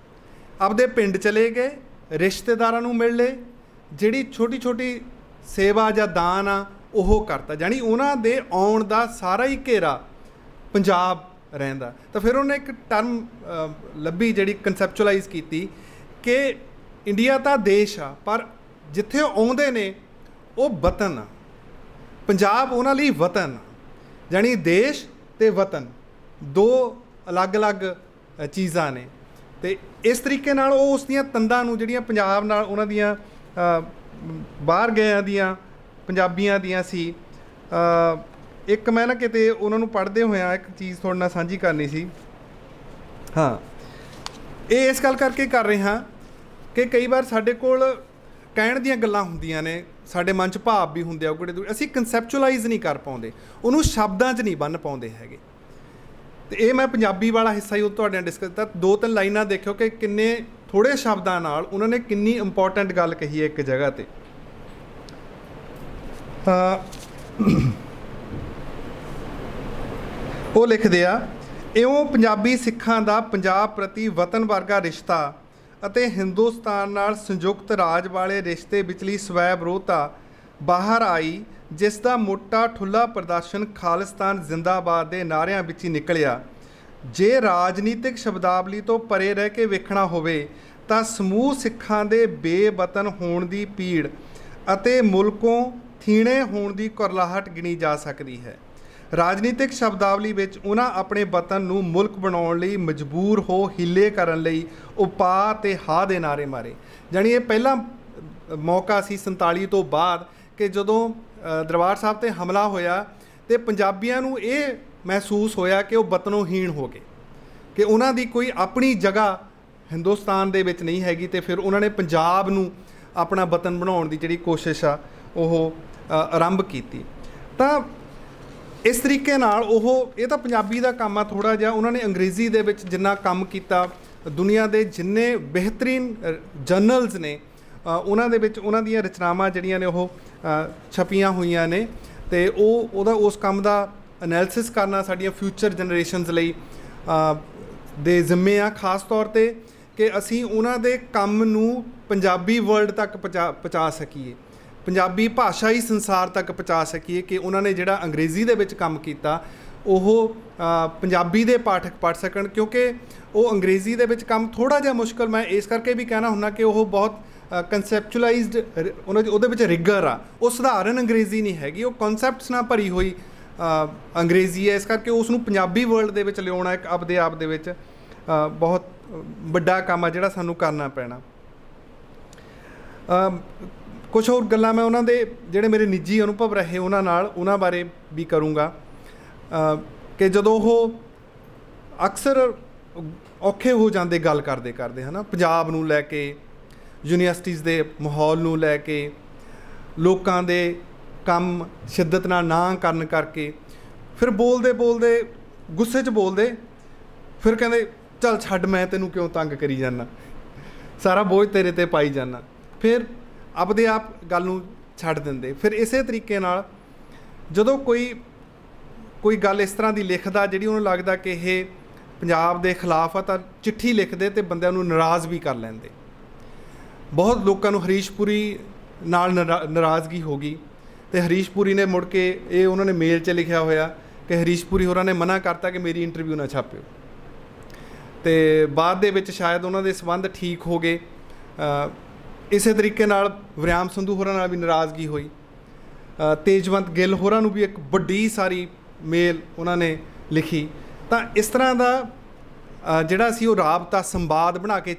ਆਪਦੇ ਪਿੰਡ ਚਲੇ ਗਏ, ਰਿਸ਼ਤੇਦਾਰਾਂ ਨੂੰ ਮਿਲ ਲਏ, ਜਿਹੜੀ ਛੋਟੀ ਛੋਟੀ ਸੇਵਾ ਜਾਂ ਦਾਨ ਆ ਉਹ ਕਰਤਾ, ਜਾਣੀ ਉਹਨਾਂ ਦੇ ਆਉਣ ਦਾ ਸਾਰਾ ਹੀ ਘੇਰਾ ਪੰਜਾਬ ਰਹਿੰਦਾ। ਤਾਂ ਫਿਰ ਉਹਨੇ ਇੱਕ ਟਰਮ ਲੱਭੀ ਜਿਹੜੀ ਕਨਸੈਪਚੁਅਲਾਈਜ਼ ਕੀਤੀ ਕਿ ਇੰਡੀਆ ਤਾਂ ਦੇਸ਼ ਆ, ਪਰ ਜਿੱਥੇ ਉਹ ਆਉਂਦੇ ਨੇ ਉਹ ਵਤਨ ਆ, ਪੰਜਾਬ ਉਹਨਾਂ ਲਈ ਵਤਨ ਆ, ਜਾਣੀ ਦੇਸ਼ ਅਤੇ ਵਤਨ ਦੋ ਅਲੱਗ-ਅਲੱਗ ਚੀਜ਼ਾਂ ਨੇ। ਅਤੇ ਇਸ ਤਰੀਕੇ ਨਾਲ ਉਹ ਉਸ ਦੀਆਂ ਤੰਦਾਂ ਨੂੰ ਜਿਹੜੀਆਂ ਪੰਜਾਬ ਨਾਲ ਉਹਨਾਂ ਦੀਆਂ ਬਾਹਰ ਗਿਆਂ ਦੀਆਂ ਪੰਜਾਬੀਆਂ ਦੀਆਂ ਸੀ। ਇੱਕ ਮੈਂ ਨਾ ਕਿਤੇ ਉਹਨਾਂ ਨੂੰ ਪੜ੍ਹਦੇ ਹੋਇਆਂ ਇੱਕ ਚੀਜ਼ ਤੁਹਾਡੇ ਨਾਲ ਸਾਂਝੀ ਕਰਨੀ ਸੀ। ਹਾਂ, ਇਹ ਇਸ ਗੱਲ ਕਰਕੇ ਕਰ ਰਹੇ ਹਾਂ ਕਿ ਕਈ ਵਾਰ ਸਾਡੇ ਕੋਲ ਕਹਿਣ ਦੀਆਂ ਗੱਲਾਂ ਹੁੰਦੀਆਂ ਨੇ, ਸਾਡੇ ਮਨ 'ਚ ਭਾਵ ਵੀ ਹੁੰਦੇ ਆ ਗੁੜੇ ਦੂੜੇ, ਅਸੀਂ ਕਨਸੈਪਚੁਅਲਾਈਜ਼ ਨਹੀਂ ਕਰ ਪਾਉਂਦੇ, ਉਹਨੂੰ ਸ਼ਬਦਾਂ 'ਚ ਨਹੀਂ ਬੰਨ੍ਹ ਪਾਉਂਦੇ ਹੈਗੇ। ਅਤੇ ਇਹ ਮੈਂ ਪੰਜਾਬੀ ਵਾਲਾ ਹਿੱਸਾ ਹੀ ਉਹ ਤੁਹਾਡੇ ਨਾਲ ਡਿਸਕਸ ਕੀਤਾ। 2-3 ਲਾਈਨਾਂ ਦੇਖਿਓ ਕਿ ਕਿੰਨੇ ਥੋੜ੍ਹੇ ਸ਼ਬਦਾਂ ਨਾਲ ਉਹਨਾਂ ਨੇ ਕਿੰਨੀ ਇੰਪੋਰਟੈਂਟ ਗੱਲ ਕਹੀ ਹੈ ਇੱਕ ਜਗ੍ਹਾ 'ਤੇ। ਉਹ ਲਿਖਦੇ ਆ, ਇਉਂ ਪੰਜਾਬੀ ਸਿੱਖਾਂ ਦਾ ਪੰਜਾਬ ਪ੍ਰਤੀ ਵਤਨ ਵਰਗਾ ਰਿਸ਼ਤਾ ਅਤੇ ਹਿੰਦੁਸਤਾਨ ਨਾਲ ਸੰਯੁਕਤ ਰਾਜ ਵਾਲੇ ਰਿਸ਼ਤੇ ਵਿਚਲੀ ਸਵੈ ਵਿਰੋਧਤਾ ਬਾਹਰ ਆਈ, ਜਿਸ ਦਾ ਮੋਟਾ ਠੁੱਲਾ ਪ੍ਰਦਰਸ਼ਨ ਖਾਲਿਸਤਾਨ ਜ਼ਿੰਦਾਬਾਦ ਦੇ ਨਾਅਰਿਆਂ ਵਿੱਚ ਹੀ ਨਿਕਲਿਆ। ਜੇ ਰਾਜਨੀਤਿਕ ਸ਼ਬਦਾਵਲੀ ਤੋਂ ਪਰੇ ਰਹਿ ਕੇ ਵੇਖਣਾ ਹੋਵੇ ਤਾਂ ਸਮੂਹ ਸਿੱਖਾਂ ਦੇ ਬੇਵਤਨ ਹੋਣ ਦੀ ਪੀੜ ਅਤੇ ਮੁਲਕੋਂ ਥੀਣੇ ਹੋਣ ਦੀ ਕੁਰਲਾਹਟ ਗਿਣੀ ਜਾ ਸਕਦੀ ਹੈ। ਰਾਜਨੀਤਿਕ ਸ਼ਬਦਾਵਲੀ ਵਿੱਚ ਉਹਨਾਂ ਆਪਣੇ ਵਤਨ ਨੂੰ ਮੁਲਕ ਬਣਾਉਣ ਲਈ ਮਜਬੂਰ ਹੋ ਹੀਲੇ ਕਰਨ ਲਈ ਉਪਾਅ ਅਤੇ ਹਾ ਦੇ ਨਾਅਰੇ ਮਾਰੇ। ਜਾਣੀ ਇਹ ਪਹਿਲਾ ਮੌਕਾ ਸੀ 47 ਤੋਂ ਬਾਅਦ ਕਿ ਜਦੋਂ ਦਰਬਾਰ ਸਾਹਿਬ 'ਤੇ ਹਮਲਾ ਹੋਇਆ ਅਤੇ ਪੰਜਾਬੀਆਂ ਨੂੰ ਇਹ ਮਹਿਸੂਸ ਹੋਇਆ ਕਿ ਉਹ ਵਤਨੋਹੀਣ ਹੋ ਗਏ, ਕਿ ਉਹਨਾਂ ਦੀ ਕੋਈ ਆਪਣੀ ਜਗ੍ਹਾ ਹਿੰਦੁਸਤਾਨ ਦੇ ਵਿੱਚ ਨਹੀਂ ਹੈਗੀ, ਅਤੇ ਫਿਰ ਉਹਨਾਂ ਨੇ ਪੰਜਾਬ ਨੂੰ ਆਪਣਾ ਵਤਨ ਬਣਾਉਣ ਦੀ ਜਿਹੜੀ ਕੋਸ਼ਿਸ਼ ਆ ਉਹ ਆਰੰਭ ਕੀਤੀ। ਤਾਂ ਇਸ ਤਰੀਕੇ ਨਾਲ ਇਹ ਤਾਂ ਪੰਜਾਬੀ ਦਾ ਕੰਮ ਆ ਥੋੜ੍ਹਾ ਜਿਹਾ। ਉਹਨਾਂ ਨੇ ਅੰਗਰੇਜ਼ੀ ਦੇ ਵਿੱਚ ਜਿੰਨਾ ਕੰਮ ਕੀਤਾ, ਦੁਨੀਆ ਦੇ ਜਿੰਨੇ ਬਿਹਤਰੀਨ ਜਰਨਲਸ ਨੇ ਉਹਨਾਂ ਦੇ ਵਿੱਚ ਉਹਨਾਂ ਦੀਆਂ ਰਚਨਾਵਾਂ ਜਿਹੜੀਆਂ ਨੇ ਉਹ ਛਪੀਆਂ ਹੋਈਆਂ ਨੇ, ਅਤੇ ਉਸ ਕੰਮ ਦਾ ਐਨਾਲਿਸਿਸ ਕਰਨਾ ਸਾਡੀਆਂ ਫਿਊਚਰ ਜਨਰੇਸ਼ਨਸ ਲਈ ਦੇ ਜ਼ਿੰਮੇ ਆ, ਖਾਸ ਤੌਰ 'ਤੇ ਕਿ ਅਸੀਂ ਉਹਨਾਂ ਦੇ ਕੰਮ ਨੂੰ ਪੰਜਾਬੀ ਵਰਲਡ ਤੱਕ ਪਹੁੰਚਾ ਸਕੀਏ। ਪੰਜਾਬੀ ਭਾਸ਼ਾ ਹੀ ਸੰਸਾਰ ਤੱਕ ਪਹੁੰਚਾ ਸਕੀਏ ਕਿ ਉਹਨਾਂ ਨੇ ਜਿਹੜਾ ਅੰਗਰੇਜ਼ੀ ਦੇ ਵਿੱਚ ਕੰਮ ਕੀਤਾ ਉਹ ਪੰਜਾਬੀ ਦੇ ਪਾਠਕ ਪੜ੍ਹ ਸਕਣ। ਕਿਉਂਕਿ ਉਹ ਅੰਗਰੇਜ਼ੀ ਦੇ ਵਿੱਚ ਕੰਮ ਥੋੜ੍ਹਾ ਜਿਹਾ ਮੁਸ਼ਕਲ, ਮੈਂ ਇਸ ਕਰਕੇ ਵੀ ਕਹਿਣਾ ਹੁੰਦਾ ਕਿ ਉਹ ਬਹੁਤ ਕੰਸੈਪਚੁਅਲਾਈਜ਼ਡ, ਉਹਦੇ ਵਿੱਚ ਰਿਗਰ ਆ, ਉਹ ਸਧਾਰਨ ਅੰਗਰੇਜ਼ੀ ਨਹੀਂ ਹੈਗੀ, ਉਹ ਕਨਸੈਪਟਸ ਨਾਲ ਭਰੀ ਹੋਈ ਅੰਗਰੇਜ਼ੀ ਹੈ। ਇਸ ਕਰਕੇ ਉਸ ਨੂੰ ਪੰਜਾਬੀ ਵਰਲਡ ਦੇ ਵਿੱਚ ਲਿਆਉਣਾ ਇੱਕ ਆਪਦੇ ਆਪ ਦੇ ਵਿੱਚ ਬਹੁਤ ਵੱਡਾ ਕੰਮ ਆ ਜਿਹੜਾ ਸਾਨੂੰ ਕਰਨਾ ਪੈਣਾ। ਕੁਛ ਹੋਰ ਗੱਲਾਂ ਮੈਂ ਉਹਨਾਂ ਦੇ ਜਿਹੜੇ ਮੇਰੇ ਨਿੱਜੀ ਅਨੁਭਵ ਰਹੇ ਉਹਨਾਂ ਬਾਰੇ ਵੀ ਕਰੂੰਗਾ ਕਿ ਜਦੋਂ ਉਹ ਅਕਸਰ ਔਖੇ ਹੋ ਜਾਂਦੇ ਗੱਲ ਕਰਦੇ ਕਰਦੇ ਹੈ ਨਾ, ਪੰਜਾਬ ਨੂੰ ਲੈ ਕੇ, ਯੂਨੀਵਰਸਿਟੀਜ਼ ਦੇ ਮਾਹੌਲ ਨੂੰ ਲੈ ਕੇ, ਲੋਕਾਂ ਦੇ ਕੰਮ ਸ਼ਿੱਦਤ ਨਾਲ ਨਾ ਕਰਨ ਕਰਕੇ, ਫਿਰ ਬੋਲਦੇ ਗੁੱਸੇ 'ਚ ਬੋਲਦੇ, ਫਿਰ ਕਹਿੰਦੇ ਚੱਲ ਛੱਡ, ਮੈਂ ਤੈਨੂੰ ਕਿਉਂ ਤੰਗ ਕਰੀ ਜਾਂਦਾ, ਸਾਰਾ ਬੋਝ ਤੇਰੇ 'ਤੇ ਪਾਈ ਜਾਂਦਾ, ਫਿਰ ਆਪਦੇ ਆਪ ਗੱਲ ਨੂੰ ਛੱਡ ਦਿੰਦੇ। ਫਿਰ ਇਸੇ ਤਰੀਕੇ ਨਾਲ ਜਦੋਂ ਕੋਈ ਗੱਲ ਇਸ ਤਰ੍ਹਾਂ ਦੀ ਲਿਖਦਾ ਜਿਹੜੀ ਉਹਨੂੰ ਲੱਗਦਾ ਕਿ ਇਹ ਪੰਜਾਬ ਦੇ ਖਿਲਾਫ ਆ, ਤਾਂ ਚਿੱਠੀ ਲਿਖਦੇ ਅਤੇ ਬੰਦਿਆਂ ਨੂੰ ਨਾਰਾਜ਼ ਵੀ ਕਰ ਲੈਂਦੇ। ਬਹੁਤ ਲੋਕਾਂ ਨੂੰ ਹਰੀਸ਼ ਪੁਰੀ ਨਾਲ ਨਾਰਾਜ਼ਗੀ ਹੋ ਗਈ ਅਤੇ ਹਰੀਸ਼ ਪੁਰੀ ਨੇ ਮੁੜ ਕੇ ਇਹ ਉਹਨਾਂ ਨੇ ਮੇਲ 'ਚ ਲਿਖਿਆ ਹੋਇਆ ਕਿ ਹਰੀਸ਼ ਪੁਰੀ ਹੋਰਾਂ ਨੇ ਮਨਾ ਕਰਤਾ ਕਿ ਮੇਰੀ ਇੰਟਰਵਿਊ ਨਾ ਛਾਪਿਓ, ਅਤੇ ਬਾਅਦ ਦੇ ਵਿੱਚ ਸ਼ਾਇਦ ਉਹਨਾਂ ਦੇ ਸੰਬੰਧ ਠੀਕ ਹੋ ਗਏ। ਇਸੇ ਤਰੀਕੇ ਨਾਲ ਵਰਿਆਮ ਸੰਧੂ ਹੋਰਾਂ ਨਾਲ ਵੀ ਨਾਰਾਜ਼ਗੀ ਹੋਈ। ਤੇਜਵੰਤ ਗਿੱਲ ਹੋਰਾਂ ਨੂੰ ਵੀ ਇੱਕ ਵੱਡੀ ਸਾਰੀ ਮੇਲ ਉਹਨਾਂ ਨੇ ਲਿਖੀ। ਤਾਂ ਇਸ ਤਰ੍ਹਾਂ ਦਾ ਜਿਹੜਾ ਸੀ ਉਹ ਰਾਬਤਾ ਸੰਵਾਦ ਬਣਾ ਕੇ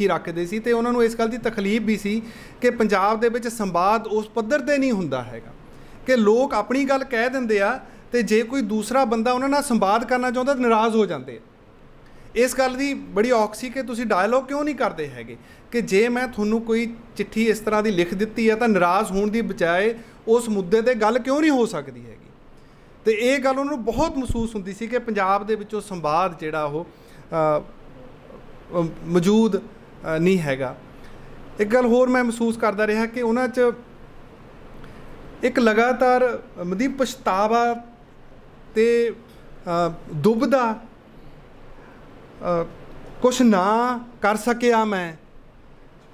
ਰੱਖਦੇ ਸੀ, ਅਤੇ ਉਹਨਾਂ ਨੂੰ ਇਸ ਗੱਲ ਦੀ ਤਕਲੀਫ ਵੀ ਸੀ ਕਿ ਪੰਜਾਬ ਦੇ ਵਿੱਚ ਸੰਵਾਦ ਉਸ ਪੱਧਰ 'ਤੇ ਨਹੀਂ ਹੁੰਦਾ ਹੈਗਾ ਕਿ ਲੋਕ ਆਪਣੀ ਗੱਲ ਕਹਿ ਦਿੰਦੇ ਆ ਅਤੇ ਜੇ ਕੋਈ ਦੂਸਰਾ ਬੰਦਾ ਉਹਨਾਂ ਨਾਲ ਸੰਵਾਦ ਕਰਨਾ ਚਾਹੁੰਦਾ ਤਾਂ ਨਾਰਾਜ਼ ਹੋ ਜਾਂਦੇ। ਇਸ ਗੱਲ ਦੀ ਬੜੀ ਔਖ ਸੀ ਕਿ ਤੁਸੀਂ ਡਾਇਲੋਗ ਕਿਉਂ ਨਹੀਂ ਕਰਦੇ ਹੈਗੇ, ਕਿ ਜੇ ਮੈਂ ਤੁਹਾਨੂੰ ਕੋਈ ਚਿੱਠੀ ਇਸ ਤਰ੍ਹਾਂ ਦੀ ਲਿਖ ਦਿੱਤੀ ਹੈ ਤਾਂ ਨਾਰਾਜ਼ ਹੋਣ ਦੀ ਬਜਾਏ ਉਸ ਮੁੱਦੇ 'ਤੇ ਗੱਲ ਕਿਉਂ ਨਹੀਂ ਹੋ ਸਕਦੀ ਹੈਗੀ। ਅਤੇ ਇਹ ਗੱਲ ਉਹਨਾਂ ਨੂੰ ਬਹੁਤ ਮਹਿਸੂਸ ਹੁੰਦੀ ਸੀ ਕਿ ਪੰਜਾਬ ਦੇ ਵਿੱਚੋਂ ਸੰਵਾਦ ਜਿਹੜਾ ਉਹ ਮੌਜੂਦ ਨਹੀਂ ਹੈਗਾ। ਇੱਕ ਗੱਲ ਹੋਰ ਮੈਂ ਮਹਿਸੂਸ ਕਰਦਾ ਰਿਹਾ ਕਿ ਉਹਨਾਂ 'ਚ ਇੱਕ ਲਗਾਤਾਰ ਮਨਦੀਪ ਪਛਤਾਵਾ ਅਤੇ ਦੁਬਦਾ, ਕੁਛ ਨਾ ਕਰ ਸਕਿਆ ਮੈਂ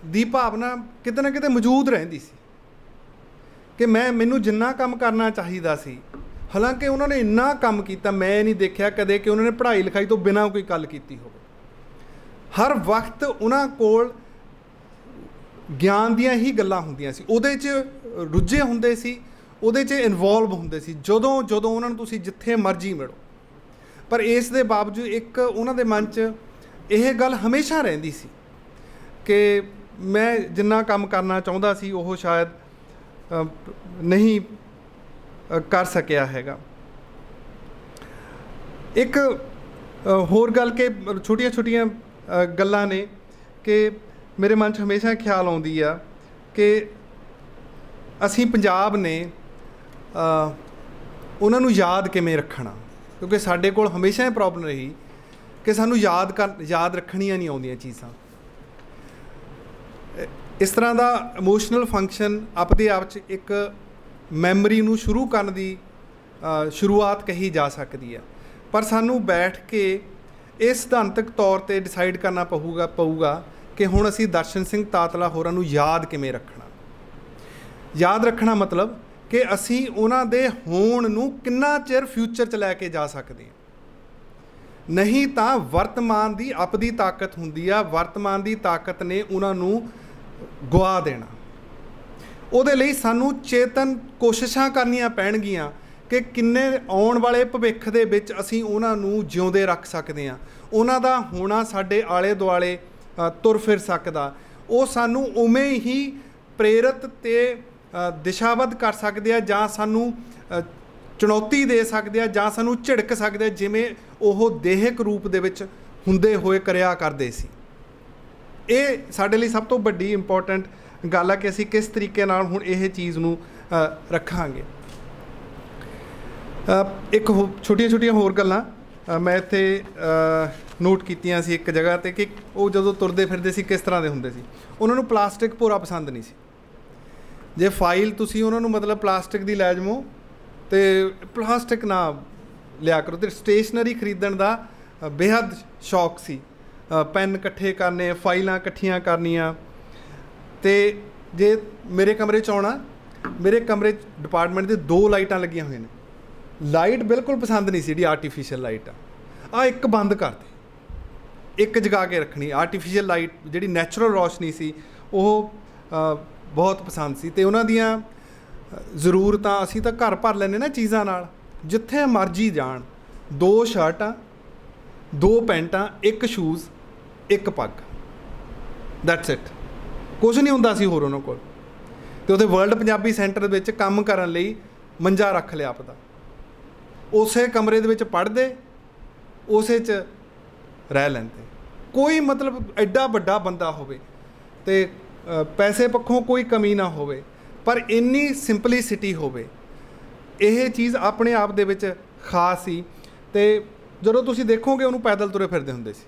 ਦੀ ਭਾਵਨਾ ਕਿਤੇ ਨਾ ਕਿਤੇ ਮੌਜੂਦ ਰਹਿੰਦੀ ਸੀ ਕਿ ਮੈਨੂੰ ਜਿੰਨਾ ਕੰਮ ਕਰਨਾ ਚਾਹੀਦਾ ਸੀ, ਹਾਲਾਂਕਿ ਉਹਨਾਂ ਨੇ ਇੰਨਾ ਕੰਮ ਕੀਤਾ, ਮੈਂ ਨਹੀਂ ਦੇਖਿਆ ਕਦੇ ਕਿ ਉਹਨਾਂ ਨੇ ਪੜ੍ਹਾਈ ਲਿਖਾਈ ਤੋਂ ਬਿਨਾਂ ਕੋਈ ਗੱਲ ਕੀਤੀ ਹੋਵੇ। ਹਰ ਵਕਤ ਉਹਨਾਂ ਕੋਲ ਗਿਆਨ ਦੀਆਂ ਹੀ ਗੱਲਾਂ ਹੁੰਦੀਆਂ ਸੀ, ਉਹਦੇ 'ਚ ਰੁੱਝੇ ਹੁੰਦੇ ਸੀ, ਉਹਦੇ 'ਚ ਇਨਵੋਲਵ ਹੁੰਦੇ ਸੀ ਜਦੋਂ ਉਹਨਾਂ ਨੂੰ ਤੁਸੀਂ ਜਿੱਥੇ ਮਰਜ਼ੀ ਮਿਲੋ। ਪਰ ਇਸ ਦੇ ਬਾਵਜੂਦ ਇੱਕ ਉਹਨਾਂ ਦੇ ਮਨ 'ਚ ਇਹ ਗੱਲ ਹਮੇਸ਼ਾ ਰਹਿੰਦੀ ਸੀ ਕਿ ਮੈਂ ਜਿੰਨਾ ਕੰਮ ਕਰਨਾ ਚਾਹੁੰਦਾ ਸੀ ਉਹ ਸ਼ਾਇਦ ਨਹੀਂ ਕਰ ਸਕਿਆ ਹੈਗਾ। ਇੱਕ ਹੋਰ ਗੱਲ ਕਿ ਛੋਟੀਆਂ ਗੱਲਾਂ ਨੇ ਕਿ ਮੇਰੇ ਮਨ 'ਚ ਹਮੇਸ਼ਾ ਖਿਆਲ ਆਉਂਦੀ ਆ ਕਿ ਅਸੀਂ ਪੰਜਾਬ ਨੇ ਉਹਨਾਂ ਨੂੰ ਯਾਦ ਕਿਵੇਂ ਰੱਖਣਾ, ਕਿਉਂਕਿ ਸਾਡੇ ਕੋਲ ਹਮੇਸ਼ਾ ਇਹ ਪ੍ਰੋਬਲਮ ਰਹੀ ਕਿ ਸਾਨੂੰ ਯਾਦ ਰੱਖਣੀਆਂ ਨਹੀਂ ਆਉਂਦੀਆਂ ਚੀਜ਼ਾਂ। ਇਸ ਤਰ੍ਹਾਂ ਦਾ ਇਮੋਸ਼ਨਲ ਫੰਕਸ਼ਨ ਆਪਦੇ ਆਪ 'ਚ ਇੱਕ ਮੈਮਰੀ ਨੂੰ ਸ਼ੁਰੂ ਕਰਨ ਦੀ ਸ਼ੁਰੂਆਤ ਕਹੀ ਜਾ ਸਕਦੀ ਹੈ, ਪਰ ਸਾਨੂੰ ਬੈਠ ਕੇ ਇਹ ਸਿਧਾਂਤਕ ਤੌਰ 'ਤੇ ਡਿਸਾਈਡ ਕਰਨਾ ਪਊਗਾ ਕਿ ਹੁਣ ਅਸੀਂ ਦਰਸ਼ਨ ਸਿੰਘ ਤਾਤਲਾ ਹੋਰਾਂ ਨੂੰ ਯਾਦ ਕਿਵੇਂ ਰੱਖਣਾ। ਯਾਦ ਰੱਖਣਾ ਮਤਲਬ ਕਿ ਅਸੀਂ ਉਹਨਾਂ ਦੇ ਹੋਣ ਨੂੰ ਕਿੰਨਾ ਚਿਰ ਫਿਊਚਰ 'ਚ ਲੈ ਕੇ ਜਾ ਸਕਦੇ ਹਾਂ। ਨਹੀਂ ਤਾਂ ਵਰਤਮਾਨ ਦੀ ਆਪਦੀ ਤਾਕਤ ਹੁੰਦੀ ਆ, ਵਰਤਮਾਨ ਦੀ ਤਾਕਤ ਨੇ ਉਹਨਾਂ ਨੂੰ ਗੁਆ ਦੇਣਾ। ਉਹਦੇ ਲਈ ਸਾਨੂੰ ਚੇਤਨ ਕੋਸ਼ਿਸ਼ਾਂ ਕਰਨੀਆਂ ਪੈਣਗੀਆਂ ਕਿ ਕਿੰਨੇ ਆਉਣ ਵਾਲੇ ਭਵਿੱਖ ਦੇ ਵਿੱਚ ਅਸੀਂ ਉਹਨਾਂ ਨੂੰ ਜਿਉਂਦੇ ਰੱਖ ਸਕਦੇ ਹਾਂ, ਉਹਨਾਂ ਦਾ ਹੋਣਾ ਸਾਡੇ ਆਲੇ ਦੁਆਲੇ ਤੁਰ ਫਿਰ ਸਕਦਾ, ਉਹ ਸਾਨੂੰ ਉਵੇਂ ਹੀ ਪ੍ਰੇਰਿਤ ਅਤੇ ਦਿਸ਼ਾਬੱਧ ਕਰ ਸਕਦੇ ਆ, ਜਾਂ ਸਾਨੂੰ ਚੁਣੌਤੀ ਦੇ ਸਕਦੇ ਆ, ਜਾਂ ਸਾਨੂੰ ਝਿੜਕ ਸਕਦੇ ਆ, ਜਿਵੇਂ ਉਹ ਦੇਹਿਕ ਰੂਪ ਦੇ ਵਿੱਚ ਹੁੰਦੇ ਹੋਏ ਕਰਿਆ ਕਰਦੇ ਸੀ। ਇਹ ਸਾਡੇ ਲਈ ਸਭ ਤੋਂ ਵੱਡੀ ਇੰਪੋਰਟੈਂਟ ਗੱਲ ਆ ਕਿ ਅਸੀਂ ਕਿਸ ਤਰੀਕੇ ਨਾਲ ਹੁਣ ਇਹ ਚੀਜ਼ ਨੂੰ ਰੱਖਾਂਗੇ। ਇੱਕ ਛੋਟੀਆਂ ਹੋਰ ਗੱਲਾਂ ਮੈਂ ਇੱਥੇ ਨੋਟ ਕੀਤੀਆਂ ਸੀ ਇੱਕ ਜਗ੍ਹਾ 'ਤੇ ਕਿ ਉਹ ਜਦੋਂ ਤੁਰਦੇ ਫਿਰਦੇ ਸੀ ਕਿਸ ਤਰ੍ਹਾਂ ਦੇ ਹੁੰਦੇ ਸੀ। ਉਹਨਾਂ ਨੂੰ ਪਲਾਸਟਿਕ ਭੋਰਾ ਪਸੰਦ ਨਹੀਂ ਸੀ। ਜੇ ਫਾਈਲ ਤੁਸੀਂ ਉਹਨਾਂ ਨੂੰ ਮਤਲਬ ਪਲਾਸਟਿਕ ਦੀ ਲੈ ਜਾਵੋ ਅਤੇ ਪਲਾਸਟਿਕ ਨਾ ਲਿਆ ਕਰੋ। ਅਤੇ ਸਟੇਸ਼ਨਰੀ ਖਰੀਦਣ ਦਾ ਬੇਹੱਦ ਸ਼ੌਕ ਸੀ, ਪੈਨ ਇਕੱਠੇ ਕਰਨੇ, ਫਾਈਲਾਂ ਇਕੱਠੀਆਂ ਕਰਨੀਆਂ। ਅਤੇ जे मेरे कमरे च आउणा, मेरे कमरे डिपार्टमेंट दे 2 लाइटां लगियां होईयां ने। लाइट बिल्कुल पसंद नहीं सी, आर्टिफिशियल लाइट आ एक बंद कर दे, एक जगा के रखनी। आर्टिफिशियल लाइट जिहड़ी नैचुरल रोशनी सी ਉਹ बहुत पसंद सी। ते उन्हां दियां ਜ਼ਰੂਰਤਾਂ ਅਸੀਂ ਤਾਂ घर भर ਲੈਂਦੇ ना चीज़ां नाल। जिथे मर्जी जाण, 2 शर्टां, 2 पैंटां, 1 शूज़, 1 पग, दैट्स इट। कुछ नहीं हुंदा सी होर उन्हां कोल। ते उत्थे वर्ल्ड पंजाबी सेंटर विच काम करन लई मंजा रख लिया आपदा। उसे कमरे दे विच पढ़दे, उसे च रह लैंदे। कोई मतलब एड्डा वड्डा बंदा होवे ते पैसे पक्षों कोई कमी ना होवे, पर इन्नी सिंपलिसिटी होवे, ਇਹ ਚੀਜ਼ ਆਪਣੇ ਆਪ ਦੇ ਵਿੱਚ ਖਾਸ ਸੀ। ਤੇ ਜਦੋਂ ਤੁਸੀਂ ਦੇਖੋਗੇ ਉਹਨੂੰ ਪੈਦਲ ਤੁਰੇ ਫਿਰਦੇ ਹੁੰਦੇ ਸੀ।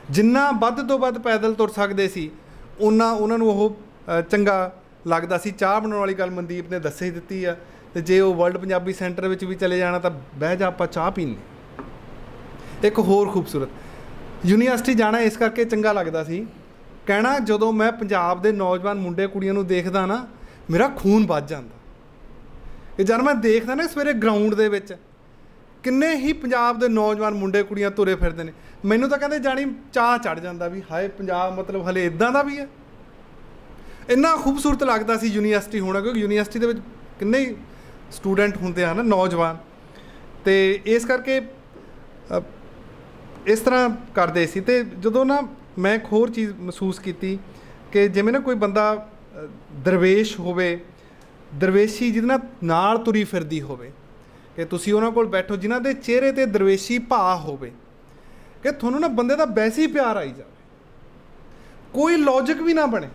ਜਿੰਨਾ ਵੱਧ ਤੋਂ ਵੱਧ ਪੈਦਲ ਤੁਰ ਸਕਦੇ ਸੀ ਉਹਨਾਂ ਨੂੰ ਉਹ ਚੰਗਾ ਲੱਗਦਾ ਸੀ। ਚਾਹ ਬਣਾਉਣ ਵਾਲੀ ਗੱਲ ਮਨਦੀਪ ਨੇ ਦੱਸ ਹੀ ਦਿੱਤੀ ਆ। ਤੇ ਜੇ ਉਹ ਵਰਲਡ ਪੰਜਾਬੀ ਸੈਂਟਰ ਵਿੱਚ ਵੀ ਚਲੇ ਜਾਣਾ ਤਾਂ ਬਹਿ ਜਾ ਆਪਾਂ ਚਾਹ ਪੀਣੀ। ਇੱਕ ਹੋਰ ਖੂਬਸੂਰਤ ਯੂਨੀਵਰਸਿਟੀ ਜਾਣਾ ਇਸ ਕਰਕੇ ਚੰਗਾ ਲੱਗਦਾ ਸੀ। ਕਹਿਣਾ ਜਦੋਂ ਮੈਂ ਪੰਜਾਬ ਦੇ ਨੌਜਵਾਨ ਮੁੰਡੇ ਕੁੜੀਆਂ ਨੂੰ ਦੇਖਦਾ ਨਾ, ਮੇਰਾ ਖੂਨ ਵੱਜ ਜਾਂਦਾ। ਕਿ ਜਦ ਮੈਂ ਦੇਖਦਾ ਨਾ ਸਵੇਰੇ ਗਰਾਊਂਡ ਦੇ ਵਿੱਚ ਕਿੰਨੇ ਹੀ ਪੰਜਾਬ ਦੇ ਨੌਜਵਾਨ ਮੁੰਡੇ ਕੁੜੀਆਂ ਤੁਰੇ ਫਿਰਦੇ ਨੇ, ਮੈਨੂੰ ਤਾਂ ਕਹਿੰਦੇ ਜਾਣੀ ਚਾਅ ਚੜ੍ਹ ਜਾਂਦਾ ਵੀ ਹਾਏ ਪੰਜਾਬ ਮਤਲਬ ਹਲੇ ਇੱਦਾਂ ਦਾ ਵੀ ਹੈ। ਇੰਨਾ ਖੂਬਸੂਰਤ ਲੱਗਦਾ ਸੀ ਯੂਨੀਵਰਸਿਟੀ ਹੋਣਾ, ਕਿਉਂਕਿ ਯੂਨੀਵਰਸਿਟੀ ਦੇ ਵਿੱਚ ਕਿੰਨੇ ਹੀ ਸਟੂਡੈਂਟ ਹੁੰਦੇ ਹਨ ਨੌਜਵਾਨ। ਅਤੇ ਇਸ ਕਰਕੇ ਇਸ ਤਰ੍ਹਾਂ ਕਰਦੇ ਸੀ। ਅਤੇ ਜਦੋਂ ਨਾ ਮੈਂ ਇੱਕ ਹੋਰ ਚੀਜ਼ ਮਹਿਸੂਸ ਕੀਤੀ ਕਿ ਜਿਵੇਂ ਨਾ ਕੋਈ ਬੰਦਾ ਦਰਵੇਸ਼ ਹੋਵੇ, ਦਰਵੇਸ਼ੀ ਜਿਹਦੇ ਨਾਲ ਤੁਰੀ ਫਿਰਦੀ ਹੋਵੇ, ਕਿ ਤੁਸੀਂ ਉਹਨਾਂ ਕੋਲ ਬੈਠੋ ਜਿਨ੍ਹਾਂ ਦੇ ਚਿਹਰੇ 'ਤੇ ਦਰਵੇਸ਼ੀ ਭਾਅ ਹੋਵੇ, ਕਿ ਤੁਹਾਨੂੰ ਨਾ ਬੰਦੇ ਦਾ ਵੈਸੇ ਹੀ ਪਿਆਰ ਆਈ ਜਾਵੇ, ਕੋਈ ਲੌਜਿਕ ਵੀ ਨਾ ਬਣੇ।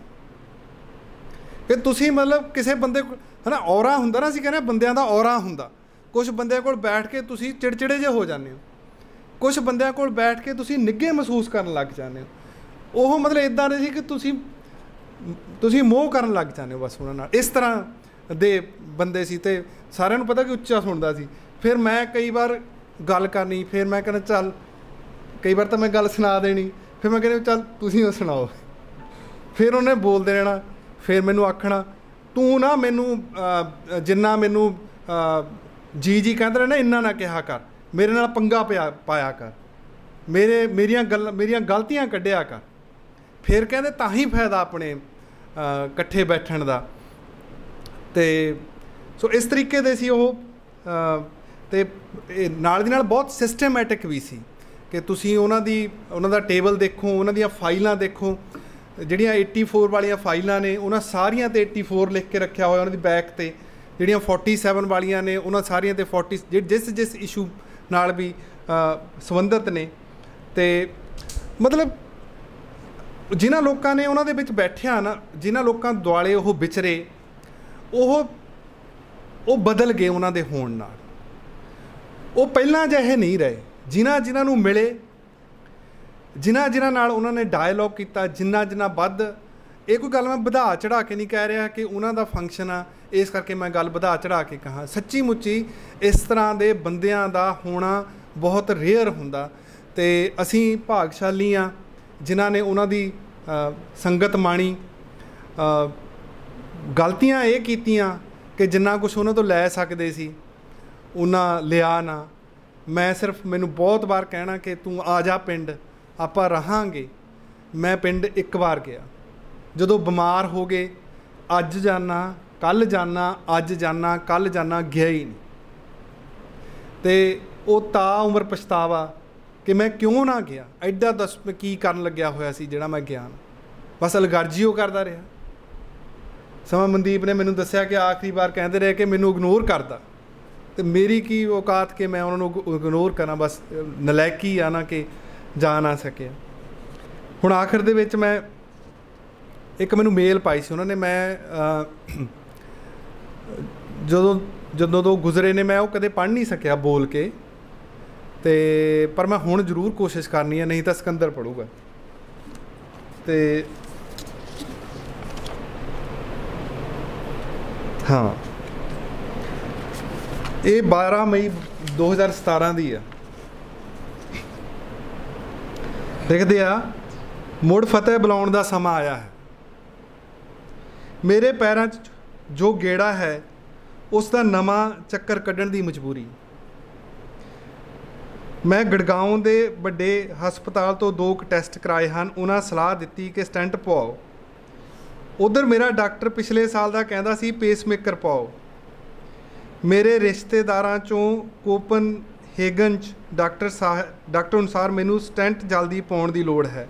ਕਿ ਤੁਸੀਂ ਮਤਲਬ ਕਿਸੇ ਬੰਦੇ ਕੋਲ ਹੈ ਨਾ ਔਰਾ ਹੁੰਦਾ ਨਾ, ਅਸੀਂ ਕਹਿੰਦੇ ਬੰਦਿਆਂ ਦਾ ਔਰਾ ਹੁੰਦਾ। ਕੁਛ ਬੰਦਿਆਂ ਕੋਲ ਬੈਠ ਕੇ ਤੁਸੀਂ ਚਿੜਚਿੜੇ ਜਿਹੇ ਹੋ ਜਾਂਦੇ ਹੋ, ਕੁਛ ਬੰਦਿਆਂ ਕੋਲ ਬੈਠ ਕੇ ਤੁਸੀਂ ਨਿੱਘੇ ਮਹਿਸੂਸ ਕਰਨ ਲੱਗ ਜਾਂਦੇ ਹੋ। ਉਹ ਮਤਲਬ ਇੱਦਾਂ ਦੇ ਸੀ ਕਿ ਤੁਸੀਂ ਮੋਹ ਕਰਨ ਲੱਗ ਜਾਂਦੇ ਹੋ ਬਸ ਉਹਨਾਂ ਨਾਲ। ਇਸ ਤਰ੍ਹਾਂ ਦੇ ਬੰਦੇ ਸੀ। ਅਤੇ ਸਾਰਿਆਂ ਨੂੰ ਪਤਾ ਕਿ ਉੱਚਾ ਸੁਣਦਾ ਸੀ। ਫਿਰ ਮੈਂ ਕਈ ਵਾਰ ਗੱਲ ਕਰਨੀ, ਫਿਰ ਮੈਂ ਕਹਿੰਦਾ ਚੱਲ, ਕਈ ਵਾਰ ਤਾਂ ਮੈਂ ਗੱਲ ਸੁਣਾ ਦੇਣੀ, ਫਿਰ ਮੈਂ ਕਹਿੰਦਾ ਚੱਲ ਤੁਸੀਂ ਉਹ ਸੁਣਾਓ। ਫਿਰ ਉਹਨੇ ਬੋਲਦੇ ਰਹਿਣਾ। ਫਿਰ ਮੈਨੂੰ ਆਖਣਾ ਤੂੰ ਨਾ ਮੈਨੂੰ ਜਿੰਨਾ ਮੈਨੂੰ ਜੀ ਕਹਿੰਦੇ ਰਹਿਣਾ ਇੰਨਾ ਨਾ ਕਿਹਾ ਕਰ, ਮੇਰੇ ਨਾਲ ਪੰਗਾ ਪਾਇਆ ਕਰ, ਮੇਰੀਆਂ ਗਲਤੀਆਂ ਕੱਢਿਆ ਕਰ। ਫਿਰ ਕਹਿੰਦੇ ਤਾਂ ਹੀ ਫਾਇਦਾ ਆਪਣੇ ਇਕੱਠੇ ਬੈਠਣ ਦਾ। ਅਤੇ ਸੋ ਇਸ ਤਰੀਕੇ ਦੇ ਸੀ ਉਹ। ਅਤੇ ਨਾਲ ਦੀ ਨਾਲ ਬਹੁਤ ਸਿਸਟਮੈਟਿਕ ਵੀ ਸੀ ਕਿ ਤੁਸੀਂ ਉਹਨਾਂ ਦਾ ਟੇਬਲ ਦੇਖੋ, ਉਹਨਾਂ ਦੀਆਂ ਫਾਈਲਾਂ ਦੇਖੋ, ਜਿਹੜੀਆਂ 84 ਵਾਲੀਆਂ ਫਾਈਲਾਂ ਨੇ ਉਹਨਾਂ ਸਾਰੀਆਂ 'ਤੇ 84 ਲਿਖ ਕੇ ਰੱਖਿਆ ਹੋਇਆ ਉਹਨਾਂ ਦੀ ਬੈਕ 'ਤੇ। ਜਿਹੜੀਆਂ 47 ਵਾਲੀਆਂ ਨੇ ਉਹਨਾਂ ਸਾਰੀਆਂ 'ਤੇ 40 ਜਿਸ ਇਸ਼ੂ ਨਾਲ ਵੀ ਸੰਬੰਧਿਤ ਨੇ। ਅਤੇ ਮਤਲਬ ਜਿਨ੍ਹਾਂ ਲੋਕਾਂ ਨੇ ਉਹਨਾਂ ਦੇ ਵਿੱਚ ਬੈਠਿਆ ਨਾ, ਜਿਨ੍ਹਾਂ ਲੋਕਾਂ ਦੁਆਲੇ ਉਹ ਵਿਚਰੇ, ਉਹ ਬਦਲ ਗਏ ਉਹਨਾਂ ਦੇ ਹੋਣ ਨਾਲ। ਉਹ ਪਹਿਲਾਂ ਜਿਹੇ ਨਹੀਂ ਰਹੇ। ਜਿਨ੍ਹਾਂ ਨੂੰ ਮਿਲੇ, ਜਿਨ੍ਹਾਂ ਨਾਲ ਉਹਨਾਂ ਨੇ ਡਾਇਲੋਗ ਕੀਤਾ, ਜਿੰਨਾ ਵੱਧ, ਇਹ ਕੋਈ ਗੱਲ ਮੈਂ ਵਧਾ ਚੜ੍ਹਾ ਕੇ ਨਹੀਂ ਕਹਿ ਰਿਹਾ ਕਿ ਉਹਨਾਂ ਦਾ ਫੰਕਸ਼ਨ ਆ ਇਸ ਕਰਕੇ ਮੈਂ ਗੱਲ ਵਧਾ ਚੜ੍ਹਾ ਕੇ ਕਹਾਂ। ਸੱਚੀ ਮੁੱਚੀ ਇਸ ਤਰ੍ਹਾਂ ਦੇ ਬੰਦਿਆਂ ਦਾ ਹੋਣਾ ਬਹੁਤ ਰੇਅਰ ਹੁੰਦਾ। ਅਤੇ ਅਸੀਂ ਭਾਗਸ਼ਾਲੀ ਹਾਂ ਜਿਨ੍ਹਾਂ ਨੇ ਉਹਨਾਂ ਦੀ ਸੰਗਤ ਮਾਣੀ। ਗਲਤੀਆਂ ਇਹ ਕੀਤੀਆਂ ਕਿ ਜਿੰਨਾ ਕੁਛ ਉਹਨਾਂ ਤੋਂ ਲੈ ਸਕਦੇ ਸੀ ਉਹਨਾਂ ਲਿਆ ਨਾ। ਮੈਂ ਸਿਰਫ ਮੈਨੂੰ ਬਹੁਤ ਵਾਰ ਕਹਿਣਾ ਕਿ ਤੂੰ ਆ ਜਾ ਪਿੰਡ, ਆਪਾਂ ਰਹਾਂਗੇ। ਮੈਂ ਪਿੰਡ ਇੱਕ ਵਾਰ ਗਿਆ, ਜਦੋਂ ਬਿਮਾਰ ਹੋ ਗਏ, ਅੱਜ ਜਾਣਾ, ਕੱਲ੍ਹ ਜਾਣਾ, ਅੱਜ ਜਾਣਾ, ਕੱਲ੍ਹ ਜਾਣਾ, ਗਿਆ ਹੀ ਨਹੀਂ। ਅਤੇ ਉਹ ਤਾਂ ਉਮਰ ਪਛਤਾਵਾ ਕਿ ਮੈਂ ਕਿਉਂ ਨਾ ਗਿਆ। ਐਡਾ ਦੱਸ ਮੈਂ ਕੀ ਕਰਨ ਲੱਗਿਆ ਹੋਇਆ ਸੀ ਜਿਹੜਾ ਮੈਂ ਗਿਆ ਨਾ, ਬਸ ਅਲਗਰਜੀ ਉਹ ਕਰਦਾ ਰਿਹਾ। ਸਮਾਂ ਮਨਦੀਪ ਨੇ ਮੈਨੂੰ ਦੱਸਿਆ ਕਿ ਆਖਰੀ ਵਾਰ ਕਹਿੰਦੇ ਰਹੇ ਕਿ ਮੈਨੂੰ ਇਗਨੋਰ ਕਰਦਾ, ਅਤੇ ਮੇਰੀ ਕੀ ਔਕਾਤ ਕਿ ਮੈਂ ਉਹਨਾਂ ਨੂੰ ਇਗਨੋਰ ਕਰਾਂ। ਬਸ ਨਲਾਇਕੀ ਆ ਨਾ ਕਿ ਜਾ ਨਾ ਸਕਿਆ। ਹੁਣ ਆਖਰ ਦੇ ਵਿੱਚ ਮੈਂ ਇੱਕ ਮੈਨੂੰ ਮੇਲ ਪਾਈ ਸੀ ਉਹਨਾਂ ਨੇ। ਮੈਂ ਜਦੋਂ ਤੋਂ ਗੁਜ਼ਰੇ ਨੇ ਮੈਂ ਉਹ ਕਦੇ ਪੜ੍ਹ ਨਹੀਂ ਸਕਿਆ ਬੋਲ ਕੇ, ਅਤੇ ਪਰ ਮੈਂ ਹੁਣ ਜ਼ਰੂਰ ਕੋਸ਼ਿਸ਼ ਕਰਨੀ ਹੈ, ਨਹੀਂ ਤਾਂ ਸਿਕੰਦਰ ਪੜ੍ਹੂਗਾ। ਅਤੇ ਹਾਂ, ਇਹ 12 ਮਈ 2017 ਦੀ ਆ। ਲਿਖਦੇ ਆ, ਮੁੜ ਫਤਿਹ ਬੁਲਾਉਣ ਦਾ ਸਮਾਂ ਆਇਆ ਹੈ। ਮੇਰੇ ਪੈਰਾਂ 'ਚ ਜੋ ਗੇੜਾ ਹੈ ਉਸ ਦਾ ਨਵਾਂ ਚੱਕਰ ਕੱਢਣ ਦੀ ਮਜਬੂਰੀ। ਮੈਂ ਗੜਗਾਉਂ ਦੇ ਵੱਡੇ ਹਸਪਤਾਲ ਤੋਂ 2 ਟੈਸਟ ਕਰਾਏ ਹਨ। ਉਹਨਾਂ ਸਲਾਹ ਦਿੱਤੀ ਕਿ ਸਟੈਂਟ ਪਵਾਓ। ਉੱਧਰ ਮੇਰਾ ਡਾਕਟਰ ਪਿਛਲੇ ਸਾਲ ਦਾ ਕਹਿੰਦਾ ਸੀ ਪੇਸਮੇਕਰ ਪਾਓ। ਮੇਰੇ ਰਿਸ਼ਤੇਦਾਰਾਂ 'ਚੋਂ ਕੋਪਨਹੇਗਨ 'ਚ ਡਾਕਟਰ ਅਨੁਸਾਰ ਮੈਨੂੰ ਸਟੈਂਟ ਜਲਦੀ ਪਾਉਣ ਦੀ ਲੋੜ ਹੈ।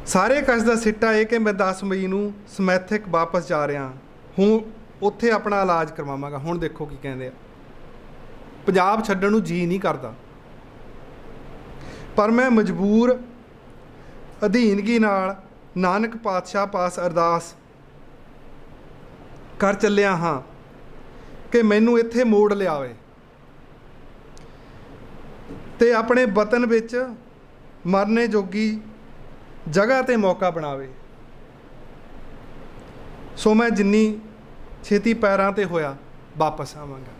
ਸਾਰੇ ਕਸ਼ ਦਾ ਸਿੱਟਾ ਇਹ ਕਿ ਮੈਂ 10 ਮਈ ਨੂੰ ਸਮੈਥਿਕ ਵਾਪਸ ਜਾ ਰਿਹਾ। ਹੁਣ ਉੱਥੇ ਆਪਣਾ ਇਲਾਜ ਕਰਵਾਵਾਂਗਾ। ਹੁਣ ਦੇਖੋ ਕੀ ਕਹਿੰਦੇ ਆ। ਪੰਜਾਬ ਛੱਡਣ ਨੂੰ ਜੀ ਨਹੀਂ ਕਰਦਾ, ਪਰ ਮੈਂ ਮਜਬੂਰ ਅਧੀਨਗੀ ਨਾਲ ਨਾਨਕ ਪਾਤਸ਼ਾਹ ਪਾਸ ਅਰਦਾਸ ਕਰ ਚੱਲਿਆ ਹਾਂ ਕਿ ਮੈਨੂੰ ਇੱਥੇ ਮੋੜ ਲਿਆਵੇ ਅਤੇ ਆਪਣੇ ਵਤਨ ਵਿੱਚ ਮਰਨੇ ਜੋਗੀ ਜਗ੍ਹਾ 'ਤੇ ਮੌਕਾ ਬਣਾਵੇ। ਸੋ ਮੈਂ ਜਿੰਨੀ ਛੇਤੀ ਪੈਰਾਂ 'ਤੇ ਹੋਇਆ ਵਾਪਸ ਆਵਾਂਗਾ।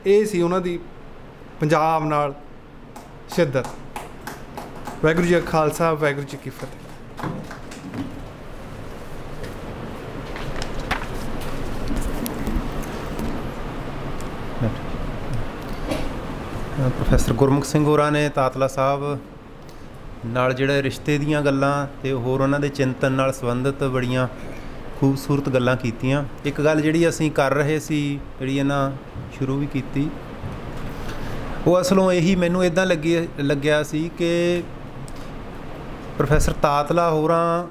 ਇਹ ਸੀ ਉਹਨਾਂ ਦੀ ਪੰਜਾਬ ਨਾਲ ਸ਼ਿੱਦਤ। ਵਾਹਿਗੁਰੂ ਜੀ ਕਾ ਖਾਲਸਾ, ਵਾਹਿਗੁਰੂ ਜੀ ਕੀ ਫਤਿਹ। ਪ੍ਰੋਫੈਸਰ ਗੁਰਮੁਖ ਸਿੰਘ ਹੋਰਾਂ ਨੇ ਤਾਤਲਾ ਸਾਹਿਬ ਨਾਲ ਜਿਹੜੇ ਰਿਸ਼ਤੇ ਦੀਆਂ ਗੱਲਾਂ ਅਤੇ ਹੋਰ ਉਹਨਾਂ ਦੇ ਚਿੰਤਨ ਨਾਲ ਸੰਬੰਧਿਤ ਬੜੀਆਂ ਖੂਬਸੂਰਤ ਗੱਲਾਂ ਕੀਤੀਆਂ। ਇੱਕ ਗੱਲ ਜਿਹੜੀ ਅਸੀਂ ਕਰ ਰਹੇ ਸੀ, ਜਿਹੜੀ ਇਹਨਾਂ ਸ਼ੁਰੂ ਵੀ ਕੀਤੀ, ਉਹ ਅਸਲੋਂ ਇਹੀ ਮੈਨੂੰ ਇੱਦਾਂ ਲੱਗਿਆ ਸੀ ਕਿ ਪ੍ਰੋਫੈਸਰ ਤਾਤਲਾ ਹੋਰਾਂ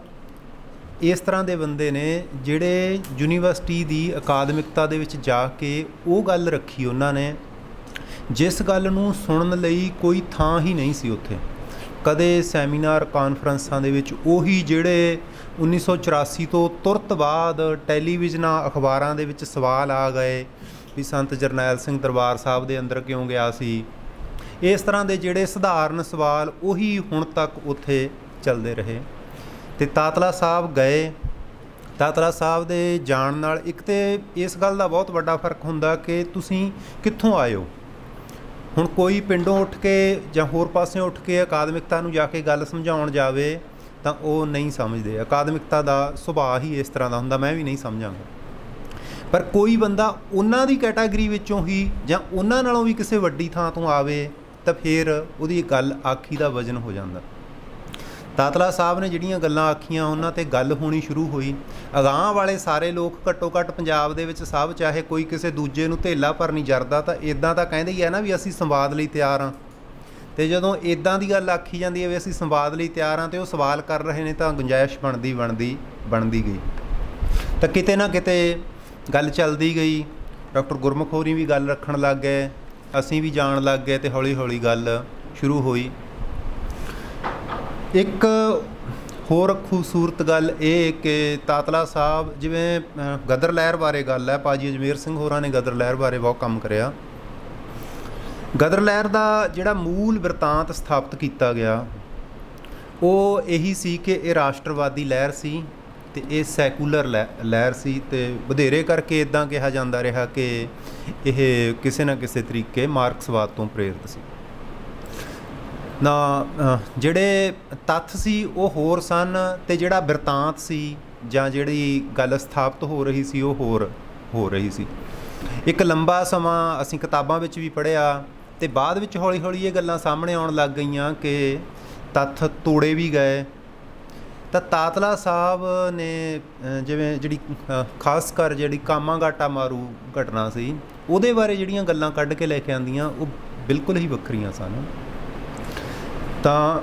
ਇਸ ਤਰ੍ਹਾਂ ਦੇ ਬੰਦੇ ਨੇ ਜਿਹੜੇ ਯੂਨੀਵਰਸਿਟੀ ਦੀ ਅਕਾਦਮਿਕਤਾ ਦੇ ਵਿੱਚ ਜਾ ਕੇ ਉਹ ਗੱਲ ਰੱਖੀ ਉਹਨਾਂ ਨੇ ਜਿਸ ਗੱਲ ਨੂੰ ਸੁਣਨ ਲਈ ਕੋਈ ਥਾਂ ਹੀ ਨਹੀਂ ਸੀ ਉੱਥੇ। ਕਦੇ ਸੈਮੀਨਾਰ ਕਾਨਫਰੰਸਾਂ ਦੇ ਵਿੱਚ ਉਹੀ ਜਿਹੜੇ 1984 ਤੋਂ ਤੁਰਤ ਬਾਅਦ ਟੈਲੀਵਿਜ਼ਨਾਂ ਅਖਬਾਰਾਂ ਦੇ ਵਿੱਚ ਸਵਾਲ ਆ ਗਏ ਵੀ ਸੰਤ ਜਰਨੈਲ ਸਿੰਘ ਦਰਬਾਰ ਸਾਹਿਬ ਦੇ ਅੰਦਰ ਕਿਉਂ ਗਿਆ ਸੀ, ਇਸ ਤਰ੍ਹਾਂ ਦੇ ਜਿਹੜੇ ਸਧਾਰਨ ਸਵਾਲ ਉਹੀ ਹੁਣ ਤੱਕ ਉੱਥੇ ਚੱਲਦੇ ਰਹੇ। ਅਤੇ ਤਾਤਲਾ ਸਾਹਿਬ ਗਏ। ਤਾਤਲਾ ਸਾਹਿਬ ਦੇ ਜਾਣ ਨਾਲ ਇੱਕ ਤਾਂ ਇਸ ਗੱਲ ਦਾ ਬਹੁਤ ਵੱਡਾ ਫਰਕ ਹੁੰਦਾ ਕਿ ਤੁਸੀਂ ਕਿੱਥੋਂ ਆਏ ਹੋ। ਹੁਣ ਕੋਈ ਪਿੰਡੋਂ ਉੱਠ ਕੇ ਜਾਂ ਹੋਰ ਪਾਸਿਓਂ ਉੱਠ ਕੇ ਅਕਾਦਮਿਕਤਾ ਨੂੰ ਜਾ ਕੇ ਗੱਲ ਸਮਝਾਉਣ ਜਾਵੇ ਤਾਂ ਉਹ ਨਹੀਂ ਸਮਝਦੇ। ਅਕਾਦਮਿਕਤਾ ਦਾ ਸੁਭਾਅ ਹੀ ਇਸ ਤਰ੍ਹਾਂ ਦਾ ਹੁੰਦਾ, ਮੈਂ ਵੀ ਨਹੀਂ ਸਮਝਾਂਗਾ। ਪਰ ਕੋਈ ਬੰਦਾ ਉਹਨਾਂ ਦੀ ਕੈਟਾਗਰੀ ਵਿੱਚੋਂ ਹੀ ਜਾਂ ਉਹਨਾਂ ਨਾਲੋਂ ਵੀ ਕਿਸੇ ਵੱਡੀ ਥਾਂ ਤੋਂ ਆਵੇ ਤਾਂ ਫਿਰ ਉਹਦੀ ਗੱਲ ਆਖੀ ਦਾ ਵਜ਼ਨ ਹੋ ਜਾਂਦਾ। ਤਾਤਲਾ ਸਾਹਿਬ ਨੇ ਜਿਹੜੀਆਂ ਗੱਲਾਂ ਆਖੀਆਂ ਉਹਨਾਂ 'ਤੇ ਗੱਲ ਹੋਣੀ ਸ਼ੁਰੂ ਹੋਈ। ਅਗਾਂਹ ਵਾਲੇ ਸਾਰੇ ਲੋਕ ਘੱਟੋ ਘੱਟ ਪੰਜਾਬ ਦੇ ਵਿੱਚ ਸਭ, ਚਾਹੇ ਕੋਈ ਕਿਸੇ ਦੂਜੇ ਨੂੰ ਧੇਲਾ ਭਰ ਨਹੀਂ ਜਰਦਾ, ਤਾਂ ਇੱਦਾਂ ਤਾਂ ਕਹਿੰਦੇ ਹੀ ਹੈ ਨਾ ਵੀ ਅਸੀਂ ਸੰਵਾਦ ਲਈ ਤਿਆਰ ਹਾਂ। ਅਤੇ ਜਦੋਂ ਇੱਦਾਂ ਦੀ ਗੱਲ ਆਖੀ ਜਾਂਦੀ ਹੈ ਵੀ ਅਸੀਂ ਸੰਵਾਦ ਲਈ ਤਿਆਰ ਹਾਂ ਅਤੇ ਉਹ ਸਵਾਲ ਕਰ ਰਹੇ ਨੇ ਤਾਂ ਗੁੰਜਾਇਸ਼ ਬਣਦੀ ਗਈ। ਤਾਂ ਕਿਤੇ ਨਾ ਕਿਤੇ ਗੱਲ ਚੱਲਦੀ ਗਈ। ਡਾਕਟਰ ਗੁਰਮੁਖ ਹੋਰੀ ਵੀ ਗੱਲ ਰੱਖਣ ਲੱਗ ਗਏ, ਅਸੀਂ ਵੀ ਜਾਣ ਲੱਗ ਗਏ ਅਤੇ ਹੌਲੀ ਹੌਲੀ ਗੱਲ ਸ਼ੁਰੂ ਹੋਈ। ਇੱਕ ਹੋਰ ਖੂਬਸੂਰਤ ਗੱਲ ਇਹ ਕਿ ਤਾਤਲਾ ਸਾਹਿਬ, ਜਿਵੇਂ ਗਦਰ ਲਹਿਰ ਬਾਰੇ ਗੱਲ ਹੈ, ਭਾਜੀ ਅਜਮੇਰ ਸਿੰਘ ਹੋਰਾਂ ਨੇ ਗਦਰ ਲਹਿਰ ਬਾਰੇ ਬਹੁਤ ਕੰਮ ਕਰਿਆ। ਗਦਰ ਲਹਿਰ ਦਾ ਜਿਹੜਾ ਮੂਲ ਬਿਰਤਾਂਤ ਸਥਾਪਿਤ ਕੀਤਾ ਗਿਆ ਉਹ ਇਹੀ ਸੀ ਕਿ ਇਹ ਰਾਸ਼ਟਰਵਾਦੀ ਲਹਿਰ ਸੀ ਅਤੇ ਇਹ ਸੈਕੂਲਰ ਲਹਿਰ ਸੀ। ਅਤੇ ਵਧੇਰੇ ਕਰਕੇ ਇੱਦਾਂ ਕਿਹਾ ਜਾਂਦਾ ਰਿਹਾ ਕਿ ਇਹ ਕਿਸੇ ਨਾ ਕਿਸੇ ਤਰੀਕੇ ਮਾਰਕਸਵਾਦ ਤੋਂ ਪ੍ਰੇਰਿਤ ਸੀ। ਨਾ ਜਿਹੜੇ ਤੱਥ ਸੀ ਉਹ ਹੋਰ ਸਨ ਅਤੇ ਜਿਹੜਾ ਬਿਰਤਾਂਤ ਸੀ ਜਾਂ ਜਿਹੜੀ ਗੱਲ ਸਥਾਪਿਤ ਹੋ ਰਹੀ ਸੀ ਉਹ ਹੋਰ ਹੋ ਰਹੀ ਸੀ। ਇੱਕ ਲੰਬਾ ਸਮਾਂ ਅਸੀਂ ਕਿਤਾਬਾਂ ਵਿੱਚ ਵੀ ਪੜ੍ਹਿਆ ਅਤੇ ਬਾਅਦ ਵਿੱਚ ਹੌਲੀ ਹੌਲੀ ਇਹ ਗੱਲਾਂ ਸਾਹਮਣੇ ਆਉਣ ਲੱਗ ਗਈਆਂ ਕਿ ਤੱਥ ਤੋੜੇ ਵੀ ਗਏ। ਤਾਂ ਤਾਤਲਾ ਸਾਹਿਬ ਨੇ ਜਿਵੇਂ ਜਿਹੜੀ ਖਾਸ ਕਰ ਜਿਹੜੀ ਕਾਮਾਗਾਟਾ ਮਾਰੂ ਘਟਨਾ ਸੀ ਉਹਦੇ ਬਾਰੇ ਜਿਹੜੀਆਂ ਗੱਲਾਂ ਕੱਢ ਕੇ ਲੈ ਕੇ ਆਉਂਦੀਆਂ ਉਹ ਬਿਲਕੁਲ ਹੀ ਵੱਖਰੀਆਂ ਸਨ। ਤਾਂ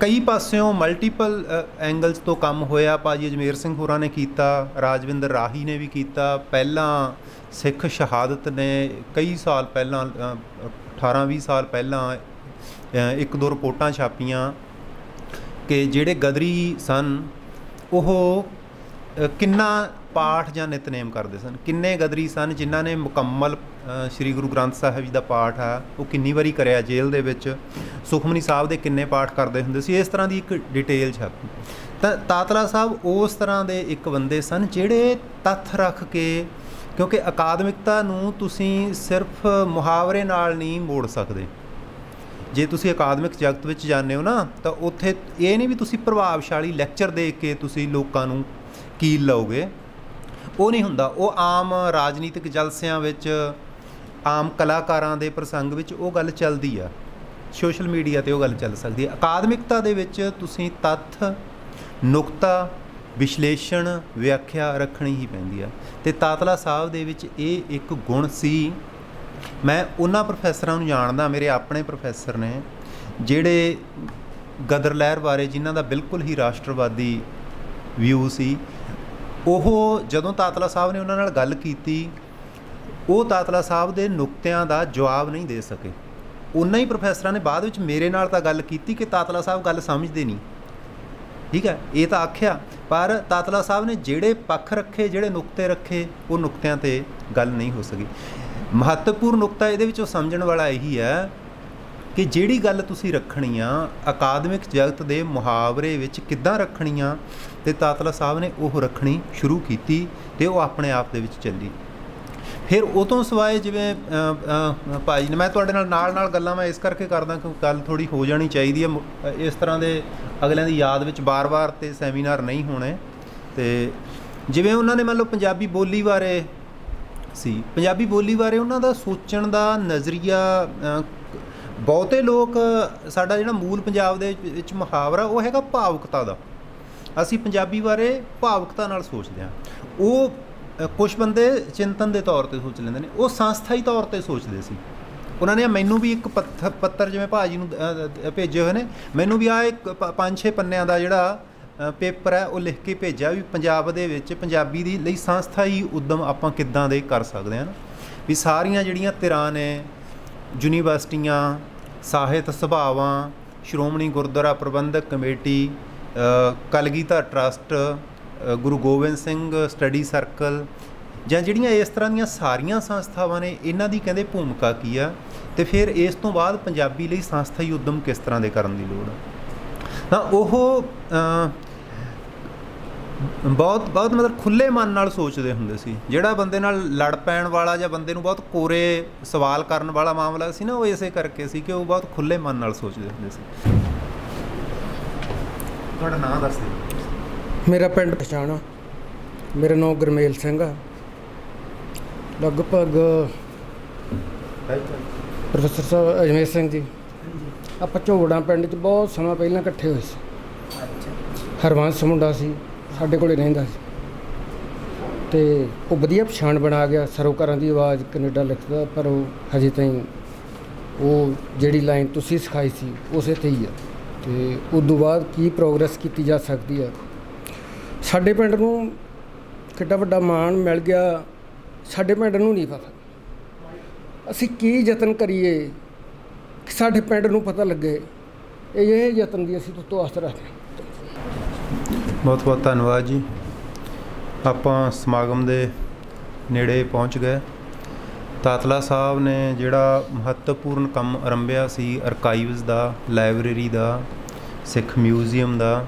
ਕਈ ਪਾਸਿਓਂ ਮਲਟੀਪਲ ਐਂਗਲਸ ਤੋਂ ਕੰਮ ਹੋਇਆ। ਭਾਜੀ ਅਜਮੇਰ ਸਿੰਘ ਹੋਰਾਂ ਨੇ ਕੀਤਾ, ਰਾਜਵਿੰਦਰ ਰਾਹੀ ਨੇ ਵੀ ਕੀਤਾ। ਪਹਿਲਾਂ ਸਿੱਖ ਸ਼ਹਾਦਤ ਨੇ ਕਈ ਸਾਲ ਪਹਿਲਾਂ 18-20 ਸਾਲ ਪਹਿਲਾਂ 1-2 ਰਿਪੋਰਟਾਂ ਛਾਪੀਆਂ ਕਿ ਜਿਹੜੇ ਗਦਰੀ ਸਨ ਉਹ ਕਿੰਨਾ ਪਾਠ ਜਾਂ ਨਿਤਨੇਮ ਕਰਦੇ ਸਨ। ਕਿੰਨੇ ਗਦਰੀ ਸਨ ਜਿਨ੍ਹਾਂ ਨੇ ਮੁਕੰਮਲ ਸ਼੍ਰੀ ਗੁਰੂ ਗ੍ਰੰਥ ਸਾਹਿਬ ਜੀ ਦਾ ਪਾਠ ਆ ਉਹ ਕਿੰਨੀ ਵਾਰੀ ਕਰਿਆ ਜੇਲ੍ਹ ਦੇ ਵਿੱਚ। ਸੁਖਮਨੀ ਸਾਹਿਬ ਦੇ ਕਿੰਨੇ ਪਾਠ ਕਰਦੇ ਹੁੰਦੇ ਸੀ, ਇਸ ਤਰ੍ਹਾਂ ਦੀ ਇੱਕ ਡਿਟੇਲ ਛਾਪੀ। ਤਾਂ ਤਾਤਲਾ ਸਾਹਿਬ ਉਸ ਤਰ੍ਹਾਂ ਦੇ ਇੱਕ ਬੰਦੇ ਸਨ ਜਿਹੜੇ ਤੱਥ ਰੱਖ ਕੇ, ਕਿਉਂਕਿ ਅਕਾਦਮਿਕਤਾ ਨੂੰ ਤੁਸੀਂ ਸਿਰਫ ਮੁਹਾਵਰੇ ਨਾਲ ਨਹੀਂ ਮੋੜ ਸਕਦੇ। ਜੇ ਤੁਸੀਂ ਅਕਾਦਮਿਕ ਜਗਤ ਵਿੱਚ ਜਾਂਦੇ ਹੋ ਨਾ ਤਾਂ ਉੱਥੇ ਇਹ ਨਹੀਂ ਵੀ ਤੁਸੀਂ ਪ੍ਰਭਾਵਸ਼ਾਲੀ ਲੈਕਚਰ ਦੇ ਕੇ ਤੁਸੀਂ ਲੋਕਾਂ ਨੂੰ ਕੀਲ ਲਓਗੇ, ਉਹ ਨਹੀਂ ਹੁੰਦਾ। ਉਹ ਆਮ ਰਾਜਨੀਤਿਕ ਜਲਸਿਆਂ ਵਿੱਚ, ਆਮ ਕਲਾਕਾਰਾਂ ਦੇ ਪ੍ਰਸੰਗ ਵਿੱਚ ਉਹ ਗੱਲ ਚੱਲਦੀ ਆ, ਸੋਸ਼ਲ ਮੀਡੀਆ 'ਤੇ ਉਹ ਗੱਲ ਚੱਲ ਸਕਦੀ ਹੈ। ਅਕਾਦਮਿਕਤਾ ਦੇ ਵਿੱਚ ਤੁਸੀਂ ਤੱਥ, ਨੁਕਤਾ, ਵਿਸ਼ਲੇਸ਼ਣ, ਵਿਆਖਿਆ ਰੱਖਣੀ ਹੀ ਪੈਂਦੀ ਆ। ਅਤੇ ਤਾਤਲਾ ਸਾਹਿਬ ਦੇ ਵਿੱਚ ਇਹ ਇੱਕ ਗੁਣ ਸੀ। ਮੈਂ ਉਹਨਾਂ ਪ੍ਰੋਫੈਸਰਾਂ ਨੂੰ ਜਾਣਦਾ, ਮੇਰੇ ਆਪਣੇ ਪ੍ਰੋਫੈਸਰ ਨੇ ਜਿਹੜੇ ਗਦਰ ਲਹਿਰ ਬਾਰੇ, ਜਿਨ੍ਹਾਂ ਦਾ ਬਿਲਕੁਲ ਹੀ ਰਾਸ਼ਟਰਵਾਦੀ ਵਿਊ ਸੀ। ਉਹ ਜਦੋਂ ਤਾਤਲਾ ਸਾਹਿਬ ਨੇ ਉਹਨਾਂ ਨਾਲ ਗੱਲ ਕੀਤੀ, ਉਹ ਤਾਤਲਾ ਸਾਹਿਬ ਦੇ ਨੁਕਤਿਆਂ ਦਾ ਜਵਾਬ ਨਹੀਂ ਦੇ ਸਕੇ। ਉਹਨਾਂ ਹੀ ਪ੍ਰੋਫੈਸਰਾਂ ਨੇ ਬਾਅਦ ਵਿੱਚ ਮੇਰੇ ਨਾਲ ਤਾਂ ਗੱਲ ਕੀਤੀ ਕਿ ਤਾਤਲਾ ਸਾਹਿਬ ਗੱਲ ਸਮਝਦੇ ਨਹੀਂ, ਠੀਕ ਹੈ, ਇਹ ਤਾਂ ਆਖਿਆ, ਪਰ ਤਾਤਲਾ ਸਾਹਿਬ ਨੇ ਜਿਹੜੇ ਪੱਖ ਰੱਖੇ, ਜਿਹੜੇ ਨੁਕਤੇ ਰੱਖੇ, ਉਹ ਨੁਕਤਿਆਂ 'ਤੇ ਗੱਲ ਨਹੀਂ ਹੋ ਸਕੀ। ਮਹੱਤਵਪੂਰਨ ਨੁਕਤਾ ਇਹਦੇ ਵਿੱਚੋਂ ਸਮਝਣ ਵਾਲਾ ਇਹੀ ਹੈ ਕਿ ਜਿਹੜੀ ਗੱਲ ਤੁਸੀਂ ਰੱਖਣੀ ਆ ਅਕਾਦਮਿਕ ਜਗਤ ਦੇ ਮੁਹਾਵਰੇ ਵਿੱਚ ਕਿੱਦਾਂ ਰੱਖਣੀ ਆ, ਅਤੇ ਤਾਤਲਾ ਸਾਹਿਬ ਨੇ ਉਹ ਰੱਖਣੀ ਸ਼ੁਰੂ ਕੀਤੀ ਅਤੇ ਉਹ ਆਪਣੇ ਆਪ ਦੇ ਵਿੱਚ ਚੱਲੀ। ਫਿਰ ਉਹ ਤੋਂ ਸਿਵਾਏ ਜਿਵੇਂ ਭਾਈ ਨੇ, ਮੈਂ ਤੁਹਾਡੇ ਨਾਲ ਗੱਲਾਂ ਮੈਂ ਇਸ ਕਰਕੇ ਕਰਦਾ ਕਿਉਂਕਿ ਗੱਲ ਥੋੜ੍ਹੀ ਹੋ ਜਾਣੀ ਚਾਹੀਦੀ ਹੈ। ਇਸ ਤਰ੍ਹਾਂ ਦੇ ਅਗਲਿਆਂ ਦੀ ਯਾਦ ਵਿੱਚ ਵਾਰ-ਵਾਰ ਤੇ ਸੈਮੀਨਾਰ ਨਹੀਂ ਹੋਣੇ। ਅਤੇ ਜਿਵੇਂ ਉਹਨਾਂ ਨੇ ਮੰਨ ਲਓ ਪੰਜਾਬੀ ਬੋਲੀ ਬਾਰੇ ਸੀ, ਪੰਜਾਬੀ ਬੋਲੀ ਬਾਰੇ ਉਹਨਾਂ ਦਾ ਸੋਚਣ ਦਾ ਨਜ਼ਰੀਆ, ਬਹੁਤੇ ਲੋਕ, ਸਾਡਾ ਜਿਹੜਾ ਮੂਲ ਪੰਜਾਬ ਦੇ ਵਿੱਚ ਮੁਹਾਵਰਾ ਉਹ ਹੈਗਾ ਭਾਵੁਕਤਾ ਦਾ। ਅਸੀਂ ਪੰਜਾਬੀ ਬਾਰੇ ਭਾਵੁਕਤਾ ਨਾਲ ਸੋਚਦੇ ਹਾਂ। ਉਹ ਕੁਛ ਬੰਦੇ ਚਿੰਤਨ ਦੇ ਤੌਰ 'ਤੇ ਸੋਚ ਲੈਂਦੇ ਨੇ, ਉਹ ਸੰਸਥਾਈ ਤੌਰ 'ਤੇ ਸੋਚਦੇ ਸੀ। ਉਹਨਾਂ ਨੇ ਮੈਨੂੰ ਵੀ ਇੱਕ ਪੱਤਰ ਜਿਵੇਂ ਭਾਜੀ ਨੂੰ ਭੇਜੇ ਹੋਏ ਨੇ, ਮੈਨੂੰ ਵੀ ਆਹ ਇੱਕ 5-6 ਪੰਨਿਆਂ ਦਾ ਜਿਹੜਾ ਪੇਪਰ ਹੈ ਉਹ ਲਿਖ ਕੇ ਭੇਜਿਆ ਵੀ ਪੰਜਾਬ ਦੇ ਵਿੱਚ ਪੰਜਾਬੀ ਦੀ ਲਈ ਸੰਸਥਾਈ ਉੱਦਮ ਆਪਾਂ ਕਿੱਦਾਂ ਦੇ ਕਰ ਸਕਦੇ ਹਾਂ। ਵੀ ਸਾਰੀਆਂ ਜਿਹੜੀਆਂ ਧਿਰਾਂ ਨੇ, ਯੂਨੀਵਰਸਿਟੀਆਂ, ਸਾਹਿਤ ਸਭਾਵਾਂ, ਸ਼੍ਰੋਮਣੀ ਗੁਰਦੁਆਰਾ ਪ੍ਰਬੰਧਕ committee, Kalgidhar trust, Guru Gobind Singh study circle, ਜਾਂ ਜਿਹੜੀਆਂ ਇਸ ਤਰ੍ਹਾਂ ਦੀਆਂ ਸਾਰੀਆਂ ਸੰਸਥਾਵਾਂ ਨੇ, ਇਹਨਾਂ ਦੀ ਕਹਿੰਦੇ ਭੂਮਿਕਾ ਕੀ ਆ, ਅਤੇ ਫਿਰ ਇਸ ਤੋਂ ਬਾਅਦ ਪੰਜਾਬੀ ਲਈ ਸੰਸਥਾਈ ਉੱਦਮ ਕਿਸ ਤਰ੍ਹਾਂ ਦੇ ਕਰਨ ਦੀ ਲੋੜ ਆ। ਤਾਂ ਉਹ ਬਹੁਤ ਮਤਲਬ ਖੁੱਲ੍ਹੇ ਮਨ ਨਾਲ ਸੋਚਦੇ ਹੁੰਦੇ ਸੀ। ਜਿਹੜਾ ਬੰਦੇ ਨਾਲ ਲੜ ਪੈਣ ਵਾਲਾ ਜਾਂ ਬੰਦੇ ਨੂੰ ਬਹੁਤ ਕੋਰੇ ਸਵਾਲ ਕਰਨ ਵਾਲਾ ਮਾਮਲਾ ਸੀ ਨਾ, ਉਹ ਇਸੇ ਕਰਕੇ ਸੀ ਕਿ ਉਹ ਬਹੁਤ ਖੁੱਲ੍ਹੇ ਮਨ ਨਾਲ ਸੋਚਦੇ ਹੁੰਦੇ ਸੀ। ਤੁਹਾਡਾ ਨਾਂ ਦੱਸ ਦਿਓ। ਮੇਰਾ ਪਿੰਡ ਪਛਾਣਾ, ਮੇਰਾ ਨਾਮ ਗੁਰਮੇਲ ਸਿੰਘ ਆ। ਲਗਭਗ ਪ੍ਰੋਫੈਸਰ ਸਾਹਿਬ ਅਜਮੇਰ ਸਿੰਘ ਜੀ, ਆਪਾਂ ਝੋੜਾ ਪਿੰਡ 'ਚ ਬਹੁਤ ਸਮਾਂ ਪਹਿਲਾਂ ਇਕੱਠੇ ਹੋਏ ਸੀ। ਹਰਵੰਸ ਮੁੰਡਾ ਸੀ, ਸਾਡੇ ਕੋਲ ਰਹਿੰਦਾ ਸੀ, ਅਤੇ ਉਹ ਵਧੀਆ ਪਛਾਣ ਬਣਾ ਗਿਆ। ਸਰੋਕਾਰਾਂ ਦੀ ਆਵਾਜ਼ ਕੈਨੇਡਾ ਲਿਖਦਾ, ਪਰ ਉਹ ਹਜੇ ਤਾਈਂ ਉਹ ਜਿਹੜੀ ਲਾਈਨ ਤੁਸੀਂ ਸਿਖਾਈ ਸੀ ਉਸੇ 'ਤੇ ਹੀ ਆ। ਅਤੇ ਉਦੋਂ ਬਾਅਦ ਕੀ ਪ੍ਰੋਗਰੈਸ ਕੀਤੀ ਜਾ ਸਕਦੀ ਆ। ਸਾਡੇ ਪਿੰਡ ਨੂੰ ਕਿੱਡਾ ਵੱਡਾ ਮਾਣ ਮਿਲ ਗਿਆ, ਸਾਡੇ ਪਿੰਡ ਨੂੰ ਨਹੀਂ ਪਤਾ। ਅਸੀਂ ਕੀ ਯਤਨ ਕਰੀਏ ਕਿ ਸਾਡੇ ਪਿੰਡ ਨੂੰ ਪਤਾ ਲੱਗੇ, ਇਹ ਯਤਨ ਦੀ ਅਸੀਂ ਤੋਂ ਆਸ ਰੱਖਦੇ ਹਾਂ। ਬਹੁਤ ਬਹੁਤ ਧੰਨਵਾਦ ਜੀ। ਆਪਾਂ ਸਮਾਗਮ ਦੇ ਨੇੜੇ ਪਹੁੰਚ ਗਏ। ਤਾਤਲਾ ਸਾਹਿਬ ਨੇ ਜਿਹੜਾ ਮਹੱਤਵਪੂਰਨ ਕੰਮ ਆਰੰਭਿਆ ਸੀ ਅਰਕਾਈਵਜ਼ ਦਾ, ਲਾਇਬ੍ਰੇਰੀ ਦਾ, ਸਿੱਖ ਮਿਊਜ਼ੀਅਮ ਦਾ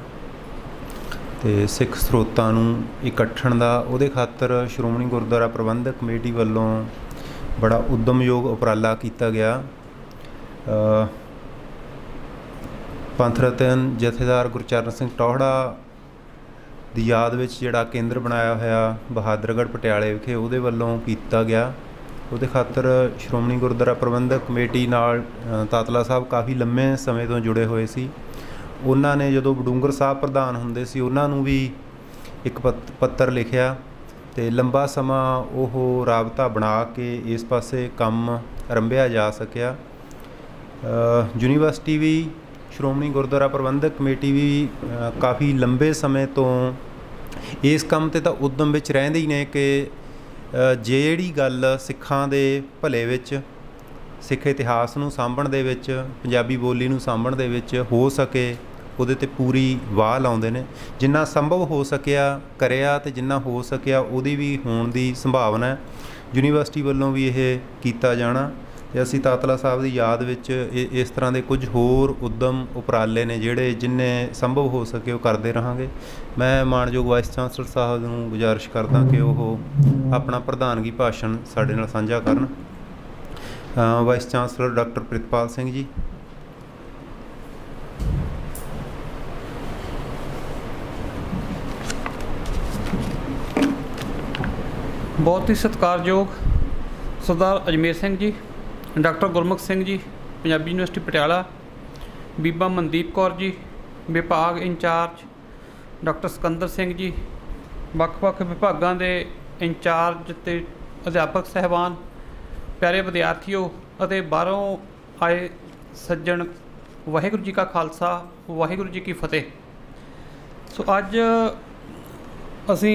ਅਤੇ ਸਿੱਖ ਸਰੋਤਾਂ ਨੂੰ ਇਕੱਠਣ ਦਾ, ਉਹਦੇ ਖਾਤਰ ਸ਼੍ਰੋਮਣੀ ਗੁਰਦੁਆਰਾ ਪ੍ਰਬੰਧਕ ਕਮੇਟੀ ਵੱਲੋਂ ਬੜਾ ਉਦਮਯੋਗ ਉਪਰਾਲਾ ਕੀਤਾ ਗਿਆ। ਪੰਥ ਰਤਨ ਜਥੇਦਾਰ ਗੁਰਚਰਨ ਸਿੰਘ ਟੌਹੜਾ ਦੀ ਯਾਦ ਵਿੱਚ ਜਿਹੜਾ ਕੇਂਦਰ ਬਣਾਇਆ ਹੋਇਆ ਬਹਾਦਰਗੜ੍ਹ ਪਟਿਆਲੇ ਵਿਖੇ, ਉਹਦੇ ਵੱਲੋਂ ਕੀਤਾ ਗਿਆ। ਉਹਦੇ ਖਾਤਰ ਸ਼੍ਰੋਮਣੀ ਗੁਰਦੁਆਰਾ ਪ੍ਰਬੰਧਕ ਕਮੇਟੀ ਨਾਲ ਤਾਤਲਾ ਸਾਹਿਬ ਕਾਫੀ ਲੰਮੇ ਸਮੇਂ ਤੋਂ ਜੁੜੇ ਹੋਏ ਸੀ। ਉਹਨਾਂ ਨੇ ਜਦੋਂ ਬਡੂੰਗਰ ਸਾਹਿਬ ਪ੍ਰਧਾਨ ਹੁੰਦੇ ਸੀ, ਉਹਨਾਂ ਨੂੰ ਵੀ ਇੱਕ ਪੱਤਰ ਲਿਖਿਆ ਅਤੇ ਲੰਬਾ ਸਮਾਂ ਉਹ ਰਾਬਤਾ ਬਣਾ ਕੇ ਇਸ ਪਾਸੇ ਕੰਮ ਆਰੰਭਿਆ ਜਾ ਸਕਿਆ। ਯੂਨੀਵਰਸਿਟੀ ਵੀ, ਸ਼੍ਰੋਮਣੀ ਗੁਰਦੁਆਰਾ ਪ੍ਰਬੰਧਕ ਕਮੇਟੀ ਵੀ ਕਾਫੀ ਲੰਬੇ ਸਮੇਂ ਤੋਂ ਇਸ ਕੰਮ 'ਤੇ ਤਾਂ ਉੱਦਮ ਵਿੱਚ ਰਹਿੰਦੇ ਹੀ ਨੇ ਕਿ ਜਿਹੜੀ ਗੱਲ ਸਿੱਖਾਂ ਦੇ ਭਲੇ ਵਿੱਚ, ਸਿੱਖ ਇਤਿਹਾਸ ਨੂੰ ਸਾਂਭਣ ਦੇ ਵਿੱਚ, ਪੰਜਾਬੀ ਬੋਲੀ ਨੂੰ ਸਾਂਭਣ ਦੇ ਵਿੱਚ ਹੋ ਸਕੇ, ਉਹਦੇ 'ਤੇ ਪੂਰੀ ਵਾਹ ਲਾਉਂਦੇ ਨੇ। ਜਿੰਨਾ ਸੰਭਵ ਹੋ ਸਕਿਆ ਕਰਿਆ, ਅਤੇ ਜਿੰਨਾ ਹੋ ਸਕਿਆ ਉਹਦੀ ਵੀ ਹੋਣ ਦੀ ਸੰਭਾਵਨਾ ਹੈ। ਯੂਨੀਵਰਸਿਟੀ ਵੱਲੋਂ ਵੀ ਇਹ ਕੀਤਾ ਜਾਣਾ, ਅਤੇ ਅਸੀਂ ਤਾਤਲਾ ਸਾਹਿਬ ਦੀ ਯਾਦ ਵਿੱਚ ਇਸ ਤਰ੍ਹਾਂ ਦੇ ਕੁਝ ਹੋਰ ਉੱਦਮ ਉਪਰਾਲੇ ਨੇ ਜਿਹੜੇ ਜਿੰਨੇ ਸੰਭਵ ਹੋ ਸਕੇ ਉਹ ਕਰਦੇ ਰਹਾਂਗੇ। ਮੈਂ ਮਾਣਯੋਗ ਵਾਈਸ ਚਾਂਸਲਰ ਸਾਹਿਬ ਨੂੰ ਗੁਜ਼ਾਰਿਸ਼ ਕਰਦਾ ਕਿ ਉਹ ਆਪਣਾ ਪ੍ਰਧਾਨਗੀ ਭਾਸ਼ਣ ਸਾਡੇ ਨਾਲ ਸਾਂਝਾ ਕਰਨ। Vice chancellor doctor Pritpal Singh ji. बहुत ही सत्कारयोग सरदार अजमेर सिंह जी, डॉक्टर गुरमुख सिंह जी पंजाबी यूनिवर्सिटी पटियाला, बीबा मनदीप कौर जी विभाग इंचार्ज, डॉक्टर सिकंदर सिंह जी, ਵੱਖ-ਵੱਖ विभागों के इंचार्ज ते अध्यापक साहबान, प्यारे विद्यार्थियों ਅਤੇ बाहरों आए सज्जन, वाहिगुरू जी का खालसा वाहिगुरू जी की फतेह। सो अज असी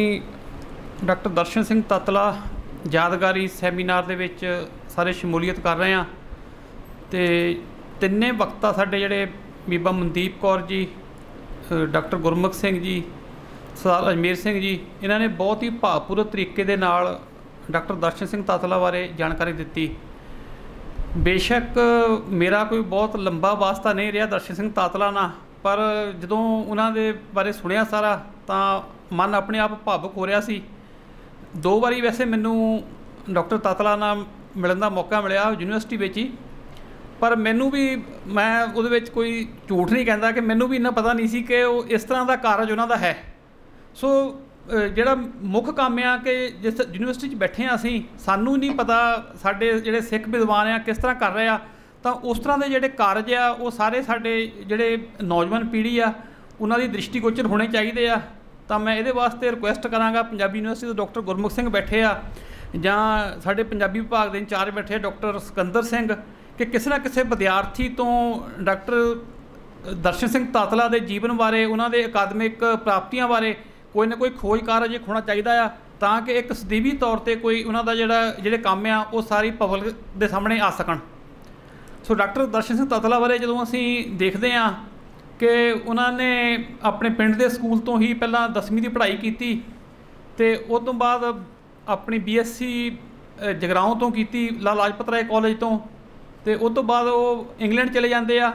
डॉक्टर दर्शन सिंह तातला यादगारी सैमीनार दे विच सारे शमूलीयत कर रहे हैं। तो तिन्ने वक्ता साडे जिहड़े बीबा मनदीप कौर जी, डॉक्टर गुरमुख सिंह जी, सरदार अजमेर सिंह जी, इन्हों ने बहुत ही भावपूर्वक तरीके दे नाल डॉक्टर दर्शन सिंह तातला बारे जानकारी दी। बेशक मेरा कोई बहुत लंबा वास्ता नहीं रहा दर्शन सिंह तातला ना, पर जदों उन्होंने बारे सुनिया सारा तो मन अपने आप भावुक हो रहा सी। 2 बारी वैसे मैनू डॉक्टर तातला नाल मिलने का मौका मिला यूनिवर्सिटी में ही, पर मैनू भी मैं उहदे विच कोई झूठ नहीं कहता कि मैनू भी इन्ना पता नहीं सी कि वो इस तरह का कारज उन्हों का है। सो ਜਿਹੜਾ ਮੁੱਖ ਕੰਮ ਆ कि जिस यूनिवर्सिटी 'ਚ बैठे हाँ असीं, सानू नहीं पता साडे ਜਿਹੜੇ सिख विद्वान आ किस तरह कर रहे आ, तो उस तरह के ਜਿਹੜੇ कारज आ वो सारे साडे ਜਿਹੜੇ नौजवान पीढ़ी आ उन्हां दी दृष्टिगोचर होने चाहिए आ। तो मैं ये वास्ते रिक्वेस्ट कराँगा पंजाबी यूनिवर्सिटी के डॉक्टर गुरमुख सिंह बैठे आ जां साडे पंजाबी विभाग के इंचार्ज बैठे डॉक्टर सिकंदर सिंह, कि किसी ना किसी विद्यार्थी तो डॉक्टर दर्शन सिंह तातला के जीवन बारे, उन्होंने अकादमिक प्राप्तियों बारे कोई ना कोई खोज कार्य होना चाहिए आ, ताकि एक सਦੀवी तौर पर कोई उन्होंने जोड़े काम आ वो सारी पब्लिक के सामने आ सकन। सो डॉक्टर दर्शन सिंह तातला बारे जो असी देखते हैं कि उन्होंने अपने पिंड के स्कूल तो ही पहला 10वीं की पढ़ाई की, तो उस तो बाद अपनी BSc जगराओं तो की लाला लाजपत राय कॉलेज तो उस तो बाद वो इंग्लैंड चले जाते हैं।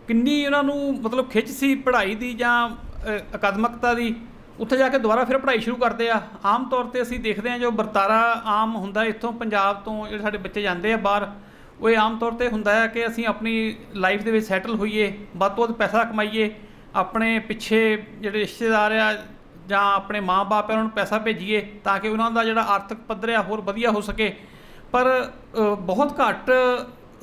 किन्नी उन्होंने मतलब खिच सी पढ़ाई की जां अकादमिकता की, उत्थे जाके दोबारा फिर पढ़ाई शुरू करते हैं। आम तौर पर असी देखते हैं जो वरतारा आम होंदा इत्थों पंजाब तो जो साडे बच्चे जाते हैं बाहर, वो आम तौर पर होंदा है कि असी अपनी लाइफ दे विच सैटल होईए, वध तो वध पैसा कमाईए, अपने पिछे जिहड़े रिश्तेदार आ जां अपने माँ बाप है उन्होंने पैसा भेजीए ताकि उन्हों का जिहड़ा आर्थिक पद्धर है होर वधिया हो सके। पर बहुत घट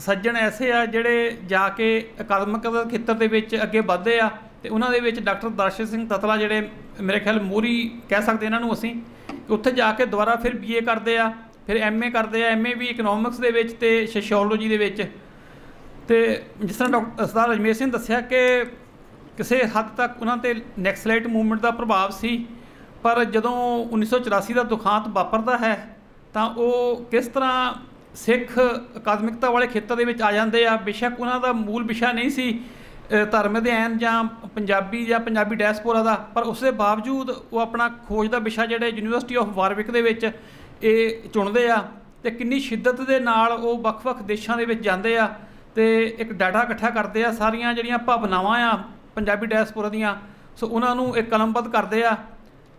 सज्जन ऐसे आ जिहड़े जाके अकादमिक खेत्र दे विच अगे वधदे आ, तो उन्होंने डॉक्टर दर्शन सिंह तातला जिहड़े मेरे ख्याल मोहरी कह सकते इन्हों असी, उत्थे जाके दोबारा फिर BA करते हैं, फिर MA करते हैं, MA भी इकनॉमिक्स दे विच ते सोशियोलॉजी दे विच। ते जिस तरह डॉक्टर सरदार अजमेर सिंह दस्सिया कि किसी हद तक उन्होंने नैक्सलाइट मूवमेंट का प्रभाव सी, पर जदों 1984 का दुखांत वापरता है तो वो किस तरह सिख अकादमिकता वाले खेत्र दे विच आ जाते हैं। बेशक उन्होंने मूल विषय नहीं सी धर्म अध्ययन जां पंजाबी डैसपोरा का, पर उस दे बावजूद वो अपना खोज का विषय जिहड़े यूनिवर्सिटी ऑफ वारविक दे विच चुनते आ, ते किन्नी शिद्दत दे नाल वो वख-वख देशां दे विच जांदे आ ते एक डाटा इकट्ठा करते आ, सारियां जिहड़ियां भावनावां आ पंजाबी डैसपोरा दियां, सो उन्हां नूं एक कलमबद्ध करते आ,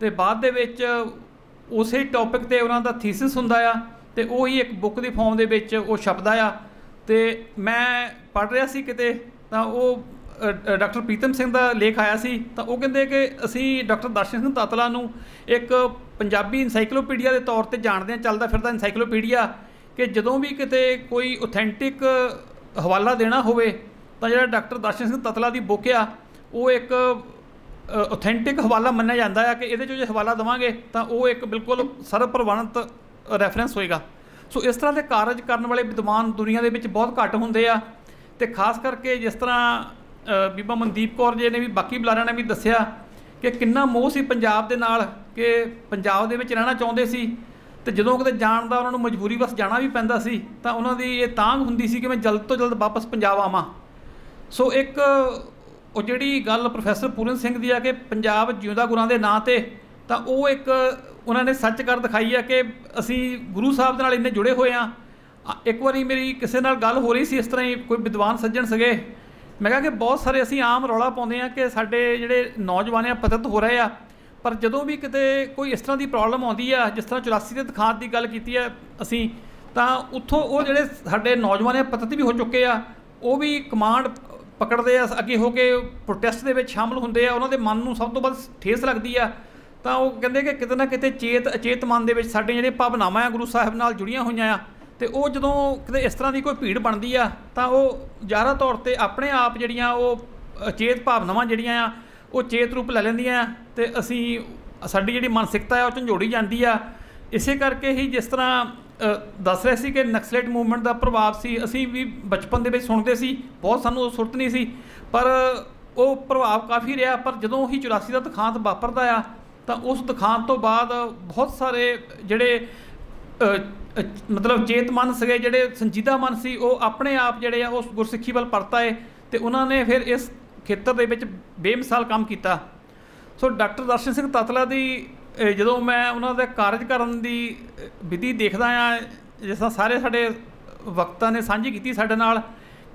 ते बाद दे विच उस टॉपिक ते उन्हां दा थीसिस हुंदा आ, ते वो ही एक बुक दी फॉर्म दे विच वो छपदा आ। ते मैं पढ़ रहा सी किते तां वो डॉक्टर प्रीतम सिंह का लेख आया सी, तो वो कहते कि असी डॉक्टर दर्शन सिंह तातला नूं एक पंजाबी इनसाइक्लोपीडिया के तौर पर जानते हैं, चलता फिरदा इनसाइक्लोपीडिया, कि जदों भी किते कोई ऑथेंटिक हवाला देना होवे तो जिहड़ा डॉक्टर दर्शन सिंह तातला की बुक आ वो एक ऑथेंटिक हवाला मन्निया जाता है कि ये जो हवाला देवांगे तो वो एक बिल्कुल सर्वप्रवानित रैफरेंस होएगा। सो इस तरह के कारज करने वाले विद्वान दुनिया के विच बहुत घट होंदे आ, ते खास करके जिस तरह बीबा मनदीप कौर जी ने भी बाकी बुलारियां ने भी दस्सिया कि किन्ना मोह सी पंजाब दे नाल, कि पंजाब दे विच रहना चाहुंदे सी, ते जदों किते जाण दा उन्हां नूं मजबूरी बस जाना भी पैंदा सी, तां उन्हां दी ये तांघ हुंदी सी कि मैं जल्द तो जल्द वापस पंजाब आवां। सो एक ਉਹ ਜਿਹੜੀ ਗੱਲ ਪ੍ਰੋਫੈਸਰ ਪੂਰਨ ਸਿੰਘ ਦੀ ਆ ਕਿ ਪੰਜਾਬ ਜਿਉਂਦਾ ਗੁਰਾਂ ਦੇ ਨਾਂ 'ਤੇ, ਤਾਂ ਉਹ ਇੱਕ ਉਹਨਾਂ ਨੇ ਸੱਚ ਕਰ ਦਿਖਾਈ ਆ ਕਿ ਅਸੀਂ ਗੁਰੂ ਸਾਹਿਬ ਦੇ ਨਾਲ ਇੰਨੇ ਜੁੜੇ ਹੋਏ ਹਾਂ। ਇੱਕ ਵਾਰੀ ਮੇਰੀ ਕਿਸੇ ਨਾਲ ਗੱਲ ਹੋ ਰਹੀ ਸੀ, ਇਸ ਤਰ੍ਹਾਂ ਹੀ ਕੋਈ ਵਿਦਵਾਨ ਸੱਜਣ ਸੀਗੇ, ਮੈਂ ਕਿਹਾ ਕਿ ਬਹੁਤ ਸਾਰੇ ਅਸੀਂ ਆਮ ਰੌਲਾ ਪਾਉਂਦੇ ਹਾਂ ਕਿ ਸਾਡੇ ਜਿਹੜੇ ਨੌਜਵਾਨ ਆ ਪਤਿਤ ਹੋ ਰਹੇ ਆ, ਪਰ ਜਦੋਂ ਵੀ ਕਿਤੇ ਕੋਈ ਇਸ ਤਰ੍ਹਾਂ ਦੀ ਪ੍ਰੋਬਲਮ ਆਉਂਦੀ ਆ, ਜਿਸ ਤਰ੍ਹਾਂ 84 ਦੇ ਦੁਖਾਂਤ ਦੀ ਗੱਲ ਕੀਤੀ ਆ ਅਸੀਂ, ਤਾਂ ਉੱਥੋਂ ਉਹ ਜਿਹੜੇ ਸਾਡੇ ਨੌਜਵਾਨ ਆ ਪਤਿਤ ਵੀ ਹੋ ਚੁੱਕੇ ਆ, ਉਹ ਵੀ ਕਮਾਂਡ ਪਕੜਦੇ ਆ, ਅੱਗੇ ਹੋ ਕੇ ਪ੍ਰੋਟੈਸਟ ਦੇ ਵਿੱਚ ਸ਼ਾਮਲ ਹੁੰਦੇ ਆ, ਉਹਨਾਂ ਦੇ ਮਨ ਨੂੰ ਸਭ ਤੋਂ ਵੱਧ ਠੇਸ ਲੱਗਦੀ ਆ, ਤਾਂ ਉਹ ਕਹਿੰਦੇ ਕਿ ਕਿਤੇ ਨਾ ਕਿਤੇ ਚੇਤ ਅਚੇਤ ਮਨ ਦੇ ਵਿੱਚ ਸਾਡੇ ਜਿਹੜੇ ਭਾਵਨਾਵਾਂ ਆ ਗੁਰੂ ਸਾਹਿਬ ਨਾਲ ਜੁੜੀਆਂ ਹੋਈਆਂ ਆ, ਅਤੇ ਉਹ ਜਦੋਂ ਕਿਤੇ ਇਸ ਤਰ੍ਹਾਂ ਦੀ ਕੋਈ ਭੀੜ ਬਣਦੀ ਆ ਤਾਂ ਉਹ ਜ਼ਾਹਰਾ ਤੌਰ 'ਤੇ ਆਪਣੇ ਆਪ ਜਿਹੜੀਆਂ ਉਹ ਅਚੇਤ ਭਾਵਨਾਵਾਂ ਜਿਹੜੀਆਂ ਆ ਉਹ ਚੇਤ ਰੂਪ ਲੈ ਲੈਂਦੀਆਂ ਆ, ਅਤੇ ਅਸੀਂ ਸਾਡੀ ਜਿਹੜੀ ਮਾਨਸਿਕਤਾ ਆ ਉਹ ਝੰਜੋੜੀ ਜਾਂਦੀ ਆ। ਇਸੇ ਕਰਕੇ ਹੀ ਜਿਸ ਤਰ੍ਹਾਂ ਦੱਸ ਰਹੇ ਸੀ ਕਿ ਨਕਸਲੇਟ ਮੂਵਮੈਂਟ ਦਾ ਪ੍ਰਭਾਵ ਸੀ, ਅਸੀਂ ਵੀ ਬਚਪਨ ਦੇ ਵਿੱਚ ਸੁਣਦੇ ਸੀ, ਬਹੁਤ ਸਾਨੂੰ ਉਹ ਸੁਰਤ ਨਹੀਂ ਸੀ, ਪਰ ਉਹ ਪ੍ਰਭਾਵ ਕਾਫੀ ਰਿਹਾ। ਪਰ ਜਦੋਂ ਹੀ 84 ਦਾ ਦਿਖਾਂਤ ਵਾਪਰਦਾ ਆ ਤਾਂ ਉਸ ਦਿਖਾਂਤ ਤੋਂ ਬਾਅਦ ਬਹੁਤ ਸਾਰੇ ਜਿਹੜੇ ਮਤਲਬ ਚੇਤ ਮਨ ਸੀਗੇ, ਜਿਹੜੇ ਸੰਜੀਦਾ ਮਨ ਸੀ, ਉਹ ਆਪਣੇ ਆਪ ਜਿਹੜੇ ਆ ਉਸ ਗੁਰਸਿੱਖੀ ਵੱਲ ਪਰਤ ਆਏ ਅਤੇ ਉਹਨਾਂ ਨੇ ਫਿਰ ਇਸ ਖੇਤਰ ਦੇ ਵਿੱਚ ਬੇਮਿਸਾਲ ਕੰਮ ਕੀਤਾ। ਸੋ ਡਾਕਟਰ ਦਰਸ਼ਨ ਸਿੰਘ ਤਾਤਲਾ ਦੀ ਜਦੋਂ ਮੈਂ ਉਹਨਾਂ ਦੇ ਕਾਰਜ ਕਰਨ ਦੀ ਵਿਧੀ ਦੇਖਦਾ ਹਾਂ, ਜਿਸ ਤਰ੍ਹਾਂ ਸਾਰੇ ਸਾਡੇ ਵਕਤਾਂ ਨੇ ਸਾਂਝੀ ਕੀਤੀ ਸਾਡੇ ਨਾਲ,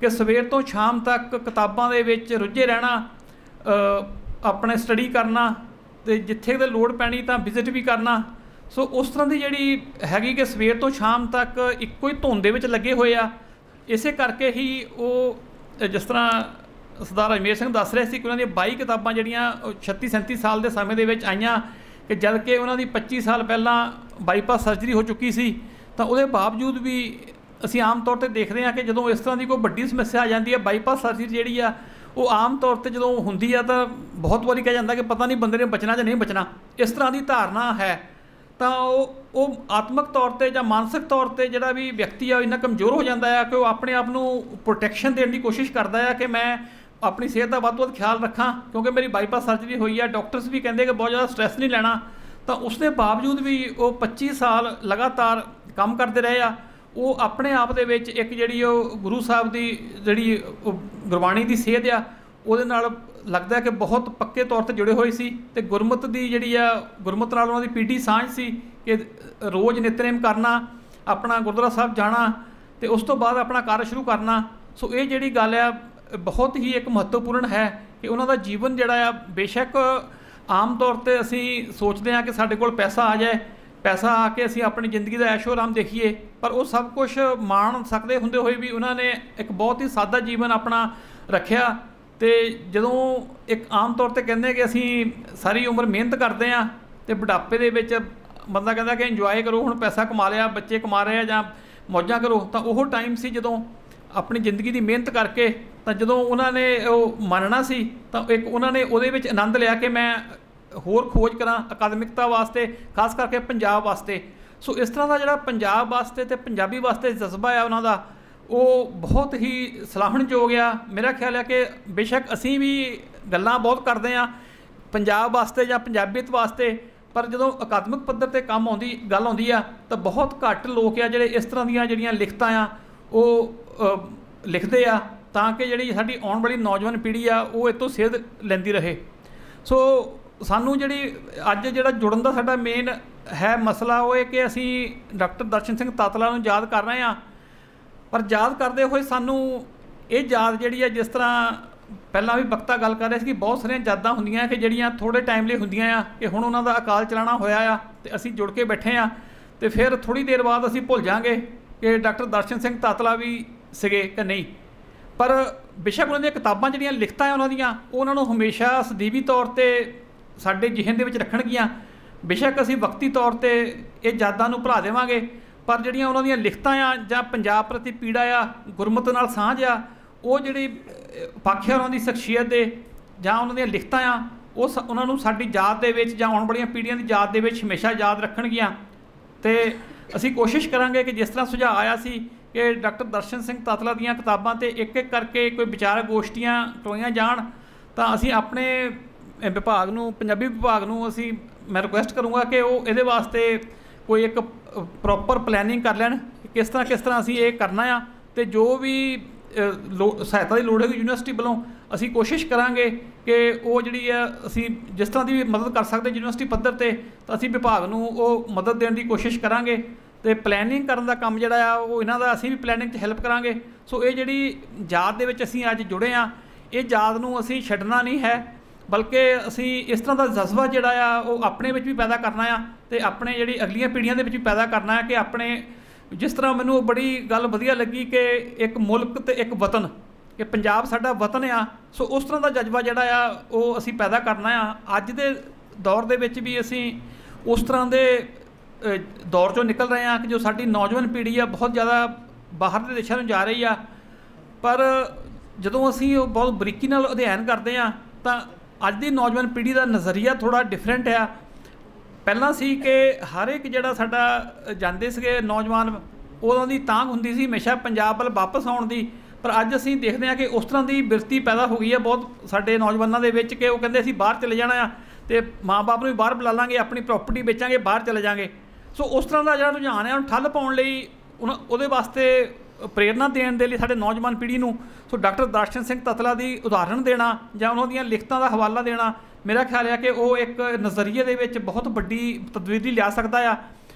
ਕਿ ਸਵੇਰ ਤੋਂ ਸ਼ਾਮ ਤੱਕ ਕਿਤਾਬਾਂ ਦੇ ਵਿੱਚ ਰੁੱਝੇ ਰਹਿਣਾ, ਆਪਣੇ ਸਟੱਡੀ ਕਰਨਾ, ਅਤੇ ਜਿੱਥੇ ਕਿਤੇ ਲੋੜ ਪੈਣੀ ਤਾਂ ਵਿਜ਼ਿਟ ਵੀ ਕਰਨਾ। ਸੋ ਉਸ ਤਰ੍ਹਾਂ ਦੀ ਜਿਹੜੀ ਹੈਗੀ ਕਿ ਸਵੇਰ ਤੋਂ ਸ਼ਾਮ ਤੱਕ ਇੱਕੋ ਹੀ ਧੁਨ ਦੇ ਵਿੱਚ ਲੱਗੇ ਹੋਏ ਆ। ਇਸੇ ਕਰਕੇ ਹੀ ਉਹ ਜਿਸ ਤਰ੍ਹਾਂ ਸਰਦਾਰ ਅਜਮੇਰ ਸਿੰਘ ਦੱਸ ਰਹੇ ਸੀ ਕਿ ਉਹਨਾਂ ਦੀਆਂ 22 ਕਿਤਾਬਾਂ ਜਿਹੜੀਆਂ 36-37 ਸਾਲ ਦੇ ਸਮੇਂ ਦੇ ਵਿੱਚ ਆਈਆਂ, ਕਿ ਜਦ ਕਿ ਉਹਨਾਂ ਦੀ 25 ਸਾਲ ਪਹਿਲਾਂ ਬਾਈਪਾਸ ਸਰਜਰੀ ਹੋ ਚੁੱਕੀ ਸੀ, ਤਾਂ ਉਹਦੇ ਬਾਵਜੂਦ ਵੀ ਅਸੀਂ ਆਮ ਤੌਰ 'ਤੇ ਦੇਖਦੇ ਹਾਂ ਕਿ ਜਦੋਂ ਇਸ ਤਰ੍ਹਾਂ ਦੀ ਕੋਈ ਵੱਡੀ ਸਮੱਸਿਆ ਆ ਜਾਂਦੀ ਹੈ, ਬਾਈਪਾਸ ਸਰਜਰੀ ਜਿਹੜੀ ਆ ਉਹ ਆਮ ਤੌਰ 'ਤੇ ਜਦੋਂ ਹੁੰਦੀ ਆ ਤਾਂ ਬਹੁਤ ਵਾਰੀ ਕਿਹਾ ਜਾਂਦਾ ਕਿ ਪਤਾ ਨਹੀਂ ਬੰਦੇ ਨੇ ਬਚਣਾ ਜਾਂ ਨਹੀਂ ਬਚਣਾ, ਇਸ ਤਰ੍ਹਾਂ ਦੀ ਧਾਰਨਾ ਹੈ। ਤਾਂ ਉਹ ਆਤਮਿਕ ਤੌਰ 'ਤੇ ਜਾਂ ਮਾਨਸਿਕ ਤੌਰ 'ਤੇ ਜਿਹੜਾ ਵੀ ਵਿਅਕਤੀ ਆ ਉਹ ਇੰਨਾ ਕਮਜ਼ੋਰ ਹੋ ਜਾਂਦਾ ਆ ਕਿ ਉਹ ਆਪਣੇ ਆਪ ਨੂੰ ਪ੍ਰੋਟੈਕਸ਼ਨ ਦੇਣ ਦੀ ਕੋਸ਼ਿਸ਼ ਕਰਦਾ ਆ ਕਿ ਮੈਂ ਆਪਣੀ ਸਿਹਤ ਦਾ ਵੱਧ ਤੋਂ ਵੱਧ ਖਿਆਲ ਰੱਖਾਂ, ਕਿਉਂਕਿ ਮੇਰੀ ਬਾਈਪਾਸ ਸਰਜਰੀ ਹੋਈ ਆ। ਡਾਕਟਰਸ ਵੀ ਕਹਿੰਦੇ ਕਿ ਬਹੁਤ ਜ਼ਿਆਦਾ ਸਟ੍ਰੈਸ ਨਹੀਂ ਲੈਣਾ, ਤਾਂ ਉਸ ਦੇ ਬਾਵਜੂਦ ਵੀ ਉਹ 25 ਸਾਲ ਲਗਾਤਾਰ ਕੰਮ ਕਰਦੇ ਰਹੇ ਆ। ਉਹ ਆਪਣੇ ਆਪ ਦੇ ਵਿੱਚ ਇੱਕ ਜਿਹੜੀ ਉਹ ਗੁਰੂ ਸਾਹਿਬ ਦੀ ਜਿਹੜੀ ਉਹ ਗੁਰਬਾਣੀ ਦੀ ਸੇਧ ਆ ਉਹਦੇ ਨਾਲ ਲੱਗਦਾ ਕਿ ਬਹੁਤ ਪੱਕੇ ਤੌਰ 'ਤੇ ਜੁੜੇ ਹੋਏ ਸੀ, ਅਤੇ ਗੁਰਮਤ ਦੀ ਜਿਹੜੀ ਆ ਗੁਰਮਤ ਨਾਲ ਉਹਨਾਂ ਦੀ ਪੀੜੀ ਸਾਂਝ ਸੀ ਕਿ ਰੋਜ਼ ਨਿਤਨੇਮ ਕਰਨਾ, ਆਪਣਾ ਗੁਰਦੁਆਰਾ ਸਾਹਿਬ ਜਾਣਾ, ਅਤੇ ਉਸ ਤੋਂ ਬਾਅਦ ਆਪਣਾ ਕਾਰਜ ਸ਼ੁਰੂ ਕਰਨਾ। ਸੋ ਇਹ ਜਿਹੜੀ ਗੱਲ ਆ ਬਹੁਤ ਹੀ ਇੱਕ ਮਹੱਤਵਪੂਰਨ ਹੈ ਕਿ ਉਹਨਾਂ ਦਾ ਜੀਵਨ ਜਿਹੜਾ ਆ, ਬੇਸ਼ੱਕ ਆਮ ਤੌਰ 'ਤੇ ਅਸੀਂ ਸੋਚਦੇ ਹਾਂ ਕਿ ਸਾਡੇ ਕੋਲ ਪੈਸਾ ਆ ਜਾਏ, ਪੈਸਾ ਆ ਕੇ ਅਸੀਂ ਆਪਣੀ ਜ਼ਿੰਦਗੀ ਦਾ ਐਸ਼ੋ ਆਰਾਮ ਦੇਖੀਏ, ਪਰ ਉਹ ਸਭ ਕੁਝ ਮਾਣ ਸਕਦੇ ਹੁੰਦੇ ਹੋਏ ਵੀ ਉਹਨਾਂ ਨੇ ਇੱਕ ਬਹੁਤ ਹੀ ਸਾਦਾ ਜੀਵਨ ਆਪਣਾ ਰੱਖਿਆ। ਅਤੇ ਜਦੋਂ ਇੱਕ ਆਮ ਤੌਰ 'ਤੇ ਕਹਿੰਦੇ ਕਿ ਅਸੀਂ ਸਾਰੀ ਉਮਰ ਮਿਹਨਤ ਕਰਦੇ ਹਾਂ ਅਤੇ ਬੁਢਾਪੇ ਦੇ ਵਿੱਚ ਬੰਦਾ ਕਹਿੰਦਾ ਕਿ ਇੰਜੋਏ ਕਰੋ, ਹੁਣ ਪੈਸਾ ਕਮਾ ਲਿਆ, ਬੱਚੇ ਕਮਾ ਰਹੇ ਆ ਜਾਂ ਮੌਜਾਂ ਕਰੋ, ਤਾਂ ਉਹ ਟਾਈਮ ਸੀ ਜਦੋਂ ਆਪਣੀ ਜ਼ਿੰਦਗੀ ਦੀ ਮਿਹਨਤ ਕਰਕੇ ਤਾਂ ਜਦੋਂ ਉਹਨਾਂ ਨੇ ਉਹ ਮੰਨਣਾ ਸੀ ਤਾਂ ਇੱਕ ਉਹਨਾਂ ਨੇ ਉਹਦੇ ਵਿੱਚ ਆਨੰਦ ਲਿਆ ਕਿ ਮੈਂ ਹੋਰ ਖੋਜ ਕਰਾਂ ਅਕਾਦਮਿਕਤਾ ਵਾਸਤੇ, ਖਾਸ ਕਰਕੇ ਪੰਜਾਬ ਵਾਸਤੇ। ਸੋ ਇਸ ਤਰ੍ਹਾਂ ਦਾ ਜਿਹੜਾ ਪੰਜਾਬ ਵਾਸਤੇ ਅਤੇ ਪੰਜਾਬੀ ਵਾਸਤੇ ਜਜ਼ਬਾ ਆ ਉਹਨਾਂ ਦਾ, ਉਹ ਬਹੁਤ ਹੀ ਸਲਾਹੁਣਯੋਗ ਆ। ਮੇਰਾ ਖਿਆਲ ਹੈ ਕਿ ਬੇਸ਼ੱਕ ਅਸੀਂ ਵੀ ਗੱਲਾਂ ਬਹੁਤ ਕਰਦੇ ਹਾਂ ਪੰਜਾਬ ਵਾਸਤੇ ਜਾਂ ਪੰਜਾਬੀਅਤ ਵਾਸਤੇ, ਪਰ ਜਦੋਂ ਅਕਾਦਮਿਕ ਪੱਧਰ 'ਤੇ ਗੱਲ ਆਉਂਦੀ ਆ ਤਾਂ ਬਹੁਤ ਘੱਟ ਲੋਕ ਆ ਜਿਹੜੇ ਇਸ ਤਰ੍ਹਾਂ ਦੀਆਂ ਜਿਹੜੀਆਂ ਲਿਖਤਾਂ ਆ ਉਹ ਲਿਖਦੇ ਆ, ਤਾਂ ਕਿ ਜਿਹੜੀ ਸਾਡੀ ਆਉਣ ਵਾਲੀ ਨੌਜਵਾਨ ਪੀੜ੍ਹੀ ਆ ਉਹ ਇਹ ਤੋਂ ਸੇਧ ਲੈਂਦੀ ਰਹੇ। ਸੋ ਸਾਨੂੰ ਜਿਹੜੀ ਅੱਜ ਜਿਹੜਾ ਜੁੜਨ ਦਾ ਸਾਡਾ ਮੇਨ ਹੈ ਮਸਲਾ, ਉਹ ਇਹ ਕਿ ਅਸੀਂ ਡਾਕਟਰ ਦਰਸ਼ਨ ਸਿੰਘ ਤਾਤਲਾ ਨੂੰ ਯਾਦ ਕਰ ਰਹੇ ਹਾਂ, ਪਰ ਯਾਦ ਕਰਦੇ ਹੋਏ ਸਾਨੂੰ ਇਹ ਯਾਦ ਜਿਹੜੀ ਹੈ, ਜਿਸ ਤਰ੍ਹਾਂ ਪਹਿਲਾਂ ਵੀ ਵਕਤਾ ਗੱਲ ਕਰ ਰਹੇ ਸੀ ਕਿ ਬਹੁਤ ਸਾਰੀਆਂ ਯਾਦਾਂ ਹੁੰਦੀਆਂ ਕਿ ਜਿਹੜੀਆਂ ਥੋੜ੍ਹੇ ਟਾਈਮ ਲਈ ਹੁੰਦੀਆਂ ਆ, ਕਿ ਹੁਣ ਉਹਨਾਂ ਦਾ ਅਕਾਲ ਚਲਾਣਾ ਹੋਇਆ ਆ ਅਤੇ ਅਸੀਂ ਜੁੜ ਕੇ ਬੈਠੇ ਹਾਂ, ਅਤੇ ਫਿਰ ਥੋੜ੍ਹੀ ਦੇਰ ਬਾਅਦ ਅਸੀਂ ਭੁੱਲ ਜਾਵਾਂਗੇ ਕਿ ਡਾਕਟਰ ਦਰਸ਼ਨ ਸਿੰਘ ਤਾਤਲਾ ਵੀ ਸੀਗੇ ਕਿ ਨਹੀਂ। ਪਰ ਬੇਸ਼ੱਕ ਉਹਨਾਂ ਦੀਆਂ ਕਿਤਾਬਾਂ ਜਿਹੜੀਆਂ ਲਿਖਤਾਂ ਉਹਨਾਂ ਦੀਆਂ, ਉਹ ਉਹਨਾਂ ਨੂੰ ਹਮੇਸ਼ਾ ਸਦੀਵੀ ਤੌਰ 'ਤੇ ਸਾਡੇ ਜ਼ਿਹਨ ਦੇ ਵਿੱਚ ਰੱਖਣਗੀਆਂ। ਬੇਸ਼ੱਕ ਅਸੀਂ ਵਕਤੀ ਤੌਰ 'ਤੇ ਇਹ ਯਾਦਾਂ ਨੂੰ ਭੁਲਾ ਦੇਵਾਂਗੇ, ਪਰ ਜਿਹੜੀਆਂ ਉਹਨਾਂ ਦੀਆਂ ਲਿਖਤਾਂ ਆ ਜਾਂ ਪੰਜਾਬ ਪ੍ਰਤੀ ਪੀੜਾ ਆ, ਗੁਰਮਤਿ ਨਾਲ ਸਾਂਝ ਆ, ਉਹ ਜਿਹੜੀ ਪੱਖ ਆ ਉਹਨਾਂ ਦੀ ਸ਼ਖਸੀਅਤ ਦੇ ਜਾਂ ਉਹਨਾਂ ਦੀਆਂ ਲਿਖਤਾਂ ਆ, ਉਹ ਉਹਨਾਂ ਨੂੰ ਸਾਡੀ ਯਾਦ ਦੇ ਵਿੱਚ ਜਾਂ ਆਉਣ ਵਾਲੀਆਂ ਪੀੜ੍ਹੀਆਂ ਦੀ ਯਾਦ ਦੇ ਵਿੱਚ ਹਮੇਸ਼ਾ ਯਾਦ ਰੱਖਣਗੀਆਂ। ਅਤੇ ਅਸੀਂ ਕੋਸ਼ਿਸ਼ ਕਰਾਂਗੇ ਕਿ ਜਿਸ ਤਰ੍ਹਾਂ ਸੁਝਾਅ ਆਇਆ ਸੀ ਕਿ ਡਾਕਟਰ ਦਰਸ਼ਨ ਸਿੰਘ ਤਾਤਲਾ ਦੀਆਂ ਕਿਤਾਬਾਂ 'ਤੇ ਇੱਕ ਇੱਕ ਕਰਕੇ ਕੋਈ ਵਿਚਾਰ ਗੋਸ਼ਟੀਆਂ ਕਰਵਾਈਆਂ ਜਾਣ, ਤਾਂ ਅਸੀਂ ਆਪਣੇ ਵਿਭਾਗ ਨੂੰ, ਪੰਜਾਬੀ ਵਿਭਾਗ ਨੂੰ ਮੈਂ ਰਿਕੁਐਸਟ ਕਰੂੰਗਾ ਕਿ ਉਹ ਇਹਦੇ ਵਾਸਤੇ ਕੋਈ ਇੱਕ ਪ੍ਰੋਪਰ ਪਲੈਨਿੰਗ ਕਰ ਲੈਣ ਕਿ ਕਿਸ ਤਰ੍ਹਾਂ ਅਸੀਂ ਇਹ ਕਰਨਾ ਆ, ਅਤੇ ਜੋ ਵੀ ਸਹਾਇਤਾ ਦੀ ਲੋੜ ਹੋਵੇਗੀ ਯੂਨੀਵਰਸਿਟੀ ਵੱਲੋਂ ਅਸੀਂ ਕੋਸ਼ਿਸ਼ ਕਰਾਂਗੇ ਕਿ ਉਹ ਜਿਹੜੀ ਆ ਅਸੀਂ ਜਿਸ ਤਰ੍ਹਾਂ ਦੀ ਵੀ ਮਦਦ ਕਰ ਸਕਦੇ ਯੂਨੀਵਰਸਿਟੀ ਪੱਧਰ 'ਤੇ, ਤਾਂ ਅਸੀਂ ਵਿਭਾਗ ਨੂੰ ਉਹ ਮਦਦ ਦੇਣ ਦੀ ਕੋਸ਼ਿਸ਼ ਕਰਾਂਗੇ। ਅਤੇ ਪਲੈਨਿੰਗ ਕਰਨ ਦਾ ਕੰਮ ਜਿਹੜਾ ਆ ਉਹ ਇਹਨਾਂ ਦਾ ਅਸੀਂ ਵੀ ਪਲੈਨਿੰਗ 'ਚ ਹੈਲਪ ਕਰਾਂਗੇ। ਸੋ ਇਹ ਜਿਹੜੀ ਯਾਦ ਦੇ ਵਿੱਚ ਅਸੀਂ ਅੱਜ ਜੁੜੇ ਹਾਂ, ਇਹ ਯਾਦ ਨੂੰ ਅਸੀਂ ਛੱਡਣਾ ਨਹੀਂ ਹੈ, ਬਲਕਿ ਅਸੀਂ ਇਸ ਤਰ੍ਹਾਂ ਦਾ ਜਜ਼ਬਾ ਜਿਹੜਾ ਆ ਉਹ ਆਪਣੇ ਵਿੱਚ ਵੀ ਪੈਦਾ ਕਰਨਾ ਆ, ਅਤੇ ਆਪਣੇ ਜਿਹੜੀ ਅਗਲੀਆਂ ਪੀੜ੍ਹੀਆਂ ਦੇ ਵਿੱਚ ਵੀ ਪੈਦਾ ਕਰਨਾ ਹੈ ਕਿ ਆਪਣੇ, ਜਿਸ ਤਰ੍ਹਾਂ ਮੈਨੂੰ ਬੜੀ ਗੱਲ ਵਧੀਆ ਲੱਗੀ ਕਿ ਇੱਕ ਮੁਲਕ ਅਤੇ ਇੱਕ ਵਤਨ, ਕਿ ਪੰਜਾਬ ਸਾਡਾ ਵਤਨ ਆ। ਸੋ ਉਸ ਤਰ੍ਹਾਂ ਦਾ ਜਜ਼ਬਾ ਜਿਹੜਾ ਆ ਉਹ ਅਸੀਂ ਪੈਦਾ ਕਰਨਾ ਆ। ਅੱਜ ਦੇ ਦੌਰ ਦੇ ਵਿੱਚ ਵੀ ਅਸੀਂ ਉਸ ਤਰ੍ਹਾਂ ਦੇ ਦੌਰ 'ਚੋਂ ਨਿਕਲ ਰਹੇ ਹਾਂ ਕਿ ਜੋ ਸਾਡੀ ਨੌਜਵਾਨ ਪੀੜ੍ਹੀ ਆ ਬਹੁਤ ਜ਼ਿਆਦਾ ਬਾਹਰ ਦੇ ਦੇਸ਼ਾਂ ਨੂੰ ਜਾ ਰਹੀ ਆ। ਪਰ ਜਦੋਂ ਅਸੀਂ ਉਹ ਬਹੁਤ ਬਰੀਕੀ ਨਾਲ ਅਧਿਐਨ ਕਰਦੇ ਹਾਂ ਤਾਂ ਅੱਜ ਦੀ ਨੌਜਵਾਨ ਪੀੜ੍ਹੀ ਦਾ ਨਜ਼ਰੀਆ ਥੋੜ੍ਹਾ ਡਿਫਰੈਂਟ ਆ। ਪਹਿਲਾਂ ਸੀ ਕਿ ਹਰ ਇੱਕ ਜਿਹੜਾ ਸਾਡਾ ਜਾਂਦੇ ਸੀਗੇ ਨੌਜਵਾਨ, ਉਹਨਾਂ ਦੀ ਤਾਂਘ ਹੁੰਦੀ ਸੀ ਹਮੇਸ਼ਾ ਪੰਜਾਬ ਵੱਲ ਵਾਪਸ ਆਉਣ ਦੀ। ਪਰ ਅੱਜ ਅਸੀਂ ਦੇਖਦੇ ਹਾਂ ਕਿ ਉਸ ਤਰ੍ਹਾਂ ਦੀ ਬਿਰਤੀ ਪੈਦਾ ਹੋ ਗਈ ਹੈ ਬਹੁਤ ਸਾਡੇ ਨੌਜਵਾਨਾਂ ਦੇ ਵਿੱਚ ਕਿ ਉਹ ਕਹਿੰਦੇ ਅਸੀਂ ਬਾਹਰ ਚਲੇ ਜਾਣਾ ਆ ਅਤੇ ਮਾਂ-ਬਾਪ ਨੂੰ ਵੀ ਬਾਹਰ ਬੁਲਾ ਲਾਂਗੇ, ਆਪਣੀ ਪ੍ਰੋਪਰਟੀ ਵੇਚਾਂਗੇ, ਬਾਹਰ ਚਲੇ ਜਾਵਾਂਗੇ। ਸੋ ਉਸ ਤਰ੍ਹਾਂ ਦਾ ਜਿਹੜਾ ਰੁਝਾਨ ਹੈ ਉਹਨੂੰ ਠੱਲ ਪਾਉਣ ਲਈ ਉਹਦੇ ਵਾਸਤੇ ਪ੍ਰੇਰਨਾ ਦੇਣ ਦੇ ਲਈ ਸਾਡੇ ਨੌਜਵਾਨ ਪੀੜ੍ਹੀ ਨੂੰ ਸੋ ਡਾਕਟਰ ਦਰਸ਼ਨ ਸਿੰਘ ਤਤਲਾ ਦੀ ਉਦਾਹਰਣ ਦੇਣਾ ਜਾਂ ਉਹਨਾਂ ਦੀਆਂ ਲਿਖਤਾਂ ਦਾ ਹਵਾਲਾ ਦੇਣਾ, ਮੇਰਾ ਖਿਆਲ ਹੈ ਕਿ ਉਹ ਇੱਕ ਨਜ਼ਰੀਏ ਦੇ ਵਿੱਚ ਬਹੁਤ ਵੱਡੀ ਤਬਦੀਲੀ ਲਿਆ ਸਕਦਾ ਆ।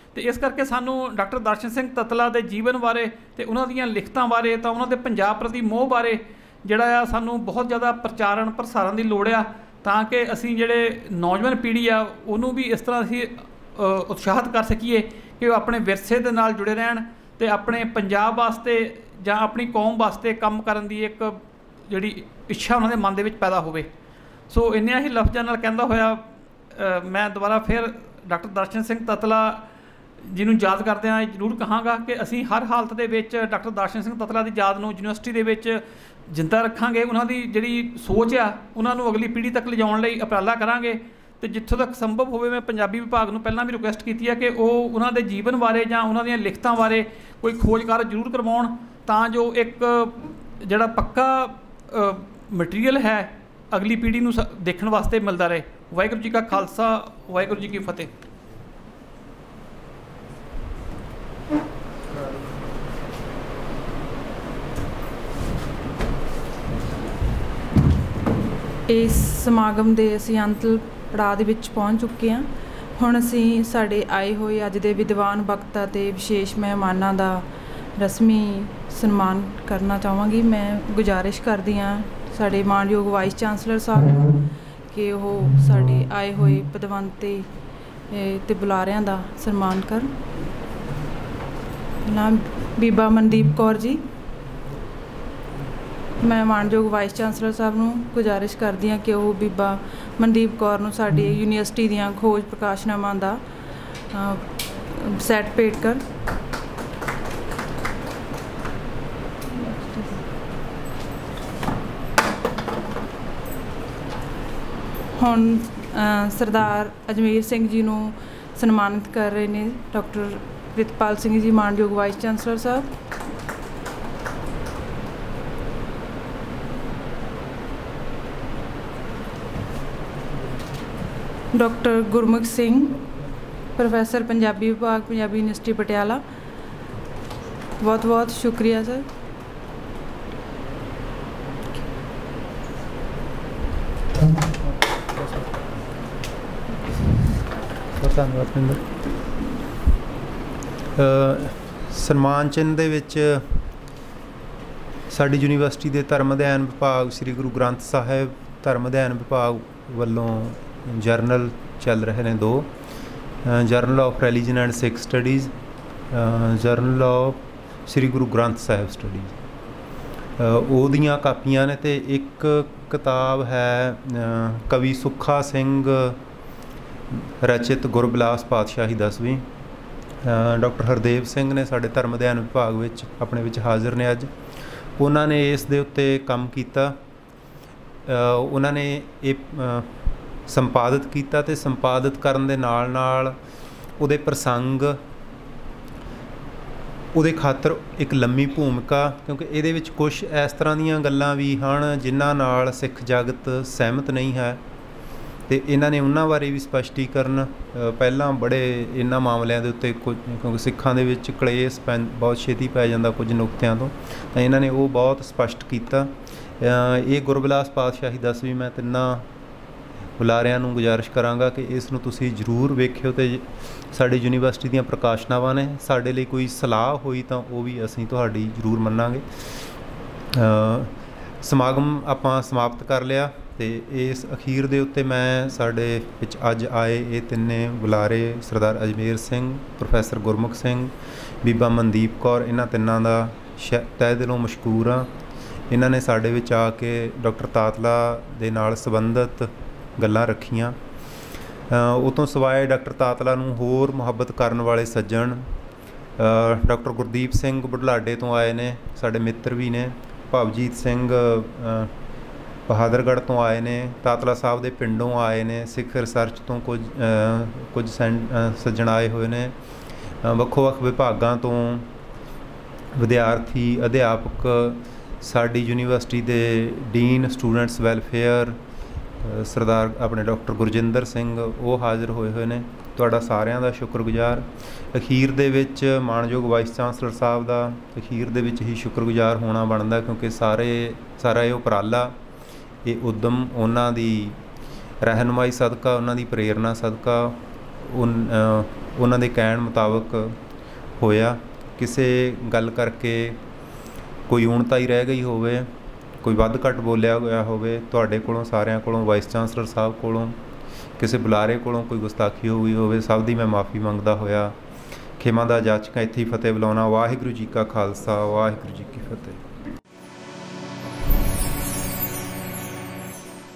ਅਤੇ ਇਸ ਕਰਕੇ ਸਾਨੂੰ ਡਾਕਟਰ ਦਰਸ਼ਨ ਸਿੰਘ ਤਤਲਾ ਦੇ ਜੀਵਨ ਬਾਰੇ ਅਤੇ ਉਹਨਾਂ ਦੀਆਂ ਲਿਖਤਾਂ ਬਾਰੇ ਤਾਂ ਉਹਨਾਂ ਦੇ ਪੰਜਾਬ ਪ੍ਰਤੀ ਮੋਹ ਬਾਰੇ ਜਿਹੜਾ ਆ ਸਾਨੂੰ ਬਹੁਤ ਜ਼ਿਆਦਾ ਪ੍ਰਚਾਰਨ ਪ੍ਰਸਾਰਨ ਦੀ ਲੋੜ ਆ, ਤਾਂ ਕਿ ਅਸੀਂ ਜਿਹੜੇ ਨੌਜਵਾਨ ਪੀੜ੍ਹੀ ਆ ਉਹਨੂੰ ਵੀ ਇਸ ਤਰ੍ਹਾਂ ਅਸੀਂ ਉਤਸ਼ਾਹਿਤ ਕਰ ਸਕੀਏ ਕਿ ਉਹ ਆਪਣੇ ਵਿਰਸੇ ਦੇ ਨਾਲ ਜੁੜੇ ਰਹਿਣ ਅਤੇ ਆਪਣੇ ਪੰਜਾਬ ਵਾਸਤੇ ਜਾਂ ਆਪਣੀ ਕੌਮ ਵਾਸਤੇ ਕੰਮ ਕਰਨ ਦੀ ਇੱਕ ਜਿਹੜੀ ਇੱਛਾ ਉਹਨਾਂ ਦੇ ਮਨ ਦੇ ਵਿੱਚ ਪੈਦਾ ਹੋਵੇ। ਸੋ ਇੰਨਿਆਂ ਹੀ ਲਫ਼ਜ਼ਾਂ ਨਾਲ ਕਹਿੰਦਾ ਹੋਇਆ ਮੈਂ ਦੁਬਾਰਾ ਫਿਰ ਡਾਕਟਰ ਦਰਸ਼ਨ ਸਿੰਘ ਤਤਲਾ ਜਿਹਨੂੰ ਯਾਦ ਕਰਦਿਆਂ ਜ਼ਰੂਰ ਕਹਾਂਗਾ ਕਿ ਅਸੀਂ ਹਰ ਹਾਲਤ ਦੇ ਵਿੱਚ ਡਾਕਟਰ ਦਰਸ਼ਨ ਸਿੰਘ ਤਤਲਾ ਦੀ ਯਾਦ ਨੂੰ ਯੂਨੀਵਰਸਿਟੀ ਦੇ ਵਿੱਚ ਜਿੰਦਾ ਰੱਖਾਂਗੇ। ਉਹਨਾਂ ਦੀ ਜਿਹੜੀ ਸੋਚ ਆ ਉਹਨਾਂ ਨੂੰ ਅਗਲੀ ਪੀੜ੍ਹੀ ਤੱਕ ਲਿਜਾਉਣ ਲਈ ਉਪਰਾਲਾ ਕਰਾਂਗੇ। ਅਤੇ ਜਿੱਥੋਂ ਤੱਕ ਸੰਭਵ ਹੋਵੇ ਮੈਂ ਪੰਜਾਬੀ ਵਿਭਾਗ ਨੂੰ ਪਹਿਲਾਂ ਵੀ ਰਿਕੁਐਸਟ ਕੀਤੀ ਹੈ ਕਿ ਉਹ ਉਹਨਾਂ ਦੇ ਜੀਵਨ ਬਾਰੇ ਜਾਂ ਉਹਨਾਂ ਦੀਆਂ ਲਿਖਤਾਂ ਬਾਰੇ ਕੋਈ ਖੋਜ ਕਾਰਜ ਜ਼ਰੂਰ ਕਰਵਾਉਣ, ਤਾਂ ਜੋ ਇੱਕ ਜਿਹੜਾ ਪੱਕਾ ਮਟੀਰੀਅਲ ਹੈ ਅਗਲੀ ਪੀੜ੍ਹੀ ਨੂੰ ਦੇਖਣ ਵਾਸਤੇ ਮਿਲਦਾ ਰਹੇ। ਵਾਹਿਗੁਰੂ ਜੀ ਕਾ ਖਾਲਸਾ, ਵਾਹਿਗੁਰੂ ਜੀ ਕੀ ਫਤਿਹ। ਇਸ ਸਮਾਗਮ ਦੇ ਅਸੀਂ ਅੰਤਿਮ ਪੜਾਅ ਦੇ ਵਿੱਚ ਪਹੁੰਚ ਚੁੱਕੇ ਹਾਂ। ਹੁਣ ਅਸੀਂ ਸਾਡੇ ਆਏ ਹੋਏ ਅੱਜ ਦੇ ਵਿਦਵਾਨ ਵਕਤਾ ਅਤੇ ਵਿਸ਼ੇਸ਼ ਮਹਿਮਾਨਾਂ ਦਾ ਰਸਮੀ ਸਨਮਾਨ ਕਰਨਾ ਚਾਹਾਂਗੀ। ਮੈਂ ਗੁਜ਼ਾਰਿਸ਼ ਕਰਦੀ ਹਾਂ ਸਾਡੇ ਮਾਣਯੋਗ ਵਾਈਸ ਚਾਂਸਲਰ ਸਾਹਿਬ ਨੂੰ ਕਿ ਉਹ ਸਾਡੇ ਆਏ ਹੋਏ ਪਦਵੰਤੇ ਅਤੇ ਬੁਲਾਰਿਆਂ ਦਾ ਸਨਮਾਨ ਕਰਨ। ਨਾਮ ਬੀਬਾ ਮਨਦੀਪ ਕੌਰ ਜੀ। ਮੈਂ ਮਾਣਯੋਗ ਵਾਈਸ ਚਾਂਸਲਰ ਸਾਹਿਬ ਨੂੰ ਗੁਜ਼ਾਰਿਸ਼ ਕਰਦੀ ਹਾਂ ਕਿ ਉਹ ਬੀਬਾ ਮਨਦੀਪ ਕੌਰ ਨੂੰ ਸਾਡੀ ਯੂਨੀਵਰਸਿਟੀ ਦੀਆਂ ਖੋਜ ਪ੍ਰਕਾਸ਼ਨਾਵਾਂ ਦਾ ਸੈਟ ਭੇਟ ਕਰ। ਹੁਣ ਸਰਦਾਰ ਅਜਮੇਰ ਸਿੰਘ ਜੀ ਨੂੰ ਸਨਮਾਨਿਤ ਕਰ ਰਹੇ ਨੇ ਡਾਕਟਰ ਪ੍ਰਿਤਪਾਲ ਸਿੰਘ ਜੀ, ਮਾਣਯੋਗ ਵਾਈਸ ਚਾਂਸਲਰ ਸਾਹਿਬ। ਡਾਕਟਰ ਗੁਰਮੁਖ ਸਿੰਘ, ਪ੍ਰੋਫੈਸਰ ਪੰਜਾਬੀ ਵਿਭਾਗ, ਪੰਜਾਬੀ ਯੂਨੀਵਰਸਿਟੀ ਪਟਿਆਲਾ। ਬਹੁਤ ਬਹੁਤ ਸ਼ੁਕਰੀਆ ਸਰ। ਧੰਨਵਾਦ। ਸਨਮਾਨ ਚਿੰਨ੍ਹ ਦੇ ਵਿੱਚ ਸਾਡੀ ਯੂਨੀਵਰਸਿਟੀ ਦੇ ਧਰਮ ਅਧਿਐਨ ਵਿਭਾਗ, ਸ੍ਰੀ ਗੁਰੂ ਗ੍ਰੰਥ ਸਾਹਿਬ ਧਰਮ ਅਧਿਐਨ ਵਿਭਾਗ ਵੱਲੋਂ ਜਰਨਲ ਚੱਲ ਰਹੇ ਨੇ ਦੋ, journal of religion and Sikh studies, journal of Shri Guru Granth Sahib studies. ਉਹਦੀਆਂ ਕਾਪੀਆਂ ਨੇ ਅਤੇ ਇੱਕ ਕਿਤਾਬ ਹੈ ਕਵੀ ਸੁੱਖਾ ਸਿੰਘ ਰਚਿਤ ਗੁਰਬਿਲਾਸ ਪਾਤਸ਼ਾਹੀ 10ਵੀਂ। ਡਾਕਟਰ ਹਰਦੇਵ ਸਿੰਘ ਨੇ ਸਾਡੇ ਧਰਮ ਅਧਿਐਨ ਵਿਭਾਗ ਵਿੱਚ ਆਪਣੇ ਵਿੱਚ ਹਾਜ਼ਰ ਨੇ ਅੱਜ। ਉਹਨਾਂ ਨੇ ਇਸ ਦੇ ਉੱਤੇ ਕੰਮ ਕੀਤਾ। ਉਹਨਾਂ ਨੇ ਇਹ ਸੰਪਾਦਿਤ ਕੀਤਾ ਅਤੇ ਸੰਪਾਦਿਤ ਕਰਨ ਦੇ ਨਾਲ ਨਾਲ ਉਹਦੇ ਪ੍ਰਸੰਗ, ਉਹਦੇ ਖਾਤਰ ਇੱਕ ਲੰਮੀ ਭੂਮਿਕਾ, ਕਿਉਂਕਿ ਇਹਦੇ ਵਿੱਚ ਕੁਛ ਇਸ ਤਰ੍ਹਾਂ ਦੀਆਂ ਗੱਲਾਂ ਵੀ ਹਨ ਜਿਨ੍ਹਾਂ ਨਾਲ ਸਿੱਖ ਜਗਤ ਸਹਿਮਤ ਨਹੀਂ ਹੈ, ਅਤੇ ਇਹਨਾਂ ਨੇ ਉਹਨਾਂ ਬਾਰੇ ਵੀ ਸਪਸ਼ਟੀਕਰਨ ਪਹਿਲਾਂ ਬੜੇ ਇਹਨਾਂ ਮਾਮਲਿਆਂ ਦੇ ਉੱਤੇ ਕੁਝ, ਕਿਉਂਕਿ ਸਿੱਖਾਂ ਦੇ ਵਿੱਚ ਕਲੇਸ਼ ਬਹੁਤ ਛੇਤੀ ਪੈ ਜਾਂਦਾ ਕੁਝ ਨੁਕਤਿਆਂ ਤੋਂ, ਤਾਂ ਇਹਨਾਂ ਨੇ ਉਹ ਬਹੁਤ ਸਪਸ਼ਟ ਕੀਤਾ। ਇਹ ਗੁਰਬਿਲਾਸ ਪਾਤਸ਼ਾਹੀ 10ਵੀਂ ਮੈਂ ਤਿੰਨਾਂ ਬੁਲਾਰਿਆਂ ਨੂੰ ਗੁਜ਼ਾਰਿਸ਼ ਕਰਾਂਗਾ ਕਿ ਇਸ ਨੂੰ ਤੁਸੀਂ ਜ਼ਰੂਰ ਵੇਖਿਓ ਅਤੇ ਸਾਡੀ ਯੂਨੀਵਰਸਿਟੀ ਦੀਆਂ ਪ੍ਰਕਾਸ਼ਨਾਵਾਂ ਨੇ, ਸਾਡੇ ਲਈ ਕੋਈ ਸਲਾਹ ਹੋਈ ਤਾਂ ਉਹ ਵੀ ਅਸੀਂ ਤੁਹਾਡੀ ਜ਼ਰੂਰ ਮੰਨਾਂਗੇ। ਸਮਾਗਮ ਆਪਾਂ ਸਮਾਪਤ ਕਰ ਲਿਆ ਅਤੇ ਇਸ ਅਖੀਰ ਦੇ ਉੱਤੇ ਮੈਂ ਸਾਡੇ ਵਿੱਚ ਅੱਜ ਆਏ ਇਹ ਤਿੰਨੇ ਬੁਲਾਰੇ ਸਰਦਾਰ ਅਜਮੇਰ ਸਿੰਘ, ਪ੍ਰੋਫੈਸਰ ਗੁਰਮੁਖ ਸਿੰਘ, ਬੀਬਾ ਮਨਦੀਪ ਕੌਰ, ਇਹਨਾਂ ਤਿੰਨਾਂ ਦਾ ਤਹਿ ਦਿਲੋਂ ਮਸ਼ਕੂਰ ਹਾਂ। ਇਹਨਾਂ ਨੇ ਸਾਡੇ ਵਿੱਚ ਆ ਕੇ ਡਾਕਟਰ ਤਾਤਲਾ ਦੇ ਨਾਲ ਸੰਬੰਧਿਤ ਗੱਲਾਂ ਰੱਖੀਆਂ। ਉਹ ਤੋਂ ਸਿਵਾਏ ਡਾਕਟਰ ਤਾਤਲਾ ਨੂੰ ਹੋਰ ਮੁਹੱਬਤ ਕਰਨ ਵਾਲੇ ਸੱਜਣ ਡਾਕਟਰ ਗੁਰਦੀਪ ਸਿੰਘ ਬੁਢਲਾਡੇ ਤੋਂ ਆਏ ਨੇ, ਸਾਡੇ ਮਿੱਤਰ ਵੀ ਨੇ। ਭਵਜੀਤ ਸਿੰਘ ਬਹਾਦਰਗੜ੍ਹ ਤੋਂ ਆਏ ਨੇ। ਤਾਤਲਾ ਸਾਹਿਬ ਦੇ ਪਿੰਡੋਂ ਆਏ ਨੇ। ਸਿੱਖ ਰਿਸਰਚ ਤੋਂ ਕੁਝ ਸੱਜਣ ਆਏ ਹੋਏ ਨੇ। ਵੱਖੋ ਵੱਖ ਵਿਭਾਗਾਂ ਤੋਂ ਵਿਦਿਆਰਥੀ, ਅਧਿਆਪਕ, ਸਾਡੀ ਯੂਨੀਵਰਸਿਟੀ ਦੇ ਡੀਨ ਸਟੂਡੈਂਟਸ ਵੈਲਫੇਅਰ ਸਰਦਾਰ ਆਪਣੇ ਡਾਕਟਰ ਗੁਰਜਿੰਦਰ ਸਿੰਘ, ਉਹ ਹਾਜ਼ਰ ਹੋਏ ਨੇ। ਤੁਹਾਡਾ ਸਾਰਿਆਂ ਦਾ ਸ਼ੁਕਰਗੁਜ਼ਾਰ। ਅਖੀਰ ਦੇ ਵਿੱਚ ਮਾਣਯੋਗ ਵਾਈਸ ਚਾਂਸਲਰ ਸਾਹਿਬ ਦਾ ਅਖੀਰ ਦੇ ਵਿੱਚ ਹੀ ਸ਼ੁਕਰਗੁਜ਼ਾਰ ਹੋਣਾ ਬਣਦਾ, ਕਿਉਂਕਿ ਸਾਰਾ ਇਹ ਉਪਰਾਲਾ, ਇਹ ਉੱਦਮ ਉਹਨਾਂ ਦੀ ਰਹਿਨੁਮਾਈ ਸਦਕਾ, ਉਹਨਾਂ ਦੀ ਪ੍ਰੇਰਨਾ ਸਦਕਾ, ਉਹਨਾਂ ਦੇ ਕਹਿਣ ਮੁਤਾਬਕ ਹੋਇਆ। ਕਿਸੇ ਗੱਲ ਕਰਕੇ ਕੋਈ ਊਣਤਾਈ ਰਹਿ ਗਈ ਹੋਵੇ, ਕੋਈ ਵੱਧ ਘੱਟ ਬੋਲਿਆ ਗਿਆ ਹੋਵੇ, ਤੁਹਾਡੇ ਕੋਲੋਂ, ਸਾਰਿਆਂ ਕੋਲੋਂ, ਵਾਈਸ ਚਾਂਸਲਰ ਸਾਹਿਬ ਕੋਲੋਂ, ਕਿਸੇ ਬੁਲਾਰੇ ਕੋਲੋਂ ਕੋਈ ਗੁਸਤਾਖੀ ਹੋ ਗਈ ਹੋਵੇ, ਸਭ ਦੀ ਮੈਂ ਮਾफ़ੀ ਮੰਗਦਾ ਹੋਇਆ ਖਿਮਾ ਦਾ ਜਾਚਕਾਂ ਇੱਥੇ ਹੀ ਫਤਿਹ ਬੁਲਾਉਣਾ। ਵਾਹਿਗੁਰੂ ਜੀ ਕਾ ਖਾਲਸਾ, ਵਾਹਿਗੁਰੂ ਜੀ ਕੀ ਫਤਿਹ।